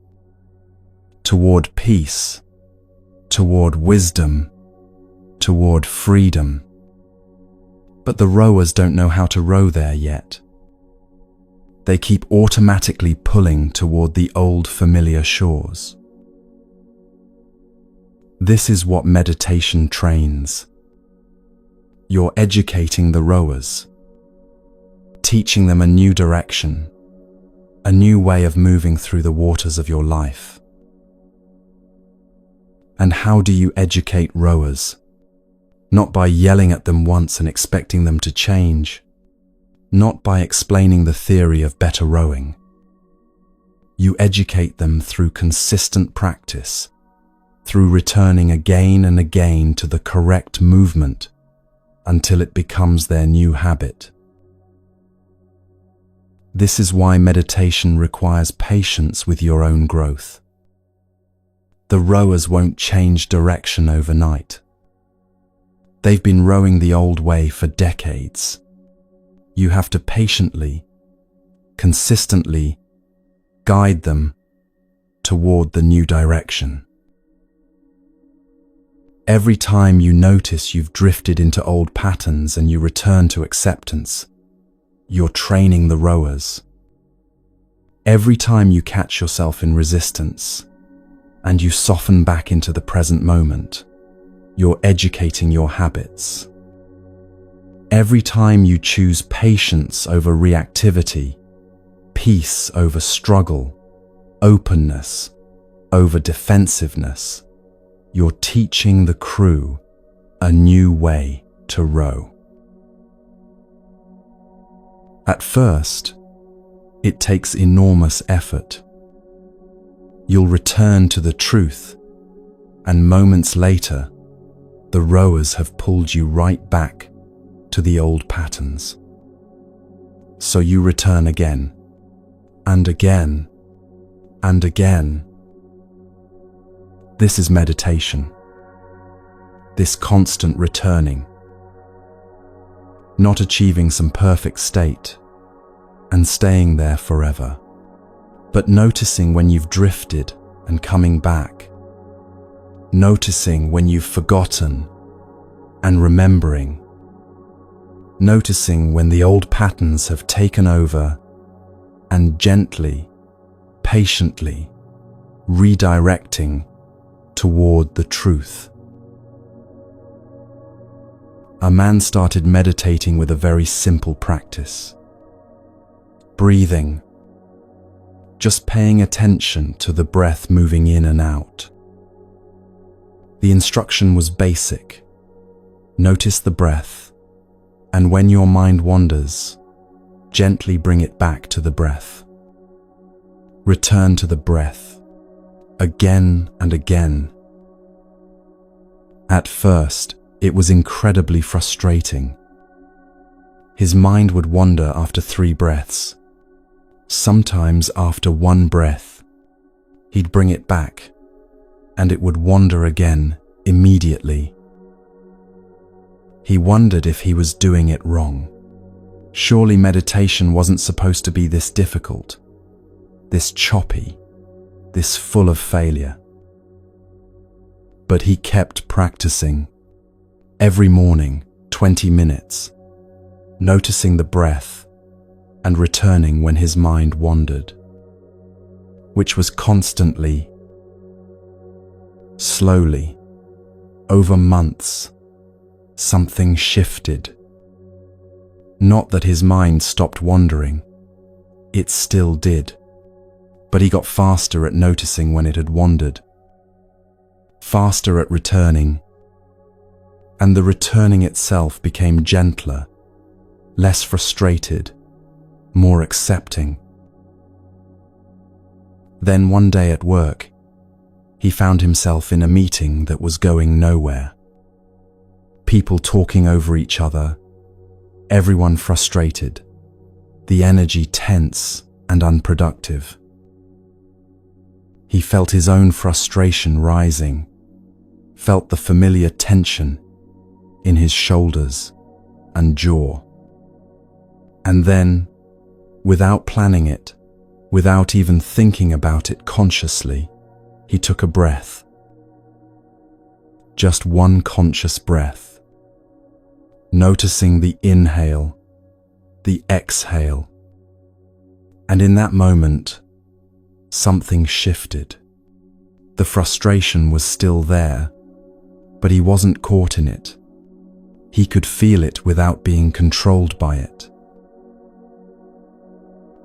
toward peace, toward wisdom, toward freedom. But the rowers don't know how to row there yet. They keep automatically pulling toward the old familiar shores. This is what meditation trains. You're educating the rowers, teaching them a new direction, a new way of moving through the waters of your life. And how do you educate rowers? Not by yelling at them once and expecting them to change, not by explaining the theory of better rowing. You educate them through consistent practice, through returning again and again to the correct movement until it becomes their new habit. This is why meditation requires patience with your own growth. The rowers won't change direction overnight. They've been rowing the old way for decades. You have to patiently, consistently guide them toward the new direction. Every time you notice you've drifted into old patterns and you return to acceptance, you're training the rowers. Every time you catch yourself in resistance and you soften back into the present moment, you're educating your habits. Every time you choose patience over reactivity, peace over struggle, openness over defensiveness, you're teaching the crew a new way to row. At first, it takes enormous effort. You'll return to the truth, and moments later, the rowers have pulled you right back to the old patterns. So you return again, and again, and again. This is meditation. This constant returning. Not achieving some perfect state and staying there forever, but noticing when you've drifted and coming back. Noticing when you've forgotten and remembering. Noticing when the old patterns have taken over and gently, patiently redirecting toward the truth. A man started meditating with a very simple practice. Breathing. Just paying attention to the breath moving in and out. The instruction was basic. Notice the breath, and when your mind wanders, gently bring it back to the breath. Return to the breath, again and again. At first, it was incredibly frustrating. His mind would wander after 3 breaths. Sometimes after 1 breath, he'd bring it back, and it would wander again immediately. He wondered if he was doing it wrong. Surely meditation wasn't supposed to be this difficult, this choppy, this full of failure. But he kept practicing. Every morning, 20 minutes, noticing the breath and returning when his mind wandered, which was constantly, slowly, over months, something shifted. Not that his mind stopped wandering, it still did, but he got faster at noticing when it had wandered, faster at returning, and the returning itself became gentler, less frustrated, more accepting. Then one day at work, he found himself in a meeting that was going nowhere. People talking over each other, everyone frustrated, the energy tense and unproductive. He felt his own frustration rising, felt the familiar tension in his shoulders and jaw. And then, without planning it, without even thinking about it consciously, he took a breath. Just one conscious breath, noticing the inhale, the exhale. And in that moment, something shifted. The frustration was still there, but he wasn't caught in it. He could feel it without being controlled by it.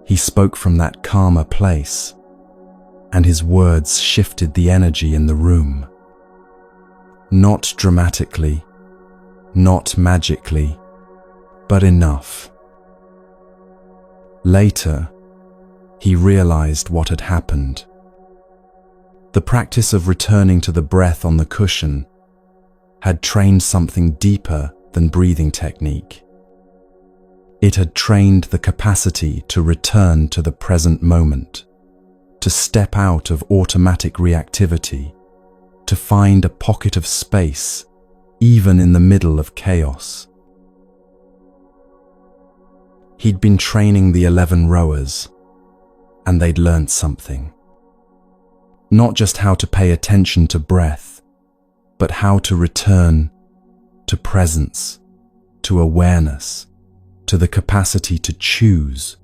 He spoke from that calmer place, and his words shifted the energy in the room. Not dramatically, not magically, but enough. Later, he realized what had happened. The practice of returning to the breath on the cushion had trained something deeper than breathing technique. It had trained the capacity to return to the present moment, to step out of automatic reactivity, to find a pocket of space, even in the middle of chaos. He'd been training the 11 rowers, and they'd learned something. Not just how to pay attention to breath, but how to return to presence, to awareness, to the capacity to choose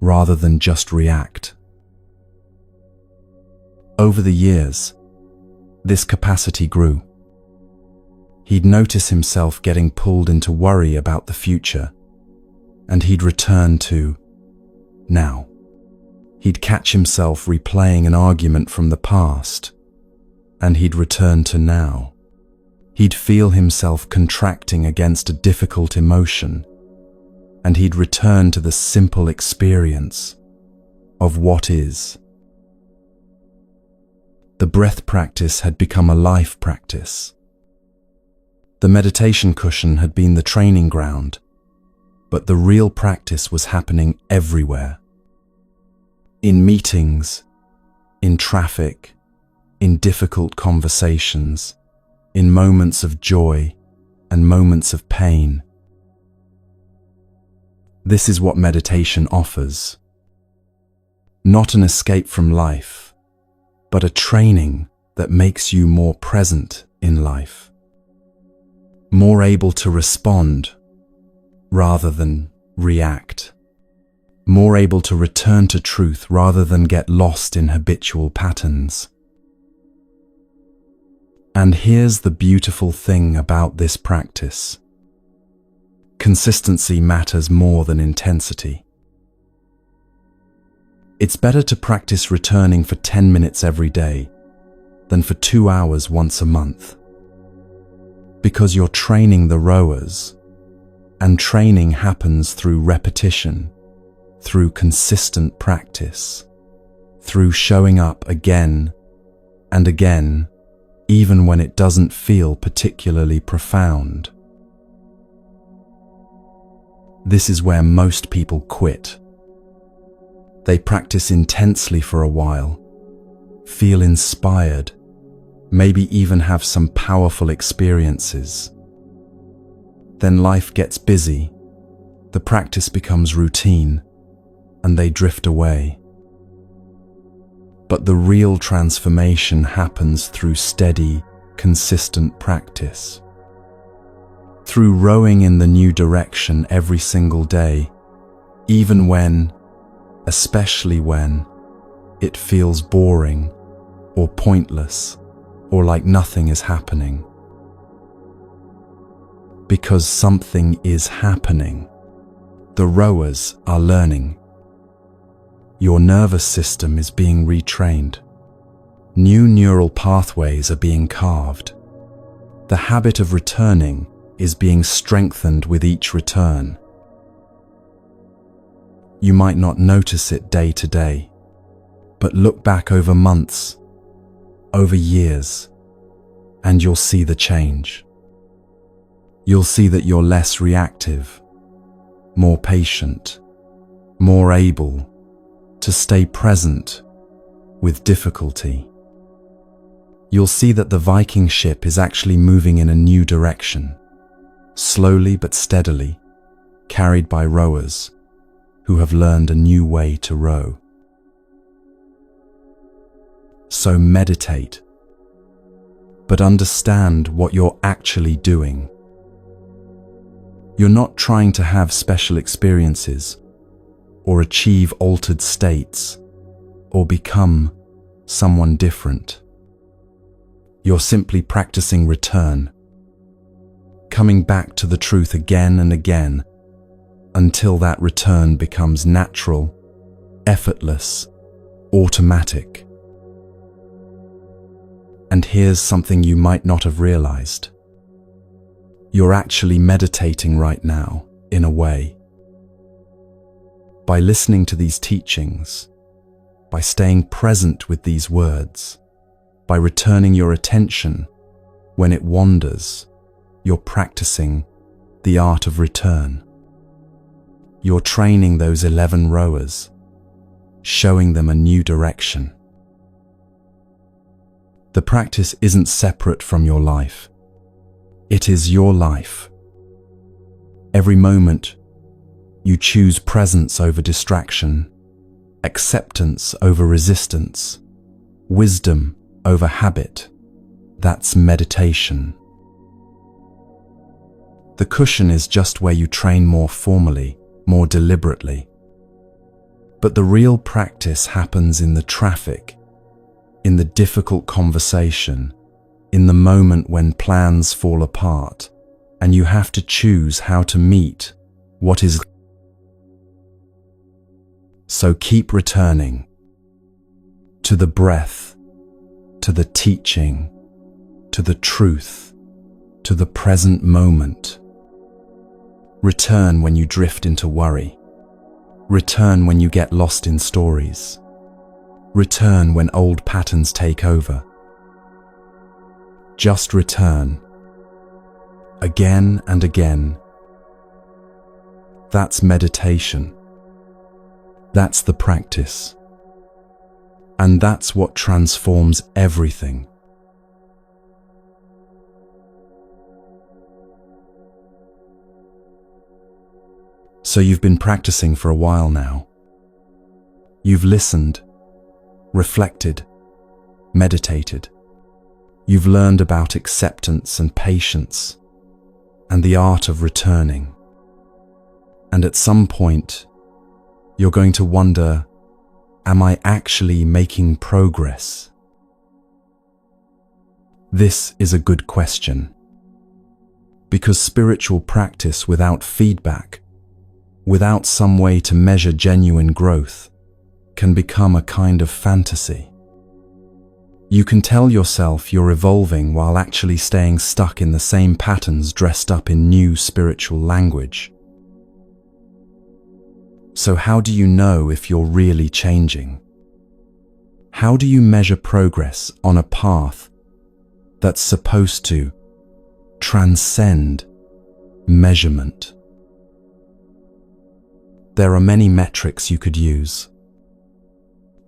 rather than just react. Over the years, this capacity grew. He'd notice himself getting pulled into worry about the future, and he'd return to now. He'd catch himself replaying an argument from the past, and he'd return to now. He'd feel himself contracting against a difficult emotion, and he'd return to the simple experience of what is. The breath practice had become a life practice. The meditation cushion had been the training ground, but the real practice was happening everywhere. In meetings, in traffic, in difficult conversations, in moments of joy and moments of pain. This is what meditation offers. Not an escape from life, but a training that makes you more present in life, more able to respond rather than react, more able to return to truth rather than get lost in habitual patterns. And here's the beautiful thing about this practice. Consistency matters more than intensity. It's better to practice returning for 10 minutes every day than for 2 hours once a month. Because you're training the rowers, and training happens through repetition, through consistent practice, through showing up again and again, even when it doesn't feel particularly profound. This is where most people quit. They practice intensely for a while, feel inspired, maybe even have some powerful experiences. Then life gets busy, the practice becomes routine, and they drift away. But the real transformation happens through steady, consistent practice. Through rowing in the new direction every single day, even when, especially when, it feels boring or pointless or like nothing is happening. Because something is happening. The rowers are learning. Your nervous system is being retrained. New neural pathways are being carved. The habit of returning is being strengthened with each return. You might not notice it day to day, but look back over months, over years, and you'll see the change. You'll see that you're less reactive, more patient, more able to stay present with difficulty. You'll see that the Viking ship is actually moving in a new direction, slowly but steadily, carried by rowers who have learned a new way to row. So meditate, but understand what you're actually doing. You're not trying to have special experiences, or achieve altered states, or become someone different. You're simply practicing return, coming back to the truth again and again, until that return becomes natural, effortless, automatic. And here's something you might not have realized. You're actually meditating right now, in a way. By listening to these teachings, by staying present with these words, by returning your attention when it wanders, you're practicing the art of return. You're training those 11 rowers, showing them a new direction. The practice isn't separate from your life. It is your life. Every moment, you choose presence over distraction, acceptance over resistance, wisdom over habit. That's meditation. The cushion is just where you train more formally, more deliberately. But the real practice happens in the traffic, in the difficult conversation, in the moment when plans fall apart, and you have to choose how to meet what is. So keep returning to the breath, to the teaching, to the truth, to the present moment. Return when you drift into worry. Return when you get lost in stories. Return when old patterns take over. Just return. Again and again. That's meditation. That's the practice. And that's what transforms everything. So you've been practicing for a while now. You've listened, reflected, meditated. You've learned about acceptance and patience and the art of returning. And at some point, you're going to wonder, am I actually making progress? This is a good question, because spiritual practice without feedback, without some way to measure genuine growth, can become a kind of fantasy. You can tell yourself you're evolving while actually staying stuck in the same patterns dressed up in new spiritual language. So how do you know if you're really changing? How do you measure progress on a path that's supposed to transcend measurement? There are many metrics you could use.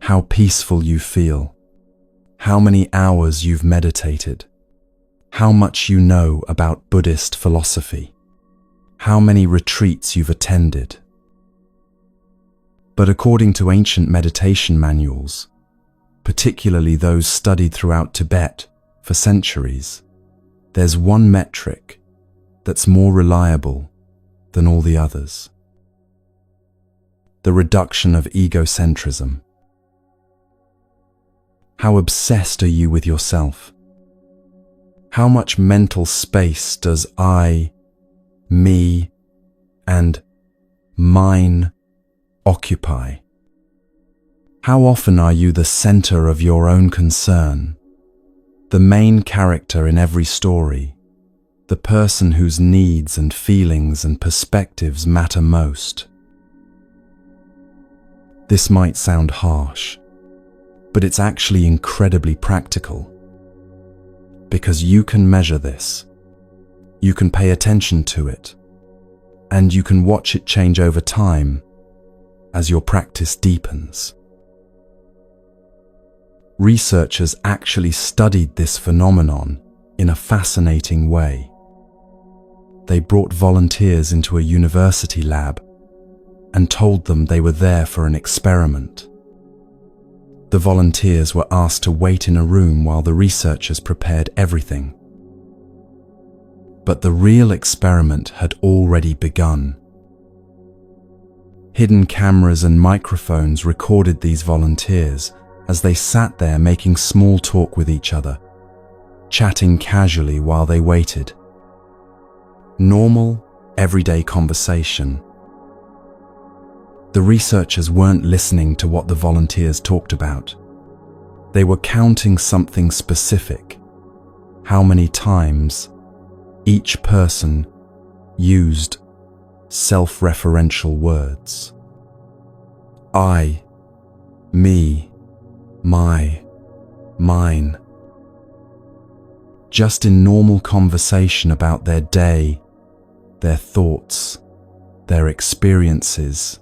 How peaceful you feel, how many hours you've meditated, how much you know about Buddhist philosophy, how many retreats you've attended. But according to ancient meditation manuals, particularly those studied throughout Tibet for centuries, there's one metric that's more reliable than all the others: the reduction of egocentrism. How obsessed are you with yourself? How much mental space does I, me, and mine occupy? How often are you the center of your own concern, the main character in every story, the person whose needs and feelings and perspectives matter most? This might sound harsh, but it's actually incredibly practical. Because you can measure this, you can pay attention to it, and you can watch it change over time as your practice deepens. Researchers actually studied this phenomenon in a fascinating way. They brought volunteers into a university lab and told them they were there for an experiment. The volunteers were asked to wait in a room while the researchers prepared everything. But the real experiment had already begun. Hidden cameras and microphones recorded these volunteers as they sat there making small talk with each other, chatting casually while they waited. Normal, everyday conversation. The researchers weren't listening to what the volunteers talked about. They were counting something specific: how many times each person used self-referential words. I, me, my, mine. Just in normal conversation about their day, their thoughts, their experiences,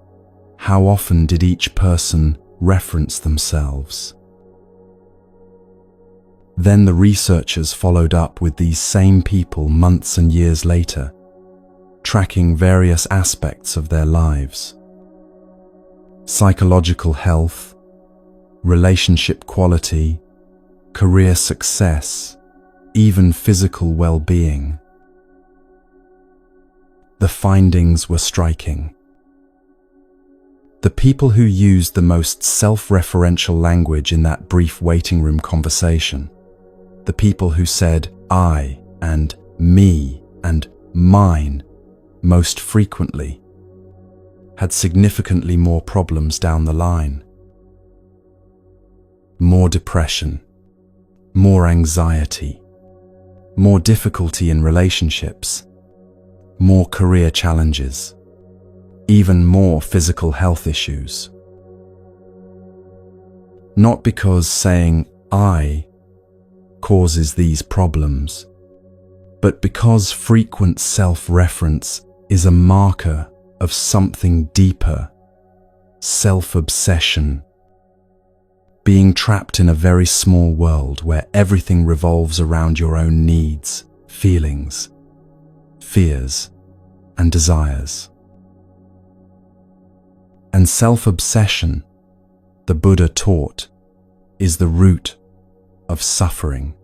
how often did each person reference themselves? Then the researchers followed up with these same people months and years later, tracking various aspects of their lives: psychological health, relationship quality, career success, even physical well-being. The findings were striking. The people who used the most self-referential language in that brief waiting room conversation, the people who said I and me and mine most frequently, had significantly more problems down the line. More depression, more anxiety, more difficulty in relationships, more career challenges, even more physical health issues. Not because saying I causes these problems, but because frequent self-reference is a marker of something deeper: self-obsession. Being trapped in a very small world where everything revolves around your own needs, feelings, fears, and desires. And self-obsession, the Buddha taught, is the root of suffering.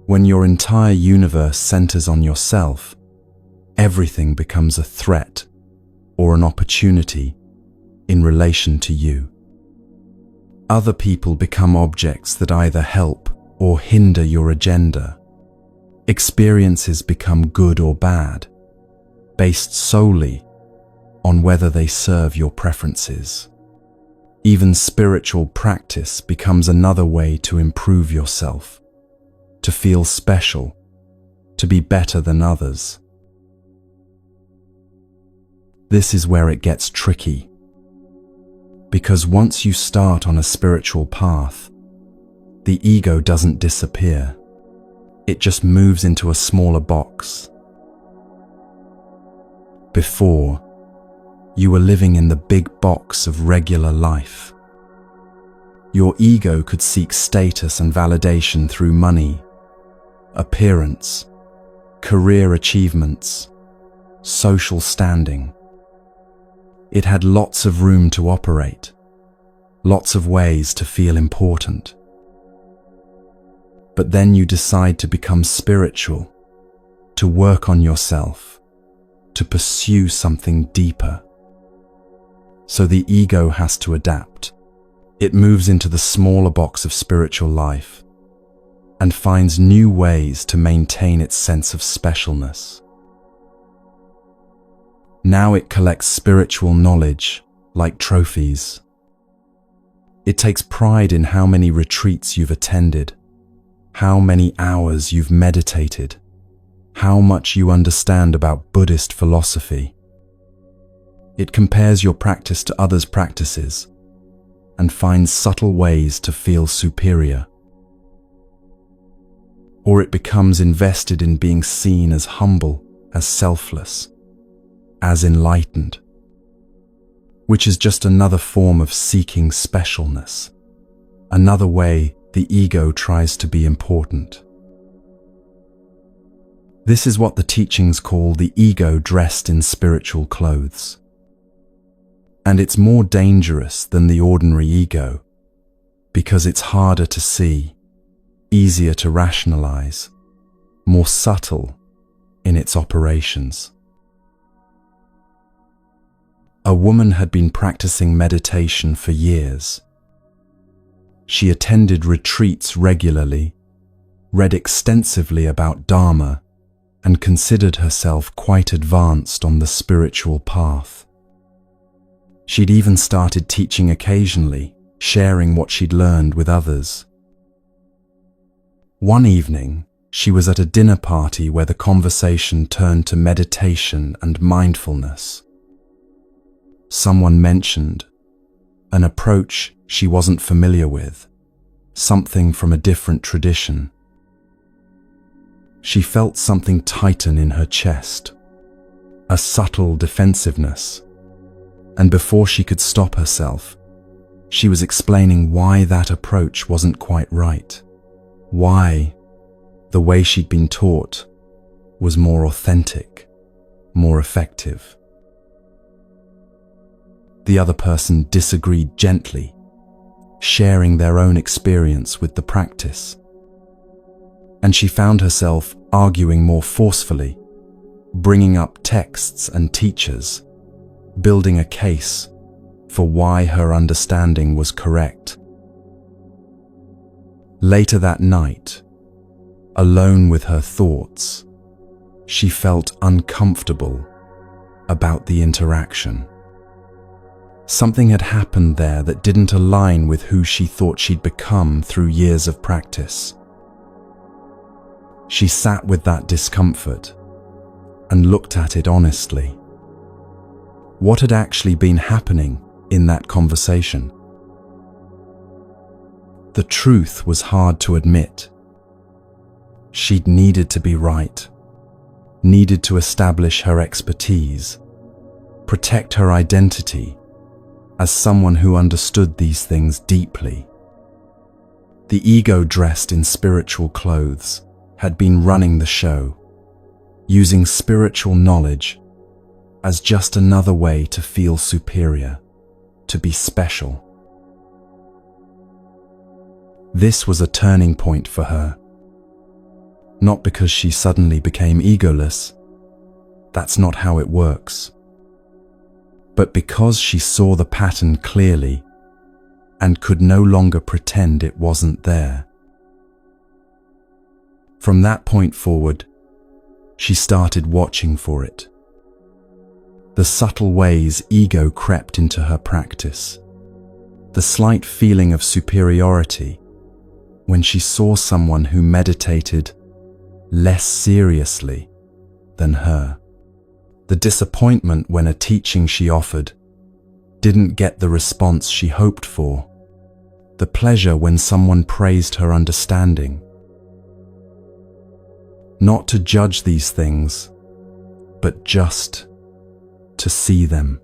When your entire universe centers on yourself, everything becomes a threat, or an opportunity in relation to you. Other people become objects that either help or hinder your agenda. Experiences become good or bad, based solely on whether they serve your preferences. Even spiritual practice becomes another way to improve yourself, to feel special, to be better than others. This is where it gets tricky, because once you start on a spiritual path, the ego doesn't disappear. It just moves into a smaller box. Before, you were living in the big box of regular life. Your ego could seek status and validation through money, appearance, career achievements, social standing. It had lots of room to operate, lots of ways to feel important. But then you decide to become spiritual, to work on yourself, to pursue something deeper. So the ego has to adapt. It moves into the smaller box of spiritual life and finds new ways to maintain its sense of specialness. Now it collects spiritual knowledge like trophies. It takes pride in how many retreats you've attended, how many hours you've meditated, how much you understand about Buddhist philosophy. It compares your practice to others' practices and finds subtle ways to feel superior. Or it becomes invested in being seen as humble, as selfless, as enlightened, which is just another form of seeking specialness, another way the ego tries to be important. This is what the teachings call the ego dressed in spiritual clothes. And it's more dangerous than the ordinary ego because it's harder to see, easier to rationalize, more subtle in its operations. A woman had been practicing meditation for years. She attended retreats regularly, read extensively about Dharma, and considered herself quite advanced on the spiritual path. She'd even started teaching occasionally, sharing what she'd learned with others. One evening, she was at a dinner party where the conversation turned to meditation and mindfulness. Someone mentioned an approach she wasn't familiar with, something from a different tradition. She felt something tighten in her chest, a subtle defensiveness, and before she could stop herself, she was explaining why that approach wasn't quite right, why the way she'd been taught was more authentic, more effective. The other person disagreed gently, sharing their own experience with the practice. And she found herself arguing more forcefully, bringing up texts and teachers, building a case for why her understanding was correct. Later that night, alone with her thoughts, she felt uncomfortable about the interaction. Something had happened there that didn't align with who she thought she'd become through years of practice. She sat with that discomfort and looked at it honestly. What had actually been happening in that conversation? The truth was hard to admit. She'd needed to be right, needed to establish her expertise, protect her identity as someone who understood these things deeply. The ego dressed in spiritual clothes had been running the show, using spiritual knowledge as just another way to feel superior, to be special. This was a turning point for her. Not because she suddenly became egoless. That's not how it works. but because she saw the pattern clearly and could no longer pretend it wasn't there. From that point forward, she started watching for it. The subtle ways ego crept into her practice, the slight feeling of superiority when she saw someone who meditated less seriously than her, the disappointment when a teaching she offered didn't get the response she hoped for, the pleasure when someone praised her understanding. Not to judge these things, but just to see them,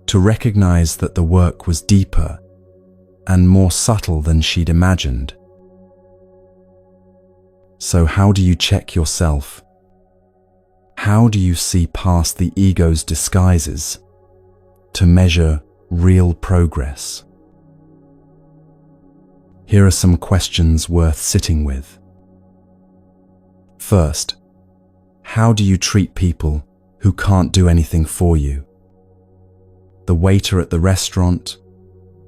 to recognize that the work was deeper and more subtle than she'd imagined. So how do you check yourself? How do you see past the ego's disguises to measure real progress? Here are some questions worth sitting with. First, how do you treat people who can't do anything for you? The waiter at the restaurant,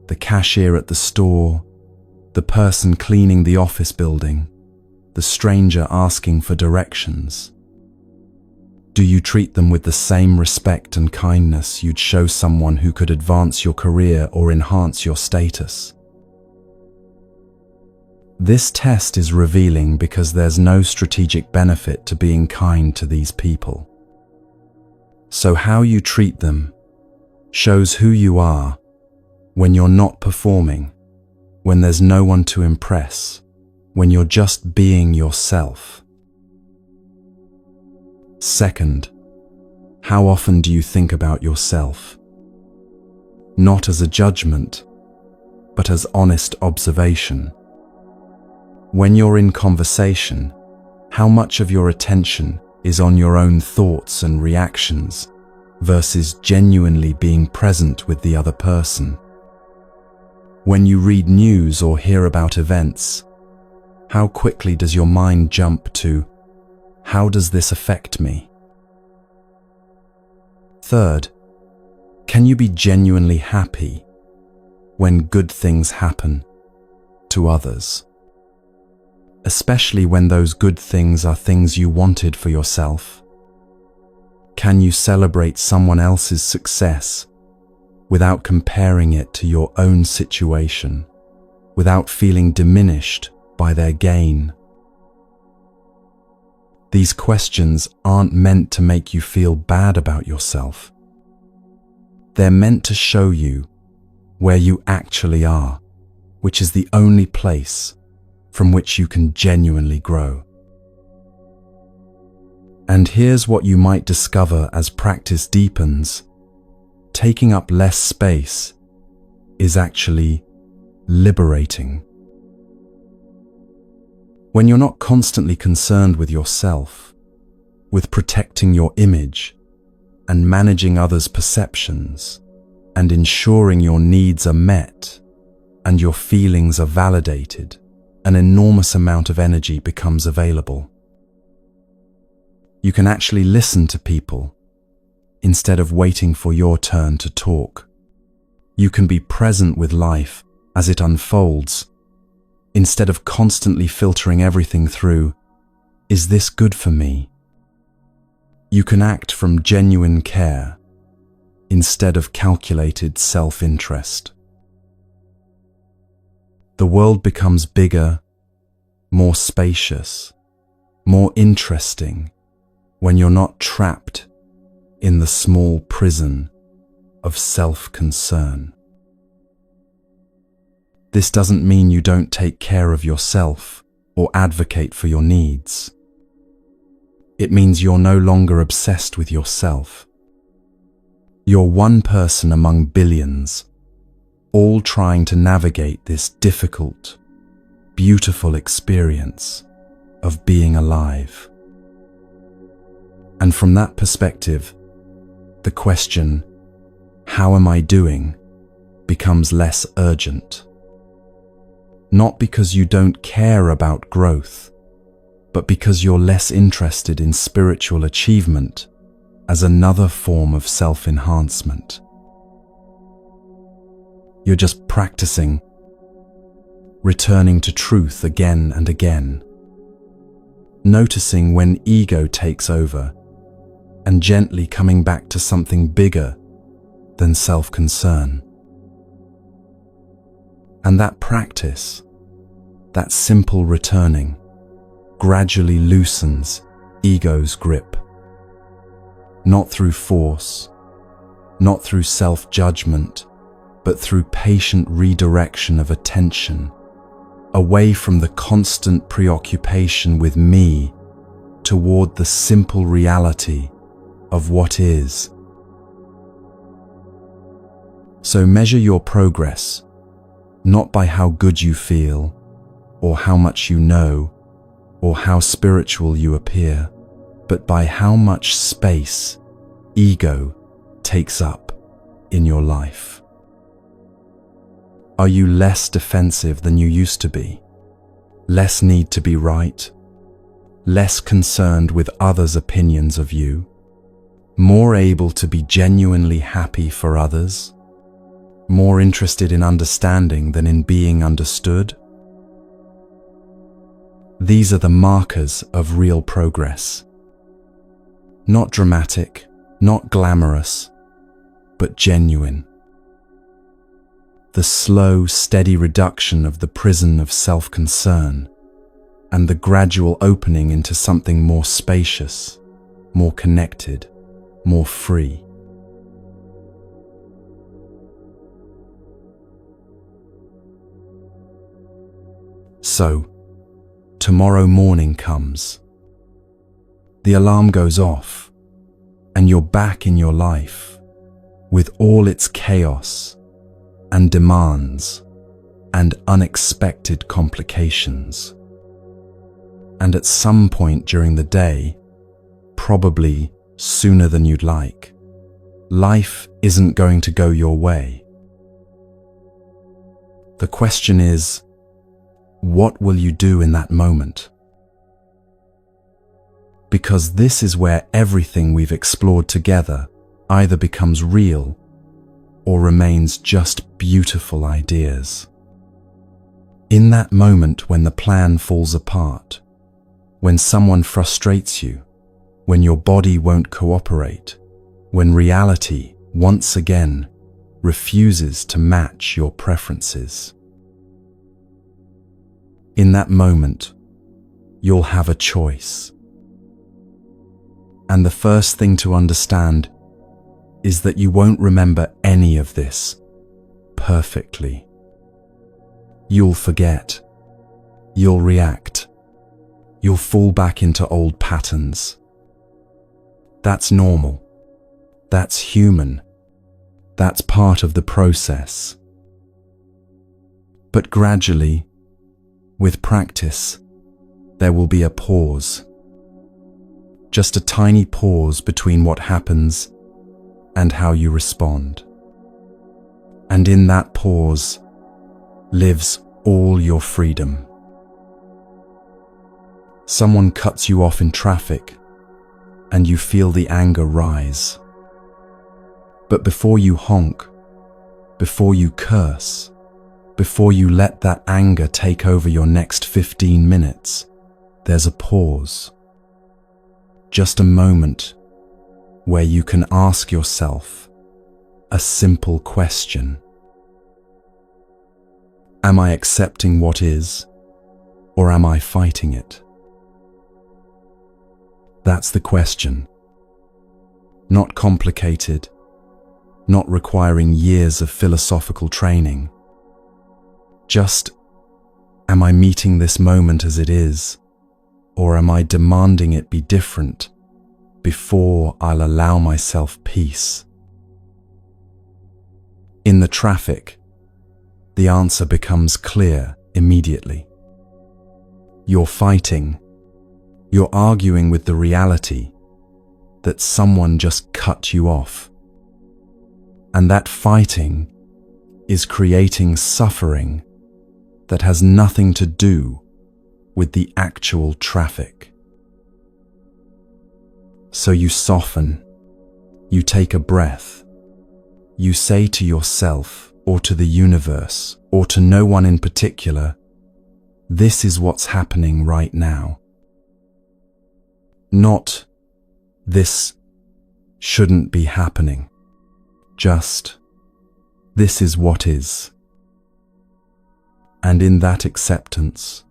the cashier at the store, the person cleaning the office building, the stranger asking for directions. Do you treat them with the same respect and kindness you'd show someone who could advance your career or enhance your status? This test is revealing because there's no strategic benefit to being kind to these people. So how you treat them shows who you are when you're not performing, when there's no one to impress, when you're just being yourself. Second, how often do you think about yourself? Not as a judgment, but as honest observation. When you're in conversation, how much of your attention is on your own thoughts and reactions versus genuinely being present with the other person? When you read news or hear about events, how quickly does your mind jump to, how does this affect me? Third, can you be genuinely happy when good things happen to others? Especially when those good things are things you wanted for yourself? Can you celebrate someone else's success without comparing it to your own situation, without feeling diminished by their gain? These questions aren't meant to make you feel bad about yourself. They're meant to show you where you actually are, which is the only place from which you can genuinely grow. And here's what you might discover as practice deepens. Taking up less space is actually liberating. When you're not constantly concerned with yourself, with protecting your image and managing others' perceptions and ensuring your needs are met and your feelings are validated, an enormous amount of energy becomes available. You can actually listen to people instead of waiting for your turn to talk. You can be present with life as it unfolds instead of constantly filtering everything through, is this good for me? You can act from genuine care instead of calculated self-interest. The world becomes bigger, more spacious, more interesting when you're not trapped in the small prison of self-concern. This doesn't mean you don't take care of yourself or advocate for your needs. It means you're no longer obsessed with yourself. You're one person among billions, all trying to navigate this difficult, beautiful experience of being alive. And from that perspective, the question, how am I doing, becomes less urgent. Not because you don't care about growth, but because you're less interested in spiritual achievement as another form of self-enhancement. You're just practicing, returning to truth again and again, noticing when ego takes over and gently coming back to something bigger than self-concern. And that practice, that simple returning, gradually loosens ego's grip. Not through force, not through self-judgment, but through patient redirection of attention, away from the constant preoccupation with me toward the simple reality of what is. So measure your progress, not by how good you feel, or how much you know, or how spiritual you appear, but by how much space ego takes up in your life. Are you less defensive than you used to be? Less need to be right? Less concerned with others' opinions of you? More able to be genuinely happy for others? More interested in understanding than in being understood? These are the markers of real progress. Not dramatic, not glamorous, but genuine. The slow, steady reduction of the prison of self-concern and the gradual opening into something more spacious, more connected, more free. So, tomorrow morning comes. The alarm goes off, and you're back in your life with all its chaos and demands and unexpected complications. And at some point during the day, probably sooner than you'd like, life isn't going to go your way. The question is, what will you do in that moment? Because this is where everything we've explored together either becomes real or remains just beautiful ideas. In that moment when the plan falls apart, when someone frustrates you, when your body won't cooperate, when reality, once again, refuses to match your preferences. In that moment, you'll have a choice. And the first thing to understand is that you won't remember any of this perfectly. You'll forget. You'll react. You'll fall back into old patterns. That's normal. That's human. That's part of the process. But gradually, with practice, there will be a pause. Just a tiny pause between what happens and how you respond. And in that pause lives all your freedom. Someone cuts you off in traffic and you feel the anger rise. But before you honk, before you curse, before you let that anger take over your next 15 minutes, there's a pause. Just a moment where you can ask yourself a simple question. Am I accepting what is, or am I fighting it? That's the question. Not complicated, not requiring years of philosophical training. Just, am I meeting this moment as it is, or am I demanding it be different before I'll allow myself peace? In the traffic, the answer becomes clear immediately. You're fighting. You're arguing with the reality that someone just cut you off. And that fighting is creating suffering that has nothing to do with the actual traffic. So you soften, You take a breath. You say to yourself, or to the universe, or to no one in particular, this is what's happening right now. Not, this shouldn't be happening. Just, this is what is. And in that acceptance,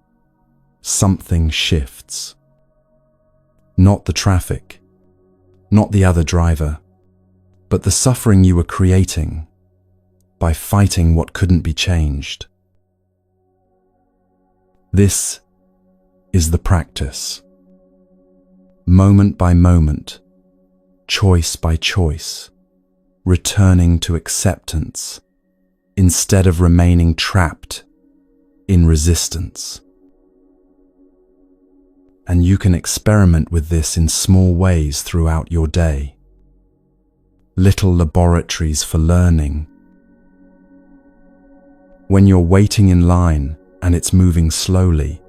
something shifts. Not the traffic, not the other driver, but the suffering you were creating by fighting what couldn't be changed. This is the practice. Moment by moment, choice by choice, returning to acceptance instead of remaining trapped in resistance. And you can experiment with this in small ways throughout your day. Little laboratories for learning. When you're waiting in line and it's moving slowly,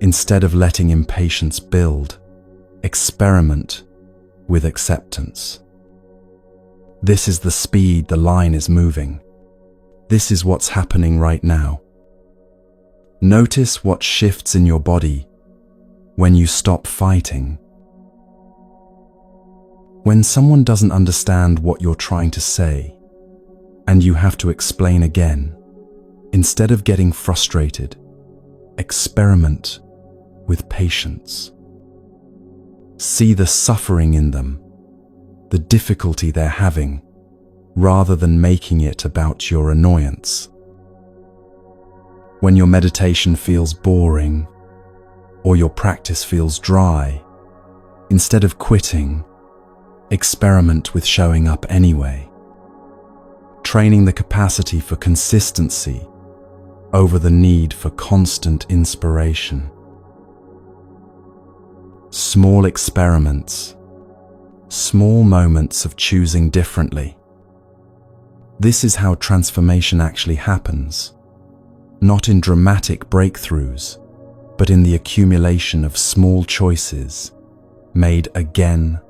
instead of letting impatience build, experiment with acceptance. This is the speed the line is moving. This is what's happening right now. Notice what shifts in your body when you stop fighting. When someone doesn't understand what you're trying to say, and you have to explain again, instead of getting frustrated, experiment with patience. See the suffering in them, the difficulty they're having, rather than making it about your annoyance. When your meditation feels boring, or your practice feels dry, instead of quitting, experiment with showing up anyway. Training the capacity for consistency over the need for constant inspiration. Small experiments, small moments of choosing differently. This is how transformation actually happens, not in dramatic breakthroughs, but in the accumulation of small choices made again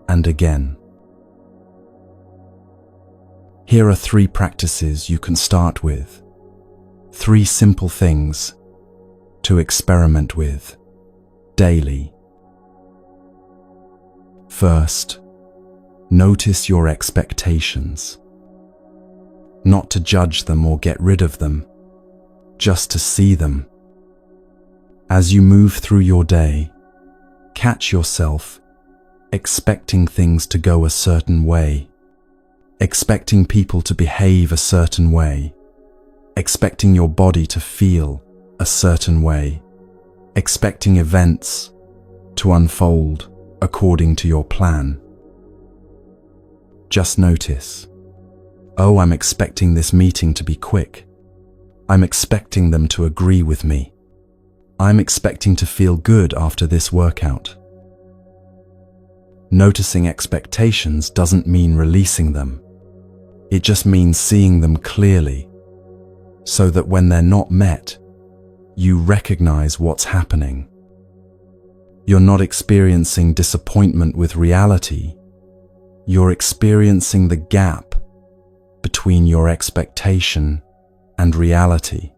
and again. Here are 3 practices you can start with. 3 simple things to experiment with daily. First, notice your expectations. Not to judge them or get rid of them, just to see them. As you move through your day, catch yourself expecting things to go a certain way, expecting people to behave a certain way, expecting your body to feel a certain way, expecting events to unfold according to your plan. Just notice, oh, I'm expecting this meeting to be quick. I'm expecting them to agree with me. I'm expecting to feel good after this workout. Noticing expectations doesn't mean releasing them. It just means seeing them clearly, so that when they're not met, you recognize what's happening. You're not experiencing disappointment with reality. You're experiencing the gap between your expectation and reality.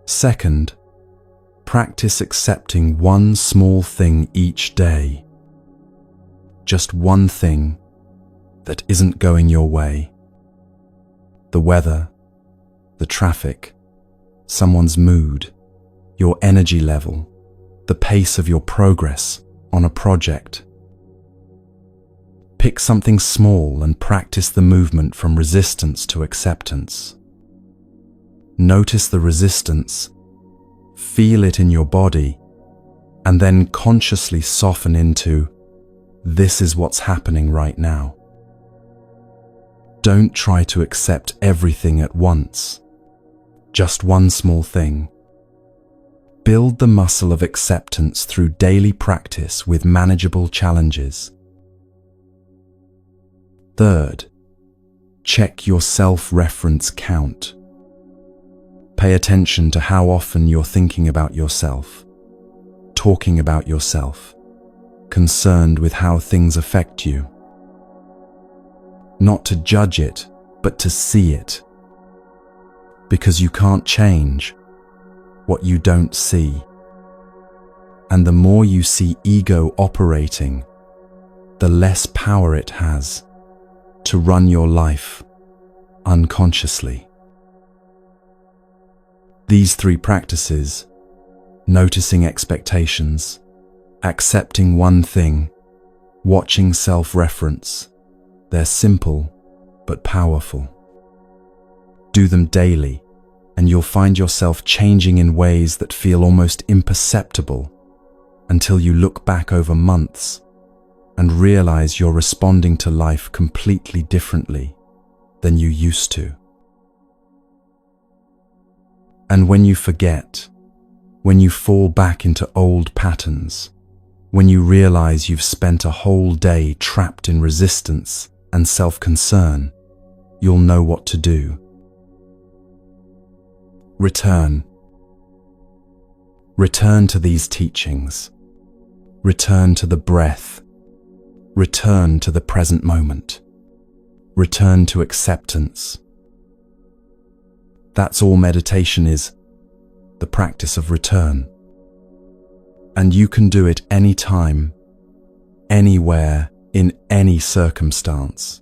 Second, practice accepting one small thing each day. Just one thing that isn't going your way. The weather, the traffic, someone's mood, your energy level, the pace of your progress on a project. Pick something small and practice the movement from resistance to acceptance. Notice the resistance, feel it in your body, and then consciously soften into, this is what's happening right now. Don't try to accept everything at once, just one small thing. Build the muscle of acceptance through daily practice with manageable challenges. Third, check your self-reference count. Pay attention to how often you're thinking about yourself, talking about yourself, concerned with how things affect you. Not to judge it, but to see it. Because you can't change what you don't see. And the more you see ego operating, the less power it has to run your life unconsciously. These three practices, noticing expectations, accepting one thing, watching self-reference, they're simple but powerful. Do them daily, and you'll find yourself changing in ways that feel almost imperceptible until you look back over months and realize you're responding to life completely differently than you used to. And when you forget, when you fall back into old patterns, when you realize you've spent a whole day trapped in resistance and self-concern, you'll know what to do. Return. Return to these teachings. Return to the breath. Return to the present moment. Return to acceptance. That's all meditation is, the practice of return. And you can do it anytime, anywhere, in any circumstance.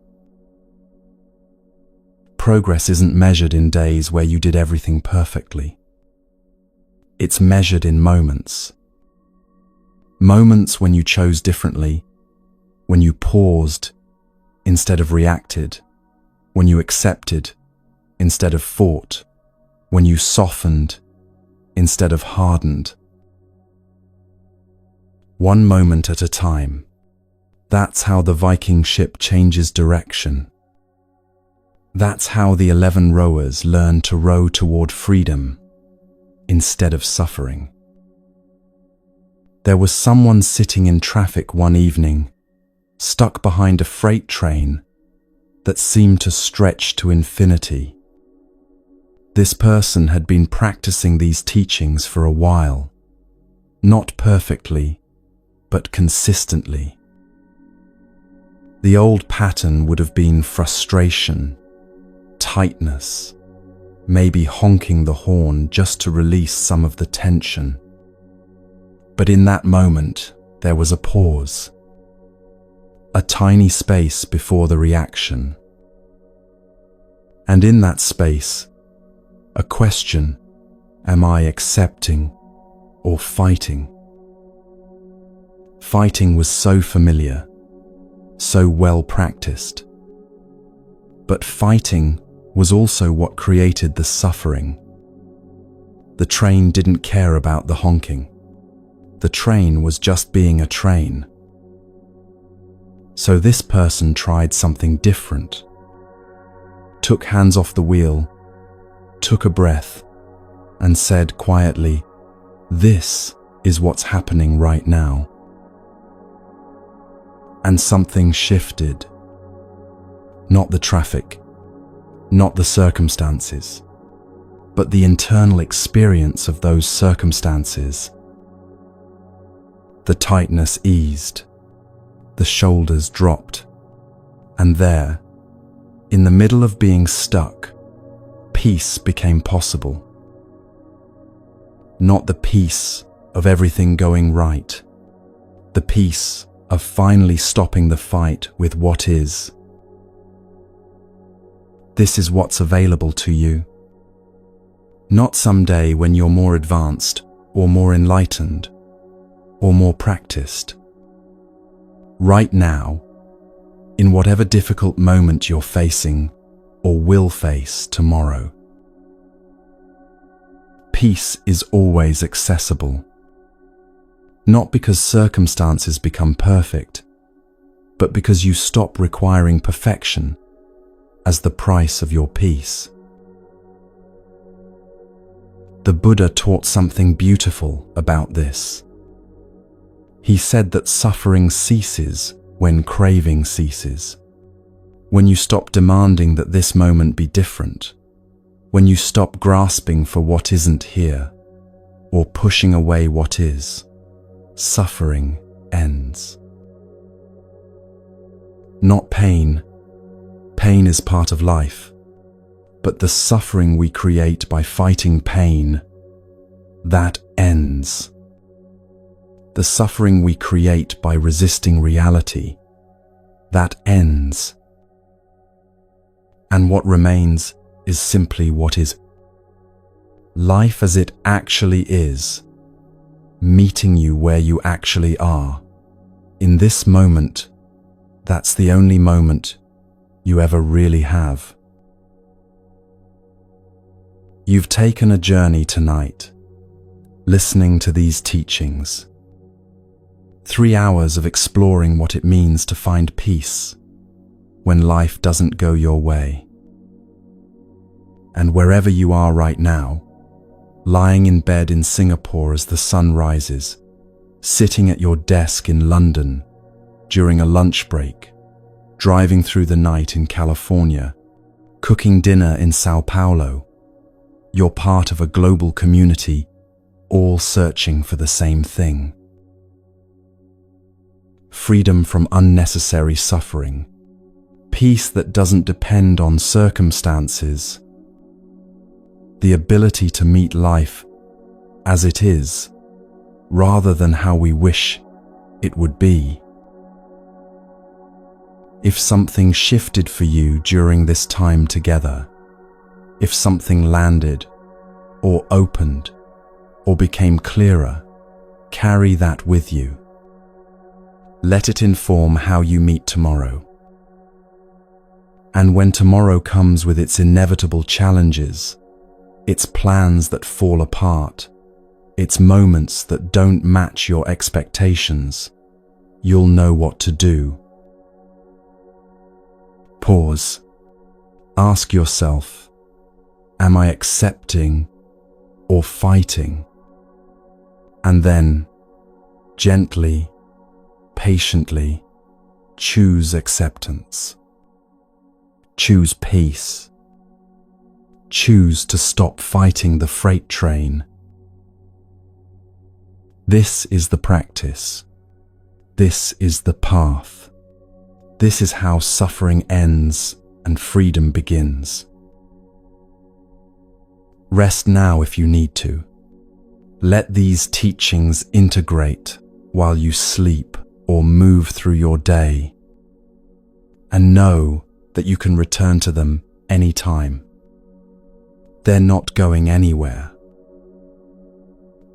Progress isn't measured in days where you did everything perfectly. It's measured in moments. Moments when you chose differently, when you paused instead of reacted, when you accepted instead of fought, when you softened instead of hardened. One moment at a time. That's how the Viking ship changes direction. That's how the 11 rowers learn to row toward freedom instead of suffering. There was someone sitting in traffic one evening, stuck behind a freight train that seemed to stretch to infinity. This person had been practicing these teachings for a while, not perfectly, but consistently. The old pattern would have been frustration, tightness, maybe honking the horn just to release some of the tension. But in that moment, there was a pause, a tiny space before the reaction. And in that space, a question, am I accepting or fighting? Fighting was so familiar, so well practiced. But fighting was also what created the suffering. The train didn't care about the honking. The train was just being a train. So this person tried something different. Took hands off the wheel, took a breath, and said quietly, "This is what's happening right now." And something shifted. Not the traffic, not the circumstances, but the internal experience of those circumstances. The tightness eased, the shoulders dropped, and there, in the middle of being stuck, peace became possible. Not the peace of everything going right, the peace of finally stopping the fight with what is. This is what's available to you. Not someday when you're more advanced or more enlightened or more practiced. Right now, in whatever difficult moment you're facing or will face tomorrow. Peace is always accessible. Not because circumstances become perfect, but because you stop requiring perfection as the price of your peace. The Buddha taught something beautiful about this. He said that suffering ceases when craving ceases. When you stop demanding that this moment be different, when you stop grasping for what isn't here, or pushing away what is, suffering ends. Not pain. Pain is part of life. But the suffering we create by fighting pain, that ends. The suffering we create by resisting reality, that ends. And what remains is simply what is. Life as it actually is, meeting you where you actually are. In this moment, that's the only moment you ever really have. You've taken a journey tonight, listening to these teachings. 3 hours of exploring what it means to find peace when life doesn't go your way. And wherever you are right now, lying in bed in Singapore as the sun rises, sitting at your desk in London during a lunch break, driving through the night in California, cooking dinner in Sao Paulo, you're part of a global community, all searching for the same thing. Freedom from unnecessary suffering, peace that doesn't depend on circumstances, the ability to meet life as it is, rather than how we wish it would be. If something shifted for you during this time together, if something landed, or opened, or became clearer, carry that with you. Let it inform how you meet tomorrow. And when tomorrow comes with its inevitable challenges, its plans that fall apart, its moments that don't match your expectations, you'll know what to do. Pause. Ask yourself, am I accepting or fighting? And then, gently, patiently, choose acceptance. Choose peace. Choose to stop fighting the freight train. This is the practice. This is the path. This is how suffering ends and freedom begins. Rest now if you need to. Let these teachings integrate while you sleep or move through your day. And know that you can return to them anytime. They're not going anywhere.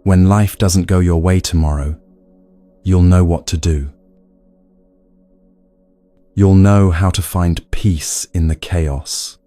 When life doesn't go your way tomorrow, you'll know what to do. You'll know how to find peace in the chaos.